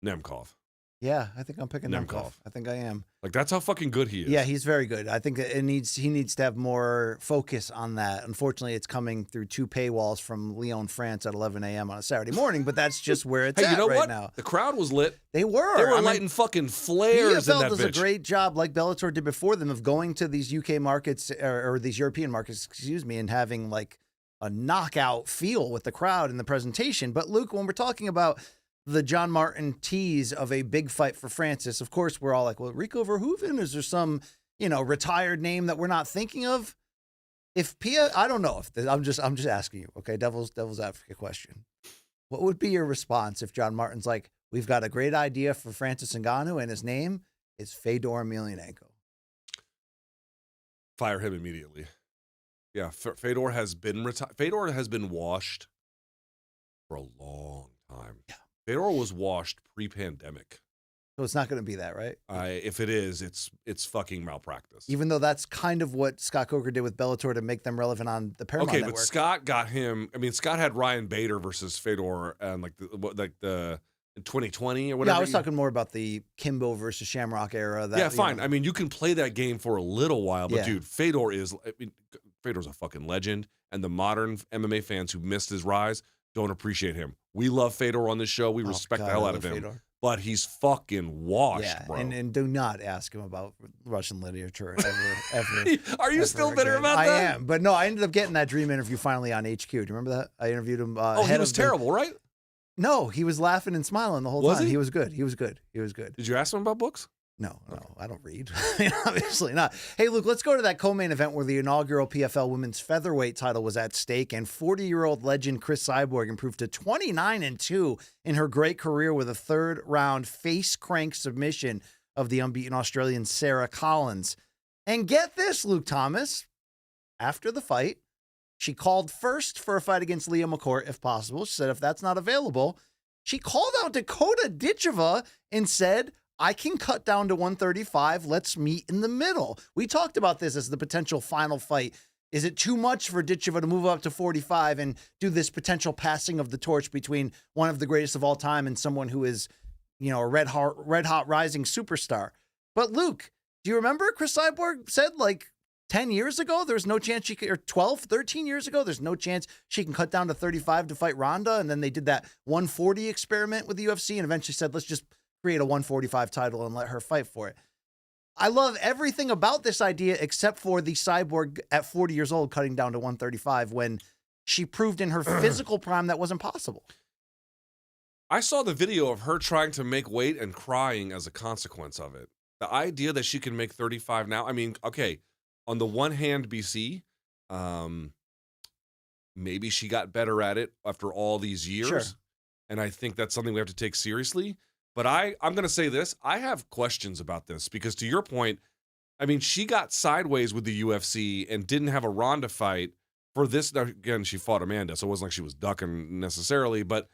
C: Nemkov.
B: Yeah, I think I'm picking Nemkov. I think I am.
C: Like that's how fucking good he is.
B: Yeah, he's very good. I think he needs to have more focus on that. Unfortunately, it's coming through 2 paywalls from Lyon, France at 11 a.m. on a Saturday morning, but that's just where it's
C: hey,
B: at
C: you know
B: right
C: what?
B: now.
C: The crowd was lit.
B: They were.
C: They were lighting fucking flares in
B: PFL
C: that
B: does
C: bitch.
B: a great job, like Bellator did before them, of going to these UK markets or these European markets, excuse me, and having like a knockout feel with the crowd and the presentation. But Luke, when we're talking about the John Martin tease of a big fight for Francis, of course, we're all like, well, Rico Verhoeven, is there some, retired name that we're not thinking of? I don't know if I'm just asking you, okay, devil's advocate question. What would be your response if John Martin's like, we've got a great idea for Francis Ngannou and his name is Fedor Emelianenko?
C: Fire him immediately. Yeah, Fedor has been Fedor has been washed for a long time. Yeah. Fedor was washed pre-pandemic.
B: So it's not going to be that, right?
C: If it is, it's fucking malpractice.
B: Even though that's kind of what Scott Coker did with Bellator to make them relevant on the Paramount Network.
C: But Scott got him. I mean, Scott had Ryan Bader versus Fedor, and the in 2020 or whatever.
B: Yeah, I was talking more about the Kimbo versus Shamrock era.
C: Yeah, fine. I mean, you can play that game for a little while, but dude, Fedor's a fucking legend, and the modern MMA fans who missed his rise don't appreciate him. We love Fedor on this show. We respect the hell out of him. Fedor. But he's fucking washed, bro.
B: And do not ask him about Russian literature ever.
C: Are you still bitter about that?
B: I am. But no, I ended up getting that dream interview finally on HQ. Do you remember that? I interviewed him.
C: He was terrible, right?
B: No, he was laughing and smiling the whole time. He was good. He was good.
C: Did you ask him about books?
B: No, I don't read. Obviously not. Hey, Luke, let's go to that co-main event where the inaugural PFL women's featherweight title was at stake, and 40-year-old legend Chris Cyborg improved to 29-2 in her great career with a third-round face crank submission of the unbeaten Australian Sarah Collins. And get this, Luke Thomas, after the fight, she called first for a fight against Leah McCourt, if possible. She said if that's not available, she called out Dakota Ditcheva and said, I can cut down to 135. Let's meet in the middle. We talked about this as the potential final fight. Is it too much for Ditcheva to move up to 45 and do this potential passing of the torch between one of the greatest of all time and someone who is, a red hot rising superstar? But Luke, do you remember Chris Cyborg said 10 years ago, there's no chance she could, or 12, 13 years ago, there's no chance she can cut down to 35 to fight Ronda. And then they did that 140 experiment with the UFC and eventually said, let's just create a 145 title and let her fight for it. I love everything about this idea except for the Cyborg at 40 years old cutting down to 135 when she proved in her physical prime that wasn't possible.
C: I saw the video of her trying to make weight and crying as a consequence of it. The idea that she can make 35 now, I mean, okay, on the one hand, BC, maybe she got better at it after all these years.
B: Sure.
C: And I think that's something we have to take seriously. But I'm going to say this. I have questions about this because to your point, I mean, she got sideways with the UFC and didn't have a Ronda fight for this. Now, again, she fought Amanda, so it wasn't like she was ducking necessarily, but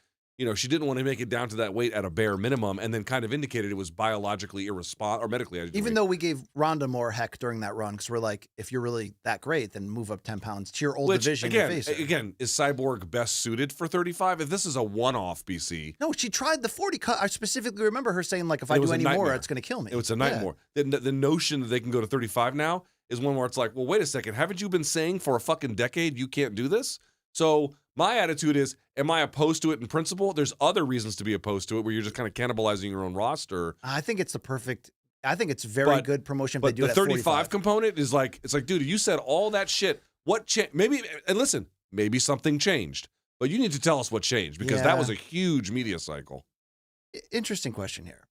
C: she didn't want to make it down to that weight at a bare minimum and then kind of indicated it was biologically irresponsible or medically.
B: Even though we gave Ronda more heck during that run because we're like, if you're really that great, then move up 10 pounds to your old division.
C: Again, is Cyborg best suited for 35? If this is a one-off, BC.
B: No, she tried the 40 cut. I specifically remember her saying, if I do any more, it's going to kill me.
C: It was a nightmare. The notion that they can go to 35 now, is one where it's like, well, wait a second, haven't you been saying for a fucking decade you can't do this? So my attitude is, am I opposed to it in principle? There's other reasons to be opposed to it where you're just kind of cannibalizing your own roster.
B: I think it's very good promotion.
C: But the 35 component is like, it's like, dude, you said all that shit. What maybe, and listen, maybe something changed, but you need to tell us what changed because that was a huge media cycle.
B: Interesting question here.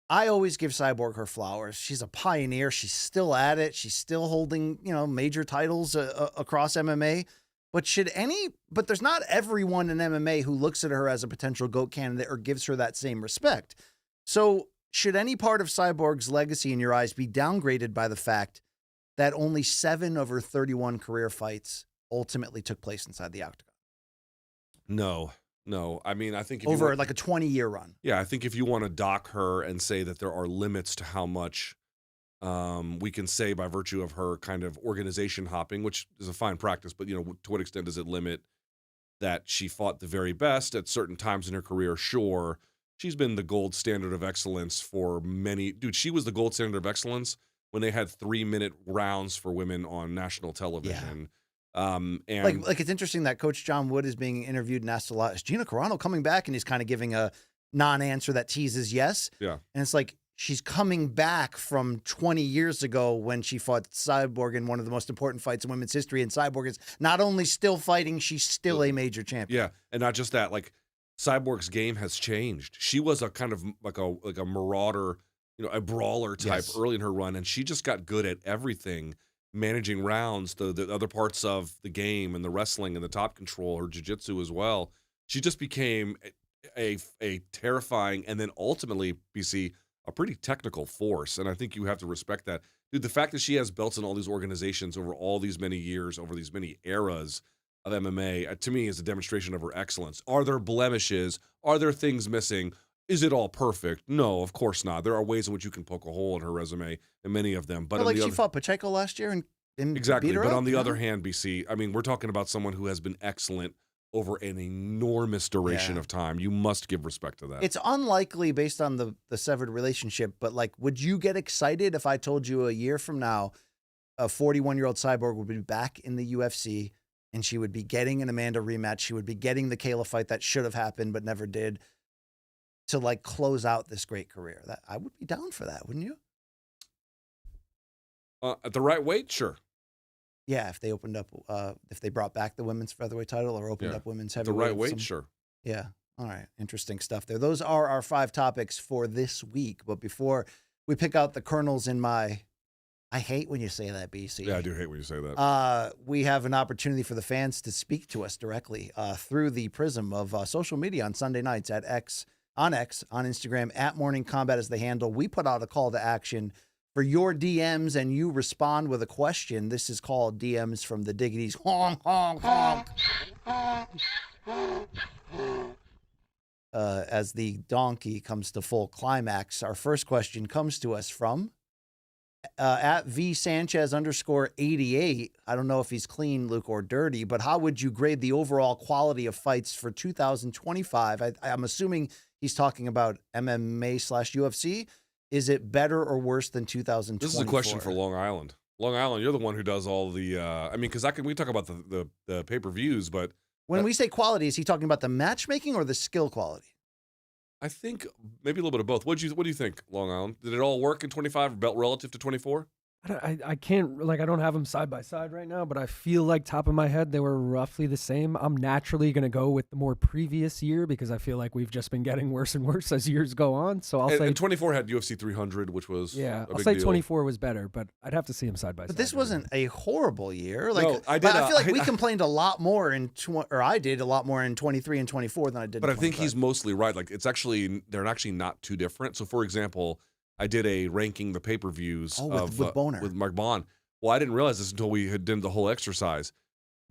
B: I always give Cyborg her flowers. She's a pioneer. She's still at it. She's still holding, major titles across MMA. But there's not everyone in MMA who looks at her as a potential GOAT candidate or gives her that same respect. So should any part of Cyborg's legacy in your eyes be downgraded by the fact that only 7 of her 31 career fights ultimately took place inside the octagon?
C: No. I mean, I think
B: over like a 20-year run.
C: Yeah, I think if you want to dock her and say that there are limits to how much we can say by virtue of her kind of organization hopping, which is a fine practice, but to what extent does it limit that she fought the very best at certain times in her career? Sure, she's been the gold standard of excellence for many. Dude, she was the gold standard of excellence when they had 3-minute rounds for women on national television. Yeah. And
B: like it's interesting that Coach John Wood is being interviewed and asked a lot, is Gina Carano coming back? And he's kind of giving a non-answer that teases yes.
C: Yeah.
B: And it's like, she's coming back from 20 years ago when she fought Cyborg in one of the most important fights in women's history. And Cyborg is not only still fighting, she's still a major champion.
C: Yeah. And not just that, like Cyborg's game has changed. She was a kind of like a marauder, a brawler type early in her run. And she just got good at everything. Managing rounds, the other parts of the game and the wrestling and the top control, her jiu-jitsu as well. She just became a terrifying and then ultimately, BC, a pretty technical force. And I think you have to respect that. Dude, the fact that she has belts in all these organizations over all these many years, over these many eras of MMA, to me is a demonstration of her excellence. Are there blemishes? Are there things missing? Is it all perfect? No, of course not. There are ways in which you can poke a hole in her resume, and many of them. But
B: she fought Pacheco last year and
C: exactly.
B: beat her
C: but
B: up,
C: on the other hand, BC, I mean, we're talking about someone who has been excellent over an enormous duration of time. You must give respect to that.
B: It's unlikely based on the severed relationship, but like, would you get excited if I told you a year from now, a 41-year-old Cyborg would be back in the UFC and she would be getting an Amanda rematch? She would be getting the Kayla fight that should have happened but never did, to like close out this great career. That I would be down for that, wouldn't you?
C: At the right weight, sure.
B: Yeah, if they opened up, if they brought back the women's featherweight title or opened up women's heavyweight.
C: The right weight, sure.
B: Yeah. All right. Interesting stuff there. Those are our 5 topics for this week. But before we pick out the kernels in my, I hate when you say that, BC.
C: Yeah, I do hate when you say that.
B: We have an opportunity for the fans to speak to us directly through the prism of social media on Sunday nights at on Instagram, at Morning Kombat is the handle. We put out a call to action for your DMs and you respond with a question. This is called DMs from the Diggities. Honk, honk, honk. As the donkey comes to full climax, our first question comes to us from at VSanchez_88. I don't know if he's clean, Luke, or dirty, but how would you grade the overall quality of fights for 2025? I'm assuming he's talking about MMA/UFC. Is it better or worse than 2024?
C: This is a question for Long Island. Long Island, you're the one who does all the. I mean, because we talk about the pay-per-views, but
B: when we say quality, is he talking about the matchmaking or the skill quality?
C: I think maybe a little bit of both. What do you think, Long Island? Did it all work in 25 relative to 24?
E: I can't, like, I don't have them side by side right now, but I feel like top of my head, they were roughly the same. I'm naturally going to go with the more previous year because I feel like we've just been getting worse and worse as years go on. So I'll say.
C: And 24 had UFC 300, which was
E: I'll say 24 was better, but I'd have to see them side by side.
B: But this wasn't a horrible year. Like,
C: no, I
B: feel like we complained a lot more I did a lot more in 23 and 24 than I did.
C: But
B: in 25.
C: I think he's mostly right. Like, they're actually not too different. So, for example, I did a ranking the pay-per-views
B: with Boner.
C: With Mark Bond. Well, I didn't realize this until we had done the whole exercise.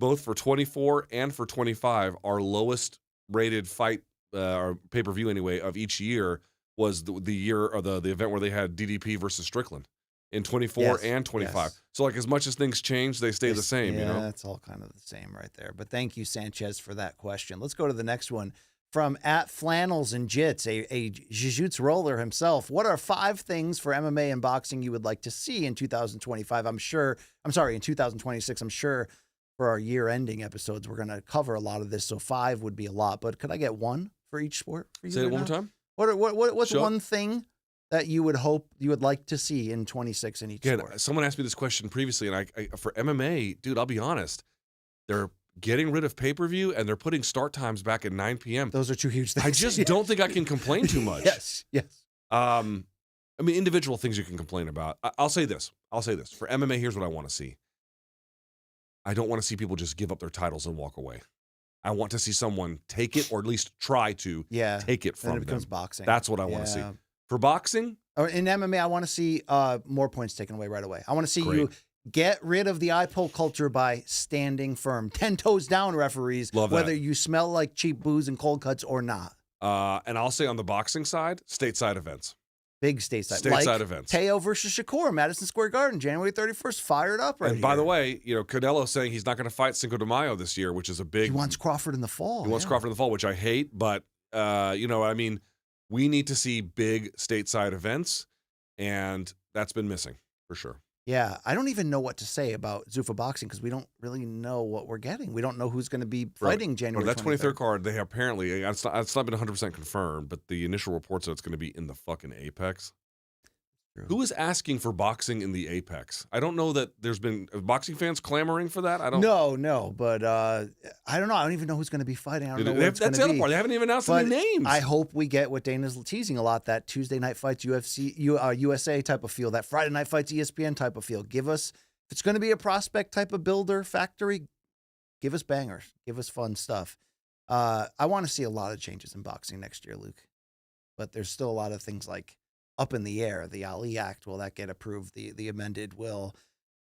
C: Both for 24 and for 25, our lowest rated fight, or pay-per-view anyway, of each year was the year or the event where they had DDP versus Strickland in 24 and 25. Yes. So, like, as much as things change, they stay the same.
B: Yeah, that's all kind of the same right there. But thank you, Sanchez, for that question. Let's go to the next one. from @Flannels and Jits, a jiu-jitsu roller himself. What are 5 things for MMA and boxing you would like to see in 2025? In 2026, I'm sure for our year-ending episodes, we're going to cover a lot of this, so 5 would be a lot. But could I get 1 for each sport? For you
C: Say it one more time.
B: What's
C: Sure.
B: one thing that you would hope you would like to see in 26 in each sport?
C: Someone asked me this question previously, and I for MMA, dude, I'll be honest, they're getting rid of pay-per-view and they're putting start times back at 9 p.m.
B: Those are 2 huge things.
C: I just don't think I can complain too much.
B: Yes.
C: I mean, individual things you can complain about. I'll say this. For MMA, here's what I want to see. I don't want to see people just give up their titles and walk away. I want to see someone take it, or at least try to take it from them.
B: Then it becomes boxing.
C: That's what I want to see. For boxing?
B: In MMA, I want to see more points taken away right away. I want to see
C: Great.
B: you get rid of the eye poll culture by standing firm. 10 toes down, referees,
C: Love that.
B: whether you smell like cheap booze and cold cuts or not.
C: And I'll say on the boxing side, stateside events.
B: Big stateside.
C: Stateside events.
B: Teo versus Shakur, Madison Square Garden, January 31st. Fired up right
C: And by the way, Canelo saying he's not going to fight Cinco de Mayo this year, which is a big...
B: He wants Crawford in the fall.
C: He wants Crawford in the fall, which I hate, but, we need to see big stateside events, and that's been missing, for sure.
B: Yeah, I don't even know what to say about Zuffa Boxing because we don't really know what we're getting. We don't know who's going to be fighting January 23rd.
C: That 23rd card, they apparently, it's not been 100% confirmed, but the initial reports that it's going to be in the fucking Apex. Who is asking for boxing in the Apex? I don't know that there's been boxing fans clamoring for that.
B: No, but I don't know. I don't even know who's going to be fighting. I don't know where it's
C: That's
B: going
C: the
B: to
C: other
B: be.
C: part. They haven't even announced
B: But
C: any names.
B: I hope we get what Dana's teasing a lot, that Tuesday night fights USA type of feel, that Friday night fights ESPN type of feel. Give us, if it's going to be a prospect type of builder factory, give us bangers. Give us fun stuff. I want to see a lot of changes in boxing next year, Luke. But there's still a lot of things like up in the air. The Ali Act, will that get approved? The amended, will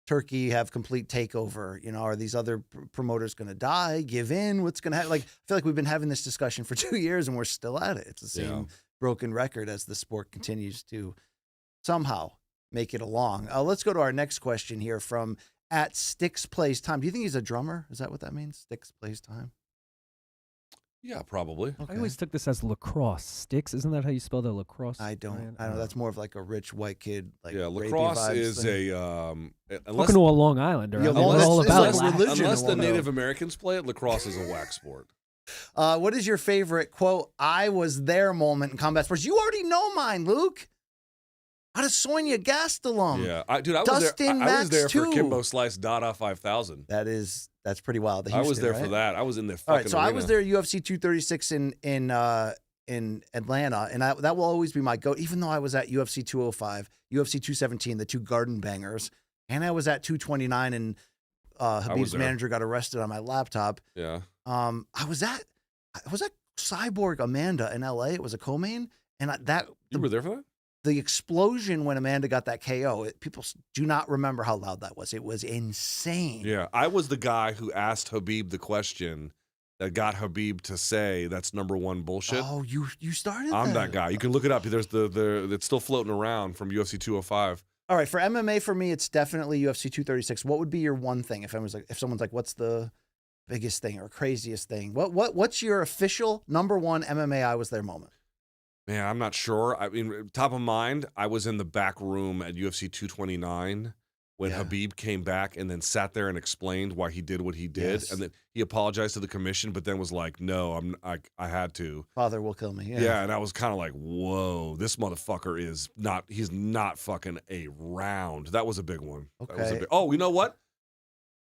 B: Turkey have complete takeover? Are these other promoters going to die, give in? What's going to happen? I feel like we've been having this discussion for 2 years and we're still at it. It's the same broken record as the sport continues to somehow make it along. Let's go to our next question here from @Sticks Plays Time. Do you think he's a drummer? Is that what that means? Sticks Plays Time?
C: Yeah, probably.
E: I always took this as lacrosse. Sticks, isn't that how you spell the lacrosse?
B: I don't know. That's more of like a rich white kid.
C: Lacrosse is
E: Welcome to a Long Islander. I'm all about it.
C: Unless the Native Americans play it, lacrosse is a whack sport.
B: What is your favorite, quote, I was there moment in combat sports? You already know mine, Luke. Out of Sonia Gastelum.
C: Yeah, I was there for Kimbo Slice Dada 5000.
B: That's pretty wild.
C: I was there
B: right?
C: for that. I was in there.
B: All right, so arena. I was there at UFC 236 in Atlanta, and that will always be my go. Even though I was at UFC 205, UFC 217, the two Garden Bangers, and I was at 229, and Habib's manager got arrested on my laptop.
C: Yeah.
B: I was at Cyborg Amanda in LA. It was a co-main, and
C: you were there for that?
B: The explosion when Amanda got that KO, people do not remember how loud that was. It was insane.
C: Yeah, I was the guy who asked Habib the question that got Habib to say that's number one bullshit.
B: Oh, you started
C: I'm that guy. You can look it up. There's it's still floating around from UFC 205.
B: All right, for MMA, for me, it's definitely UFC 236. What would be your one thing if someone's like, what's the biggest thing or craziest thing? What's your official number one MMA I was there moment?
C: Man, I'm not sure. I mean, top of mind, I was in the back room at UFC 229 when Habib came back and then sat there and explained why he did what he did.
B: Yes.
C: And then he apologized to the commission, but then was like, no, I had to.
B: Father will kill me.
C: Yeah, and I was kind of like, whoa, this motherfucker he's not fucking around. That was a big one.
B: Okay.
C: Oh, you know what?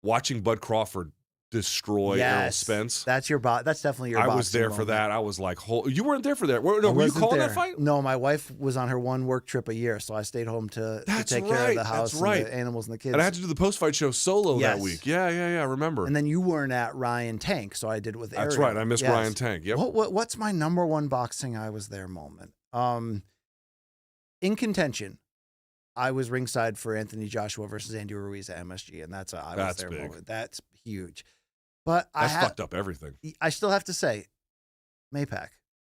C: Watching Bud Crawford destroy Errol Spence.
B: That's definitely your
C: I
B: boxing
C: was there
B: moment.
C: for that. I was like, you weren't there for that. Were you calling that fight?
B: No, my wife was on her one work trip a year, so I stayed home to take care of the house and the animals and the kids.
C: And I had to do the post-fight show solo that week. Yeah, I remember.
B: And then you weren't at Ryan Tank, so I did it with Ariel.
C: That's right. I missed Ryan Tank. Yep.
B: What's my number one boxing I was there moment? In contention, I was ringside for Anthony Joshua versus Andy Ruiz at MSG, and that's was there
C: big.
B: moment. That's huge. But
C: that's fucked up everything.
B: I still have to say, Maypac.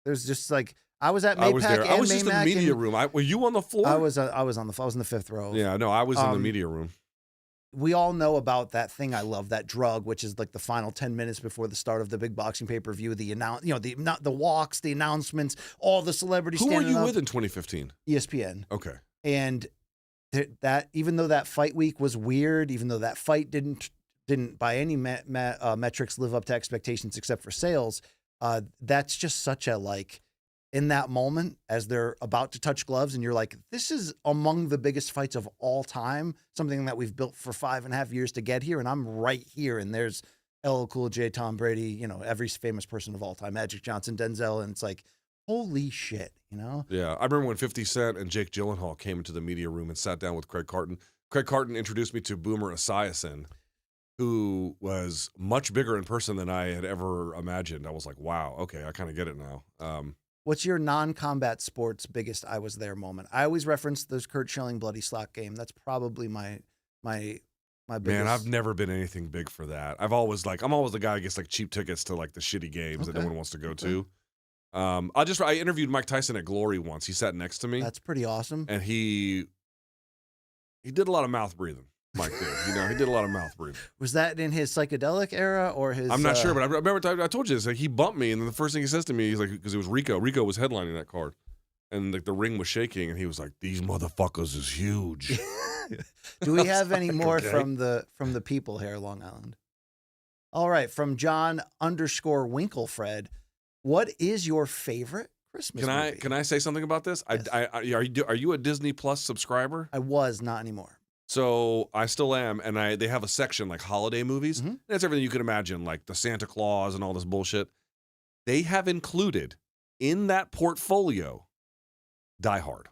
B: There's just like I was at Maypac.
C: I was there. I was just in the media
B: and
C: room. Were you on the floor?
B: I was on the 5th row.
C: Yeah, no, I was in the media room.
B: we all know about that thing I love, that drug, which is like the final 10 minutes before the start of the big boxing pay-per-view, the walks, the announcements, all the celebrities.
C: Who were
B: standing
C: you
B: up.
C: with in 2015?
B: ESPN.
C: Okay.
B: And that even though that fight week was weird, even though that fight didn't by any metrics live up to expectations except for sales, that's just such a like. In that moment, as they're about to touch gloves, and you're like, this is among the biggest fights of all time, something that we've built for 5.5 years to get here, and I'm right here, and there's LL Cool J, Tom Brady, every famous person of all time, Magic Johnson, Denzel, and it's like, holy shit,
C: Yeah, I remember when 50 Cent and Jake Gyllenhaal came into the media room and sat down with Craig Carton. Craig Carton introduced me to Boomer Esiason, who was much bigger in person than I had ever imagined. I was like, wow, okay, I kind of get it now.
B: What's your non-combat sports biggest I was there moment? I always reference those Kurt Schilling Bloody Sock game. That's probably my biggest.
C: Man, I've never been anything big for that. I'm always the guy who gets like cheap tickets to like the shitty games that no one wants to go to. I interviewed Mike Tyson at Glory once. He sat next to me.
B: That's pretty awesome.
C: And he did a lot of mouth breathing. Mike did. He did a lot of mouth breathing.
B: Was that in his psychedelic era or his?
C: I'm not sure, but I remember I told you this. Like, he bumped me, and then the first thing he says to me, he's like, because it was Rico. Rico was headlining that card, and like the ring was shaking, and he was like, "These motherfuckers is huge."
B: Do we have any more
C: okay.
B: from the people here, Long Island? All right, from John _Winklefred. What is your favorite Christmas movie?
C: Can I say something about this?
B: Yes.
C: Are you a Disney Plus subscriber?
B: I was, not anymore.
C: So I still am, and they have a section like holiday movies.
B: Mm-hmm.
C: That's everything you can imagine, like the Santa Claus and all this bullshit. They have included in that portfolio Die Hard.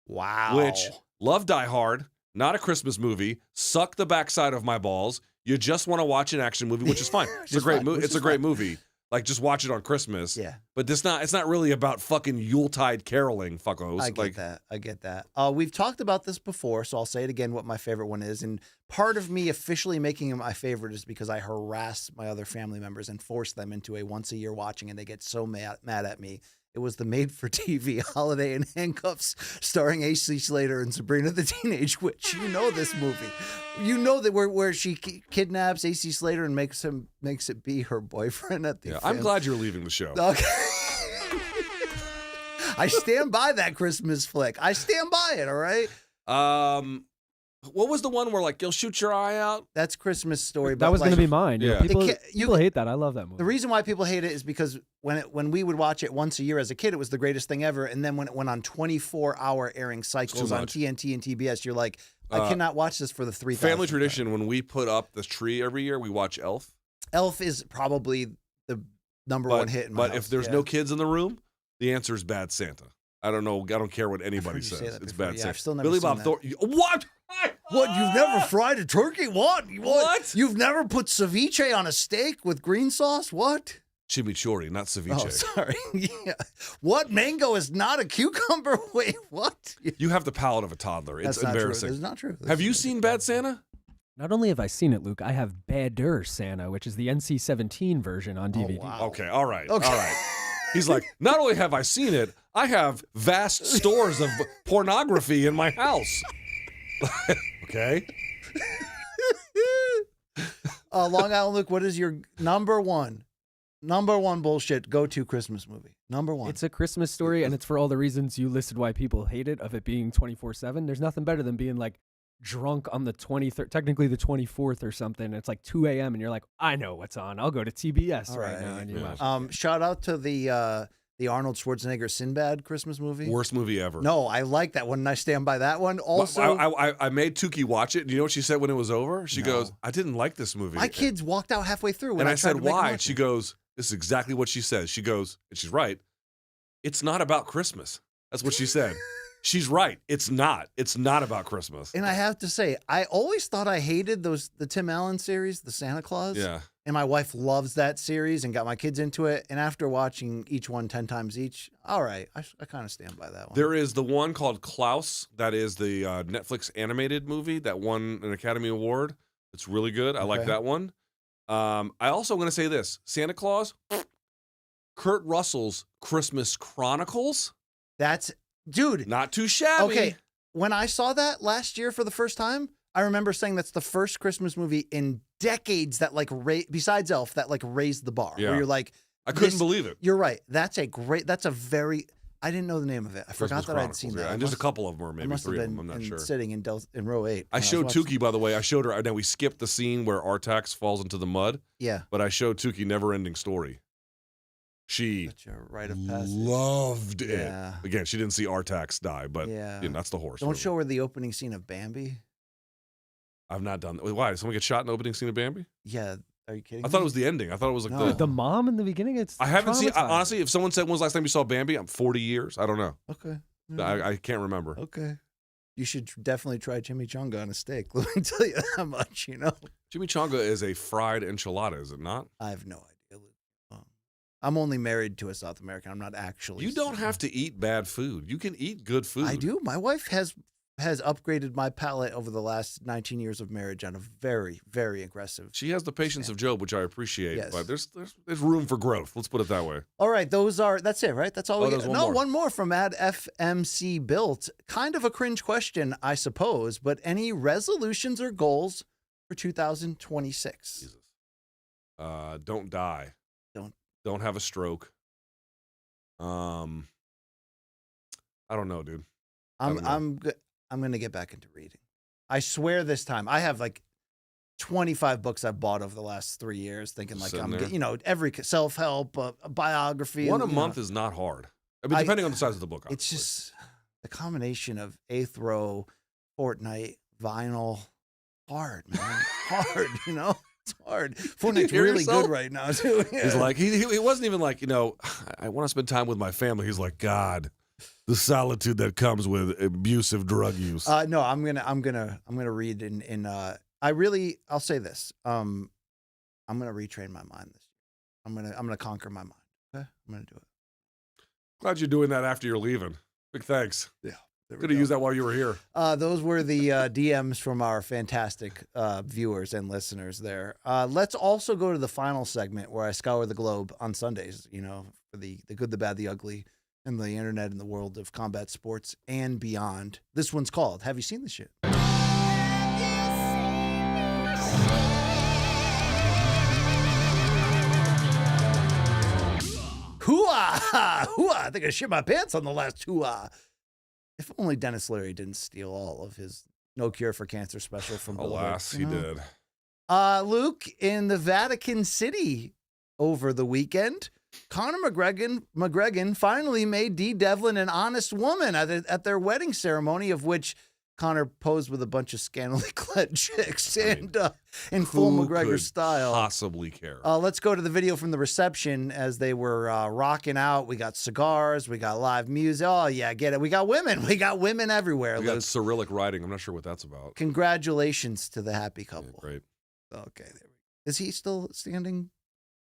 B: Wow.
C: Which, love Die Hard, not a Christmas movie, suck the backside of my balls. You just want to watch an action movie, which is fine. It's a great movie. It's a great movie. Like, just watch it on Christmas.
B: Yeah.
C: But it's not really about fucking Yuletide caroling, fuckos.
B: I get that. We've talked about this before, so I'll say it again what my favorite one is. And part of me officially making it my favorite is because I harass my other family members and force them into a once-a-year watching, and they get so mad at me. It was the made-for-TV Holiday in Handcuffs starring AC Slater and Sabrina the Teenage Witch. You know this movie. You know that where she kidnaps AC Slater and makes it be her boyfriend at the
C: Yeah, I'm glad you're leaving the show.
B: Okay. I stand by that Christmas flick. I stand by it, all right?
C: What was the one where like you'll shoot your eye out?
B: That's Christmas Story.
E: That was going to be mine.
C: Yeah.
E: People hate that. I love that movie.
B: The reason why people hate it is because when we would watch it once a year as a kid, it was the greatest thing ever. And then when it went on 24-hour airing cycles on TNT and TBS, you're like, I cannot watch this for the 3,000th
C: Family tradition, when we put up the tree every year, we watch Elf.
B: Elf is probably the number one hit in my house.
C: If there's no kids in the room, the answer is Bad Santa. I don't know. I don't care what anybody
B: I've heard you
C: says.
B: say that
C: It's
B: before.
C: Bad
B: Yeah,
C: Santa.
B: I've still never
C: Billy
B: seen
C: Bob
B: that.
C: Thornton. What?
B: What? You've never fried a turkey? What?
C: What?
B: You've never put ceviche on a steak with green sauce? What?
C: Chimichurri, not ceviche.
B: Oh, sorry. Yeah. What? Mango is not a cucumber? Wait, what?
C: You have the palate of a toddler. It's
B: That's not true.
C: embarrassing.
B: That's not true.
C: Have you seen Bad Santa?
E: Not only have I seen it, Luke, I have Badder Santa, which is the NC-17 version on DVD.
B: wow.
C: Okay, all right.
B: Okay.
C: All right. He's like, not only have I seen it, I have vast stores of pornography in my house. Okay.
B: Long Island Luke, what is your number one bullshit go-to Christmas movie? Number one.
E: It's A Christmas Story, and it's for all the reasons you listed why people hate it, of it being 24/7. There's nothing better than being like drunk on the 23rd, technically the 24th or something. It's like 2 a.m. and you're like, I know what's on. I'll go to TBS right now. And you watch.
B: Shout out to the Arnold Schwarzenegger Sinbad Christmas movie.
C: Worst movie ever.
B: No, I like that one, and I stand by that one. Also,
C: I made Tukey watch it. Do you know what she said when it was over? She goes, I didn't like this movie.
B: my kids walked out halfway through. When
C: And I
B: tried
C: said,
B: to make them
C: why?
B: watch
C: She
B: it.
C: goes, this is exactly what she says. She goes, and she's right. It's not about Christmas. That's what she said. She's right. It's not. It's not about Christmas.
B: And I have to say, I always thought I hated the Tim Allen series, the Santa Claus.
C: Yeah.
B: And my wife loves that series and got my kids into it. And after watching each one 10 times each, all right, I kind of stand by that one.
C: There is the one called Klaus. That is the Netflix animated movie that won an Academy Award. It's really good. I like
B: Okay.
C: that one. I also want to say this. Santa Claus, Kurt Russell's Christmas Chronicles.
B: That's, dude.
C: Not too shabby.
B: Okay. When I saw that last year for the first time, I remember saying that's the first Christmas movie in decades that like besides Elf that like raised the bar.
C: Yeah.
B: Where you're like,
C: I couldn't believe it.
B: You're right. That's a very. I didn't know the name of it. I forgot that I'd seen
C: yeah.
B: that.
C: And just a couple of them, or maybe 3 of them. I'm not sure.
B: Sitting in row 8.
C: I showed Tukey, by the way. I showed her. And then we skipped the scene where Artax falls into the mud.
B: Yeah.
C: But I showed Tukey Never-Ending Story. She
B: rite of passage.
C: Loved it.
B: Yeah.
C: Again, she didn't see Artax die, but
B: yeah,
C: that's the horse.
B: Don't show her the opening scene of Bambi.
C: I've not done that. Why? Did someone get shot in the opening scene of Bambi?
B: Yeah. Are you kidding?
C: I thought it was the ending. I thought it was like
E: the mom in the beginning. It's
C: I haven't seen.
E: traumatizing.
C: Honestly, if someone said when was the last time you saw Bambi, I'm 40 years. I don't know.
B: Okay.
C: I can't remember.
B: Okay. You should definitely try chimichanga on a steak. Let me tell you that much,
C: Chimichanga is a fried enchilada, is it not?
B: I have no idea. I'm only married to a South American. I'm not actually.
C: You don't have to eat bad food. You can eat good food.
B: I do. My wife has upgraded my palate over the last 19 years of marriage on a very, very aggressive.
C: She has the patience of Job, which I appreciate.
B: Yes.
C: But there's room for growth. Let's put it that way.
B: All right, that's it, right? That's all we
C: there's
B: get. One more from FMC Built. Kind of a cringe question, I suppose, but any resolutions or goals for 2026?
C: Jesus. Don't die. Don't have a stroke. I don't know, dude.
B: I'm going to get back into reading. I swear this time. I have like 25 books I've bought over the last 3 years thinking like every self-help, biography.
C: One a month is not hard. I mean, depending on the size of the book.
B: It's just the combination of Eighth Row, Fortnite, vinyl, hard, man. Hard, It's hard. Fortnite's really good right now, too. Yeah.
C: He's like, he wasn't even like, I want to spend time with my family. He's like, God, the solitude that comes with abusive drug use.
B: No, I'm gonna read I'll say this. I'm gonna retrain my mind this year. I'm gonna conquer my mind. Okay? I'm gonna do it.
C: Glad you're doing that after you're leaving. Big thanks.
B: Yeah.
C: Could have used that while you were here.
B: Those were the DMs from our fantastic viewers and listeners there. Let's also go to the final segment where I scour the globe on Sundays, for the good, the bad, the ugly, and the internet and the world of combat sports and beyond. This one's called, Have You Seen This Shit? Hoo-ah! Hoo-ah! I think I shit my pants on the last hoo-ah. If only Dennis Leary didn't steal all of his No Cure for Cancer special from Bellator.
C: Alas, he did.
B: Luke, in the Vatican City over the weekend, Conor McGregor finally made Dee Devlin an honest woman at their wedding ceremony, of which Conor posed with a bunch of scantily clad chicks in full McGregor style.
C: Possibly care.
B: Let's go to the video from the reception as they were rocking out. We got cigars. We got live music. Oh, yeah, get it. We got women. We got women everywhere.
C: We got Cyrillic writing. I'm not sure what that's about.
B: Congratulations to the happy couple.
C: Yeah, great.
B: Okay. There we go. Is he still standing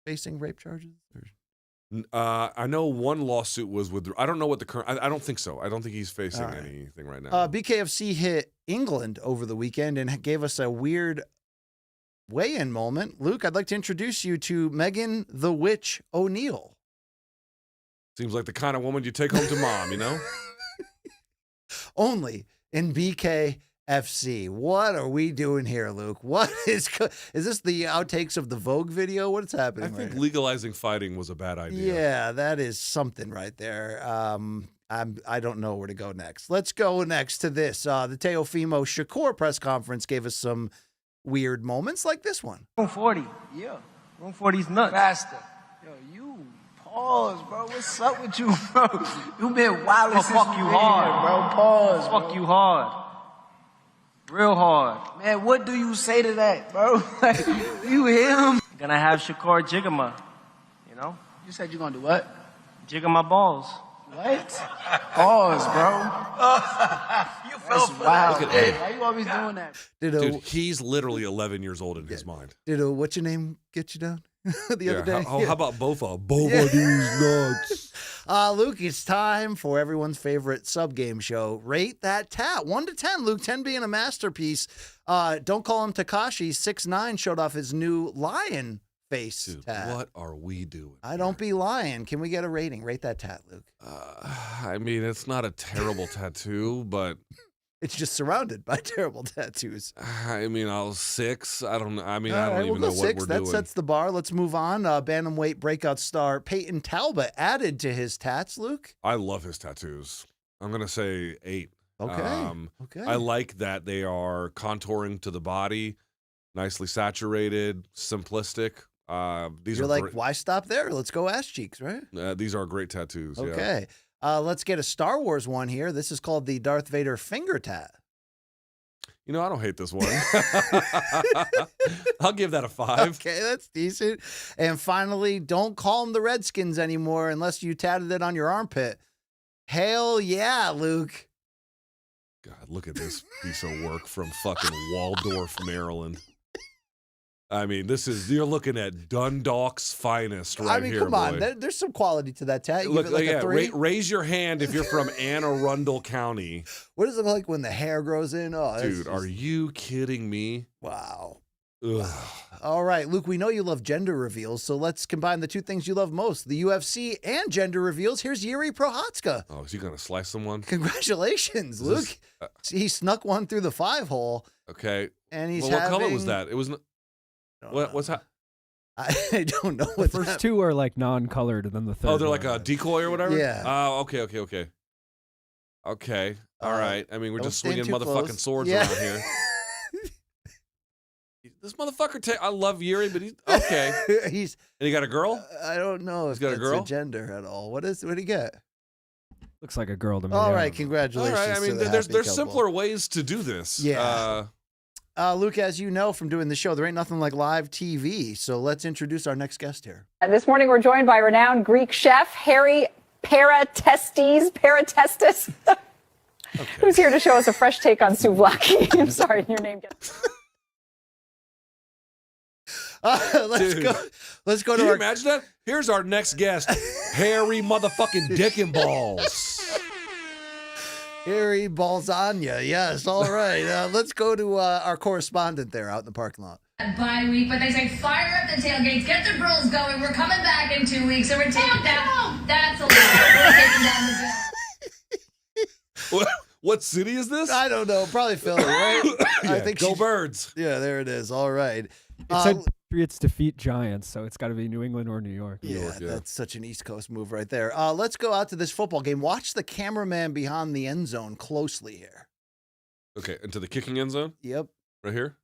B: facing rape charges?
C: I know one lawsuit was with. I don't know what the current. I don't think so. I don't think he's facing anything right now.
B: BKFC hit England over the weekend and gave us a weird weigh-in moment. Luke, I'd like to introduce you to Megan the Witch O'Neill.
C: Seems like the kind of woman you take home to mom,
B: Only in BKFC. What are we doing here, Luke? What is this the outtakes of the Vogue video? What's happening?
C: I think legalizing fighting was a bad idea.
B: Yeah, that is something right there. I don't know where to go next. Let's go next to this. The Teofimo Shakur press conference gave us some weird moments like this one.
R: Room 40. Yeah. Room 40's nuts. Faster. Yo, you pause, bro. What's up with you, bro? You been wild since
S: fuck you hard,
R: bro. Pause, bro.
S: Fuck you hard. Real hard.
R: Man, what do you say to that, bro? Like, you him?
S: Gonna have Shakur jigger my,
R: You said you're gonna do what?
S: Jigger my balls.
R: What? Pause, bro. You fell for that.
C: Look at Ed.
R: Why you always doing that?
C: Dude, he's literally 11 years old in his mind.
B: Did what's your name get you down the other day?
C: How about both of these nuts?
B: Luke, it's time for everyone's favorite sub-game show. Rate that tat. 1 to 10. Luke, 10 being a masterpiece. Don't call him Tekashi. 6'9" showed off his new lion face tat.
C: What are we doing?
B: I don't be lying. Can we get a rating? Rate that tat, Luke.
C: I mean, it's not a terrible tattoo, but
B: It's just surrounded by terrible tattoos.
C: I mean, I was 6. I don't know. I mean,
B: All
C: I don't
B: right,
C: even
B: we'll
C: know
B: go
C: what
B: 6.
C: we're
B: That
C: doing.
B: sets the bar. Let's move on. Bantamweight breakout star Peyton Talbot added to his tats, Luke.
C: I love his tattoos. I'm going to say 8.
B: Okay. Okay.
C: I like that they are contouring to the body, nicely saturated, simplistic. These
B: You're
C: are
B: like,
C: great.
B: why stop there? Let's go ass cheeks, right?
C: These are great tattoos. Yeah.
B: Okay. Let's get a Star Wars one here. This is called the Darth Vader finger tat.
C: You know, I don't hate this one. I'll give that a 5.
B: Okay, that's decent. And finally, don't call them the Redskins anymore unless you tatted it on your armpit. Hell yeah, Luke.
C: God, look at this piece of work from fucking Waldorf, Maryland. I mean, you're looking at Dundalk's finest right here.
B: Come on. There's some quality to that tat. You
C: Look,
B: give it like a 3.
C: raise your hand if you're from Anne Arundel County.
B: What does it look like when the hair grows in? Oh,
C: dude, are you kidding me?
B: Wow.
C: Ugh.
B: All right, Luke, we know you love gender reveals, so let's combine the two things you love most, the UFC and gender reveals. Here's Yuri Prochazka.
C: Oh, is he going to slice someone?
B: Congratulations, Luke. He snuck one through the 5-hole.
C: Okay.
B: And he's
C: what color was that? It was... What's that?
B: I don't know.
E: The first 2 are like non-colored, and then the third.
C: Oh, they're like a decoy or whatever?
B: Yeah.
C: Oh, okay. Okay. All right. I mean, we're just swinging motherfucking swords around here. This motherfucker, I love Yuri, but he's okay. And he got a girl?
B: I don't know if
C: got a
B: that's
C: girl?
B: a gender at all. What did he get?
E: Looks like a girl to me.
B: All right, congratulations.
C: All right. I mean,
B: to the
C: there's
B: happy couple.
C: simpler ways to do this.
B: Yeah. Luke, as you know from doing the show, there ain't nothing like live TV. So let's introduce our next guest here.
J: This morning, we're joined by renowned Greek chef Harry Paratestis, who's here to show us a fresh take on souvlaki. I'm sorry, your name gets...
B: Let's go to
C: Can you
B: our...
C: imagine that? Here's our next guest, Harry motherfucking Dick and Balls.
B: Harry Balzania. Yes, all right. Let's go to our correspondent there out in the parking lot.
T: Bye week, but they say fire up the tailgates, get the girls going. We're coming back in 2 weeks, so we're taking down. That's a lot. We're taking down the bill.
C: What city is this?
B: I don't know. Probably Philly, right?
C: Yeah,
B: I think
C: go Birds.
B: Yeah, there it is. All right.
E: It said Patriots defeat Giants, so it's got to be New England or New York.
B: Yeah, that's such an East Coast move right there. Let's go out to this football game. Watch the cameraman behind the end zone closely here.
C: Okay, into the kicking end zone?
B: Yep.
C: Right here?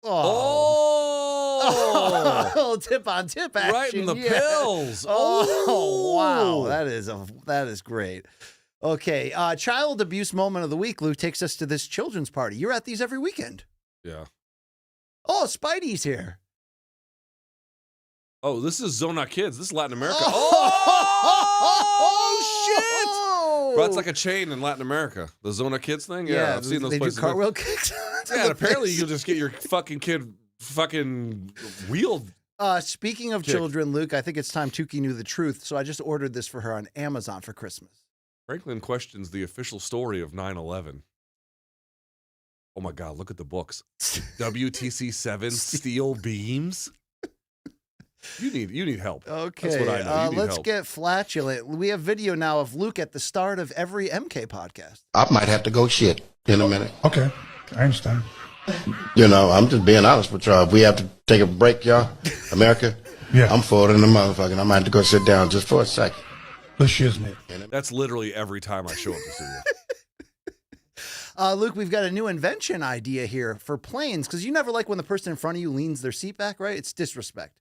B: Oh, tip on tip action.
C: Right in the pills.
B: Oh, wow. That is great. Okay, child abuse moment of the week, Luke, takes us to this children's party. You're at these every weekend.
C: Yeah.
B: Oh, Spidey's here.
C: Oh, this is Zona Kids. This is Latin America.
B: Oh,
C: shit! Bro, it's like a chain in Latin America. The Zona Kids thing? Yeah, I've seen those
B: they
C: places.
B: do cartwheel kicks.
C: Yeah, and apparently you'll just get your fucking kid fucking wheeled.
B: Speaking of
C: kick.
B: children, Luke, I think it's time Tukey knew the truth, so I just ordered this for her on Amazon for Christmas.
C: Franklin questions the official story of 9/11. Oh my God, look at the books. WTC 7 steel beams. You need help.
B: Okay,
C: That's what I know. You need
B: let's
C: help.
B: get flatulent. We have video now of Luke at the start of every MK podcast.
U: I might have to go shit in a minute.
V: Okay, I understand.
U: You know, I'm just being honest with y'all. If we have to take a break, y'all, America,
V: Yeah.
U: I'm for it in the motherfucking. I might have to go sit down just for a second.
V: Let's shiznit.
C: That's literally every time I show up to studio.
B: Luke, we've got a new invention idea here for planes, because you never like when the person in front of you leans their seat back, right? It's disrespect.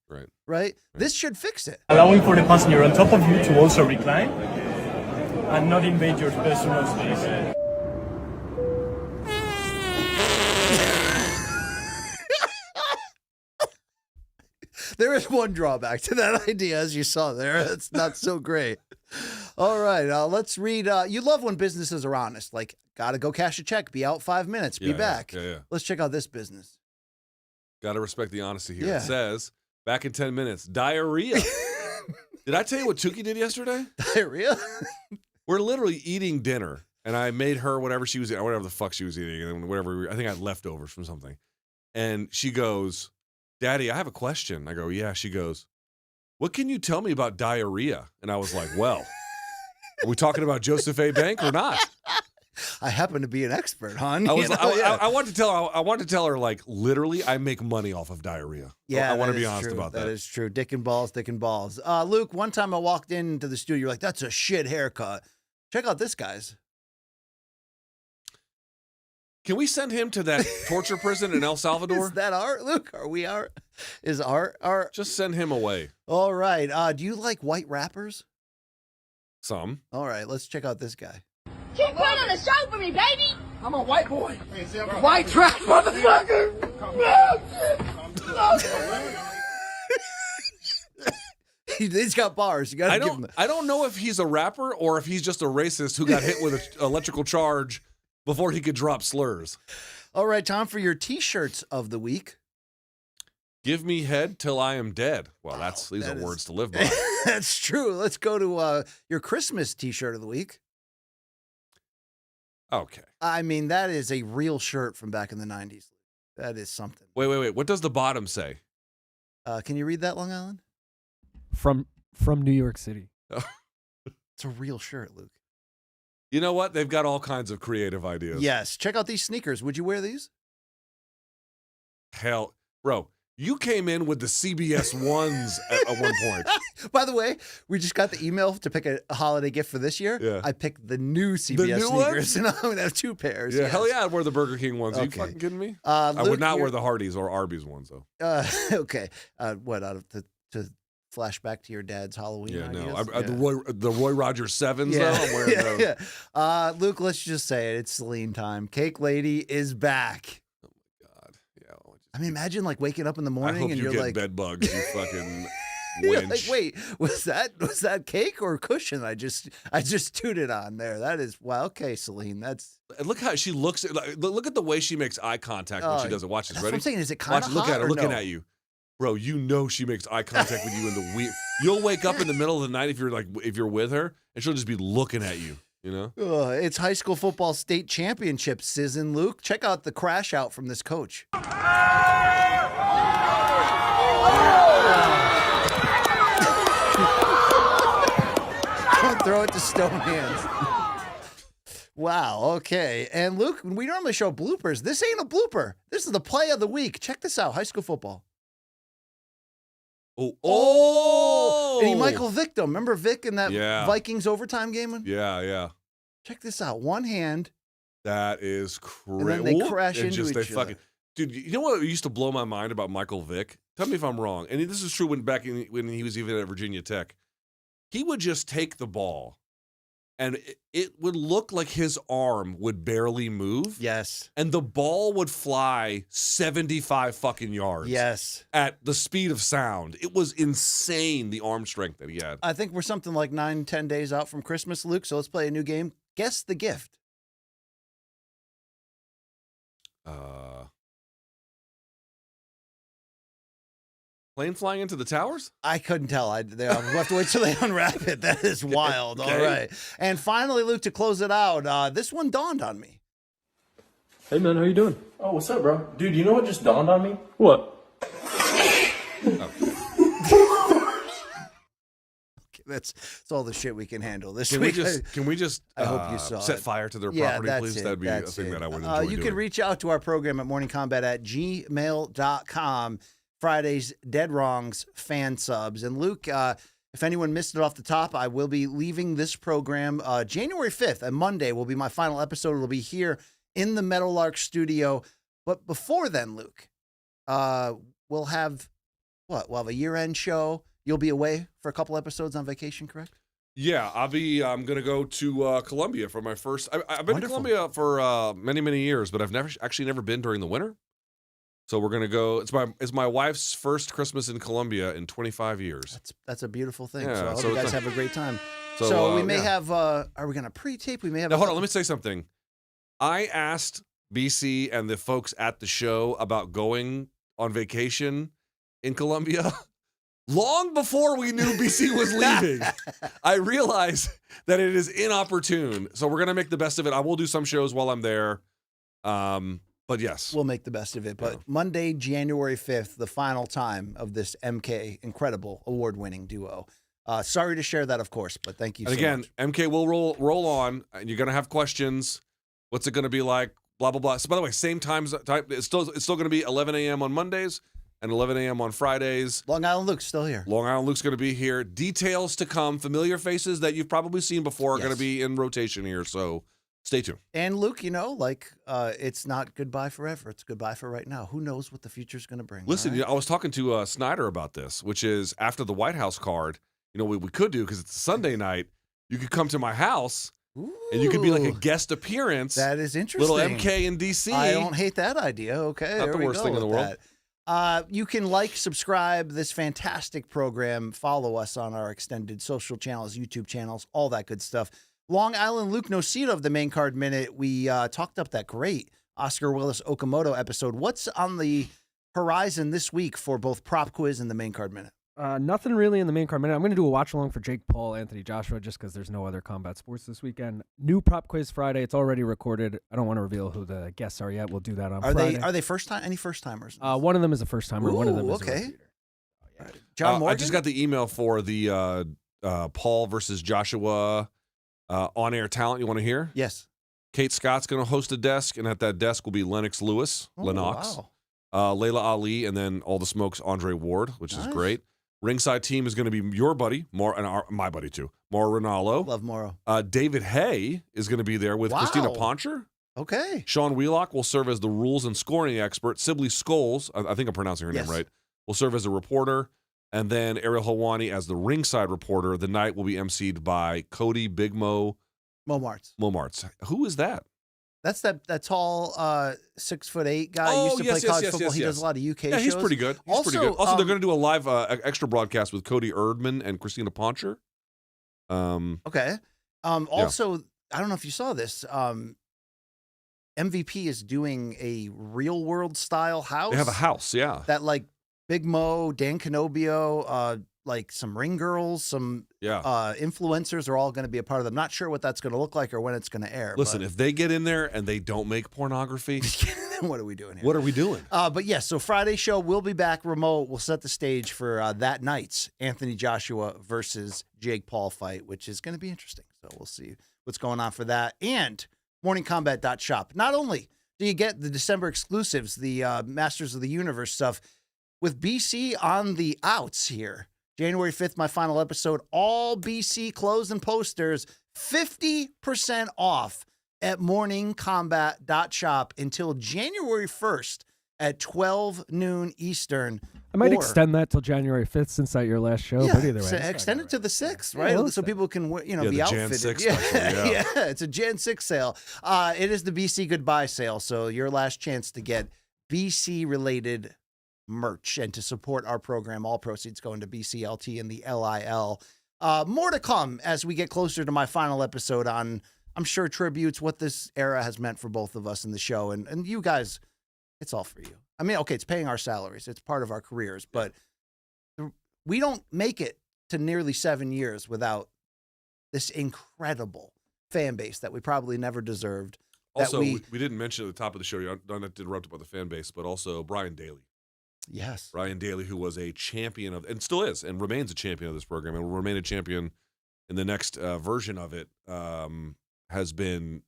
B: Right? This should fix it.
W: Allowing for the passenger on top of you to also recline and not invade your personal space.
B: There is one drawback to that idea, as you saw there. It's not so great. All right, let's read. You love when businesses are honest. Like, gotta go cash a check, be out 5 minutes, be back.
C: Yeah.
B: Let's check out this business.
C: Got to respect the honesty here.
B: Yeah.
C: It says, back in 10 minutes, diarrhea. Did I tell you what Tukey did yesterday?
B: Diarrhea?
C: We're literally eating dinner, and I made her whatever she was eating, whatever the fuck she was eating, and then whatever, I think I had leftovers from something. And she goes, Daddy, I have a question. I go, yeah. She goes, what can you tell me about diarrhea? And I was like, well, are we talking about Joseph A. Bank or not?
B: I happen to be an expert, hon.
C: I
B: You
C: was.
B: know,
C: I want to tell. I want to tell her like literally. I make money off of diarrhea.
B: Yeah,
C: I want to
B: that
C: be
B: is
C: honest
B: true.
C: about that.
B: That is true. Dick and balls, dick and balls. Luke, one time I walked into the studio, you're like, "That's a shit haircut." Check out this guy's.
C: Can we send him to that torture prison in El Salvador?
B: Is that art, Luke? Are we art? Is art?
C: Just send him away.
B: All right. Do you like white rappers?
C: Some.
B: All right. Let's check out this guy.
T: Keep putting on the show for me, baby.
R: I'm a white boy. White trash motherfucker.
B: He's got bars. You got to give him.
C: I don't know if he's a rapper or if he's just a racist who got hit with an electrical charge before he could drop slurs.
B: All right, time for your T-shirts of the week.
C: Give me head till I am dead. Well, these are words to live by.
B: That's true. Let's go to your Christmas T-shirt of the week.
C: Okay.
B: I mean, that is a real shirt from back in the 90s. That is something.
C: Wait. What does the bottom say?
B: Can you read that, Long Island?
E: From New York City.
B: It's a real shirt, Luke.
C: You know what? They've got all kinds of creative ideas.
B: Yes. Check out these sneakers. Would you wear these?
C: Hell, bro, you came in with the CBS ones at one point.
B: By the way, we just got the email to pick a holiday gift for this year.
C: Yeah.
B: I picked the new CBS
C: new
B: sneakers,
C: ones?
B: and I'm going to have 2 pairs.
C: Yeah,
B: yes.
C: hell yeah, I'd wear the Burger King ones. Are you
B: Okay.
C: fucking kidding me?
B: Luke,
C: I would not wear the Hardee's or Arby's ones, though.
B: Okay. What, to flashback to your dad's Halloween
C: Yeah, no.
B: ideas?
C: The Roy Rogers 7s,
B: Yeah.
C: though, I'm wearing those.
B: Yeah. Luke, let's just say it. It's Celine time. Cake Lady is back. I mean, imagine like waking up in the
C: I
B: morning
C: hope
B: and
C: you
B: you're
C: get
B: like,
C: bed bugs, you fucking
B: you're
C: winch.
B: like, wait, was that cake or cushion? I just tooted on there. That is wow. Okay, Celine, that's.
C: And look how she looks. Look at the way she makes eye contact when she does it. Watch this.
B: That's
C: Ready?
B: what I'm saying. Is it kind
C: Watch
B: of
C: it. Look
B: hot
C: at her
B: or
C: looking
B: no?
C: at you, bro. You know she makes eye contact with you in the weird. You'll wake up in the middle of the night if you're with her, and she'll just be looking at you. You know.
B: It's high school football state championship season, Luke. Check out the crash out from this coach. Don't throw it to stone hands. Wow, okay. And Luke, we normally show bloopers. This ain't a blooper. This is the play of the week. Check this out. High school football.
C: Oh!
B: And Michael Vick, though. Remember Vick in that
C: Yeah.
B: Vikings overtime game?
C: Yeah.
B: Check this out. One hand.
C: That is crazy.
B: And then they crash into each other.
C: Dude, you know what used to blow my mind about Michael Vick? Tell me if I'm wrong. And this is true when he was even at Virginia Tech. He would just take the ball, and it would look like his arm would barely move.
B: Yes.
C: And the ball would fly 75 fucking yards.
B: Yes.
C: At the speed of sound. It was insane, the arm strength that he had.
B: I think we're something like 9-10 days out from Christmas, Luke. So let's play a new game. Guess the gift.
C: Plane flying into the towers?
B: I couldn't tell. We'll have to wait till they unwrap it. That is wild.
C: Okay.
B: All right. And finally, Luke, to close it out, this one dawned on me.
W: Hey man, how you doing? Oh, what's up, bro? Dude, you know what just dawned on me? What?
B: That's all the shit we can handle this
C: Can
B: week.
C: we just
B: I hope you saw
C: set
B: it.
C: fire to their
B: Yeah,
C: property,
B: that's
C: please?
B: it,
C: That'd be a
B: that's
C: thing
B: it.
C: that I would enjoy
B: You
C: doing.
B: can reach out to our program at morningkombat@gmail.com. Friday's Dead Wrongs fan subs. And Luke, if anyone missed it off the top, I will be leaving this program January 5th, a Monday will be my final episode. It'll be here in the Meadowlark studio. But before then, Luke, we'll have what? We'll have a year-end show. You'll be away for a couple episodes on vacation, correct?
C: Yeah, I'm going to go to Colombia for my first. I've been
B: Wonderful.
C: to Colombia for many years, but I've never been during the winter. So we're going to go. It's my wife's first Christmas in Colombia in 25 years.
B: That's a beautiful thing.
C: Yeah,
B: So I hope
C: so
B: you guys
C: it's
B: have a great time.
C: So,
B: So we may
C: yeah.
B: have. Are we going to pre-tape? We may have.
C: Now, hold on. Let me say something. I asked BC and the folks at the show about going on vacation in Colombia long before we knew BC was leaving. I realized that it is inopportune. So we're going to make the best of it. I will do some shows while I'm there. But yes.
B: We'll make the best of it. But Monday, January 5th, the final time of this MK incredible award-winning duo. Sorry to share that, of course, but thank you
C: And
B: so
C: again,
B: much.
C: MK will roll on. And you're going to have questions. What's it going to be like? Blah, blah, blah. So, by the way, same time. It's still going to be 11 a.m. on Mondays and 11 a.m. on Fridays.
B: Long Island Luke's still here.
C: Long Island Luke's going to be here. Details to come. Familiar faces that you've probably seen before are going to be in rotation here. So stay tuned.
B: And Luke, it's not goodbye forever. It's goodbye for right now. Who knows what the future's going to bring?
C: Listen, I was talking to Snyder about this, which is after the White House card, what we could do, because it's a Sunday night, you could come to my house. And you could be like a guest appearance.
B: That is interesting.
C: Little MK in DC.
B: I don't hate that idea. Okay,
C: not the worst thing in the world.
B: You can subscribe this fantastic program. Follow us on our extended social channels, YouTube channels, all that good stuff. Long Island Luke Nocita of the Main Card Minute. We talked up that great Oscar Willis Okamoto episode. What's on the horizon this week for both Prop Quiz and the Main Card Minute?
E: Nothing really in the Main Card Minute. I'm going to do a watch along for Jake Paul, Anthony Joshua, just because there's no other combat sports this weekend. New Prop Quiz Friday. It's already recorded. I don't want to reveal who the guests are yet. We'll do that on Friday.
B: Are they first time? Any first timers?
E: One of them is a first timer. One of them is a repeater.
B: John Morgan?
C: I just got the email for the Paul versus Joshua on-air talent. You want to hear?
B: Yes.
C: Kate Scott's going to host a desk, and at that desk will be Lennox Lewis, Lennox, Layla Ali, and then all the smokes Andre Ward, which is great. Ringside team is going to be your buddy, my buddy too, Mauro Ranallo.
B: Love Mauro.
C: David Hay is going to be there with Christina Poncher.
B: Okay.
C: Sean Wheelock will serve as the rules and scoring expert. Sibley Scholes, I think I'm pronouncing her name right, will serve as a reporter. And then Ariel Helwani as the ringside reporter. The night will be emceed by Cody Big Mo
B: Momarts.
C: Who is that?
B: That's that tall 6'8" guy. He used to play college football. He does a lot of UK shows.
C: Yeah, he's pretty good. Also, they're going to do a live extra broadcast with Cody Erdman and Christina Poncher.
B: Okay. Also, I don't know if you saw this. MVP is doing a real world style house.
C: They have a house, yeah.
B: That Big Mo, Dan Canobio, some ring girls, some influencers are all going to be a part of them. Not sure what that's going to look like or when it's going to air.
C: Listen, if they get in there and they don't make pornography,
B: then what are we doing here?
C: What are we doing?
B: But yes, so Friday show, we'll be back remote. We'll set the stage for that night's Anthony Joshua versus Jake Paul fight, which is going to be interesting. So we'll see what's going on for that. And morningkombat.shop. Not only do you get the December exclusives, the Masters of the Universe stuff, with BC on the outs here. January 5th, my final episode. All BC clothes and posters, 50% off at morningkombat.shop until January 1st at 12 noon Eastern.
E: I might extend that till January 5th since that's your last show, but either way.
B: Extend it to the 6th, right? So people can, be outfitted.
C: Jan 6 special,
B: yeah, it's a Jan 6 sale. It is the BC Goodbye sale, so your last chance to get BC-related merch and to support our program. All proceeds going to BCLT and the LIL. More to come as we get closer to my final episode on, I'm sure, tributes, what this era has meant for both of us in the show. And you guys, it's all for you. I mean, okay, it's paying our salaries. It's part of our careers, but we don't make it to nearly 7 years without this incredible fan base that we probably never deserved.
C: Also, we didn't mention at the top of the show, you're not to interrupt about the fan base, but also Brian Daly.
B: Yes.
C: Brian Daly, who was a champion of, and still is, and remains a champion of this program, and will remain a champion in the next version of it, has been,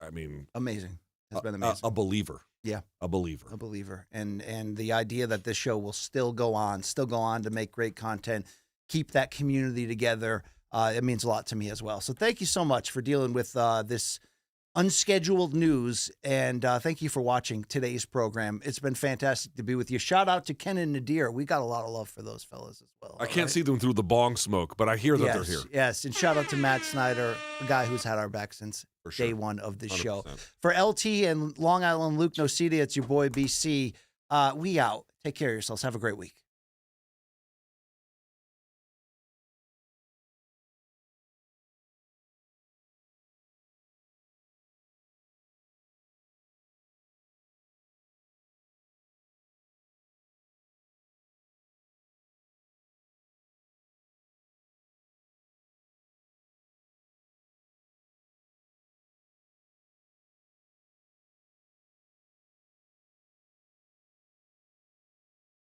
B: amazing. Has been amazing.
C: A believer.
B: Yeah.
C: A believer.
B: A believer. And the idea that this show will still go on to make great content, keep that community together, it means a lot to me as well. So thank you so much for dealing with this unscheduled news, and thank you for watching today's program. It's been fantastic to be with you. Shout out to Ken and Nadir. We got a lot of love for those fellas as well.
C: I can't see them through the bong smoke, but I hear that they're here.
B: Yes, and shout out to Matt Snyder, the guy who's had our back since day one of this 100%. Show. For LT and Long Island Luke Nocita, it's your boy BC. We out. Take care of yourselves. Have a great week.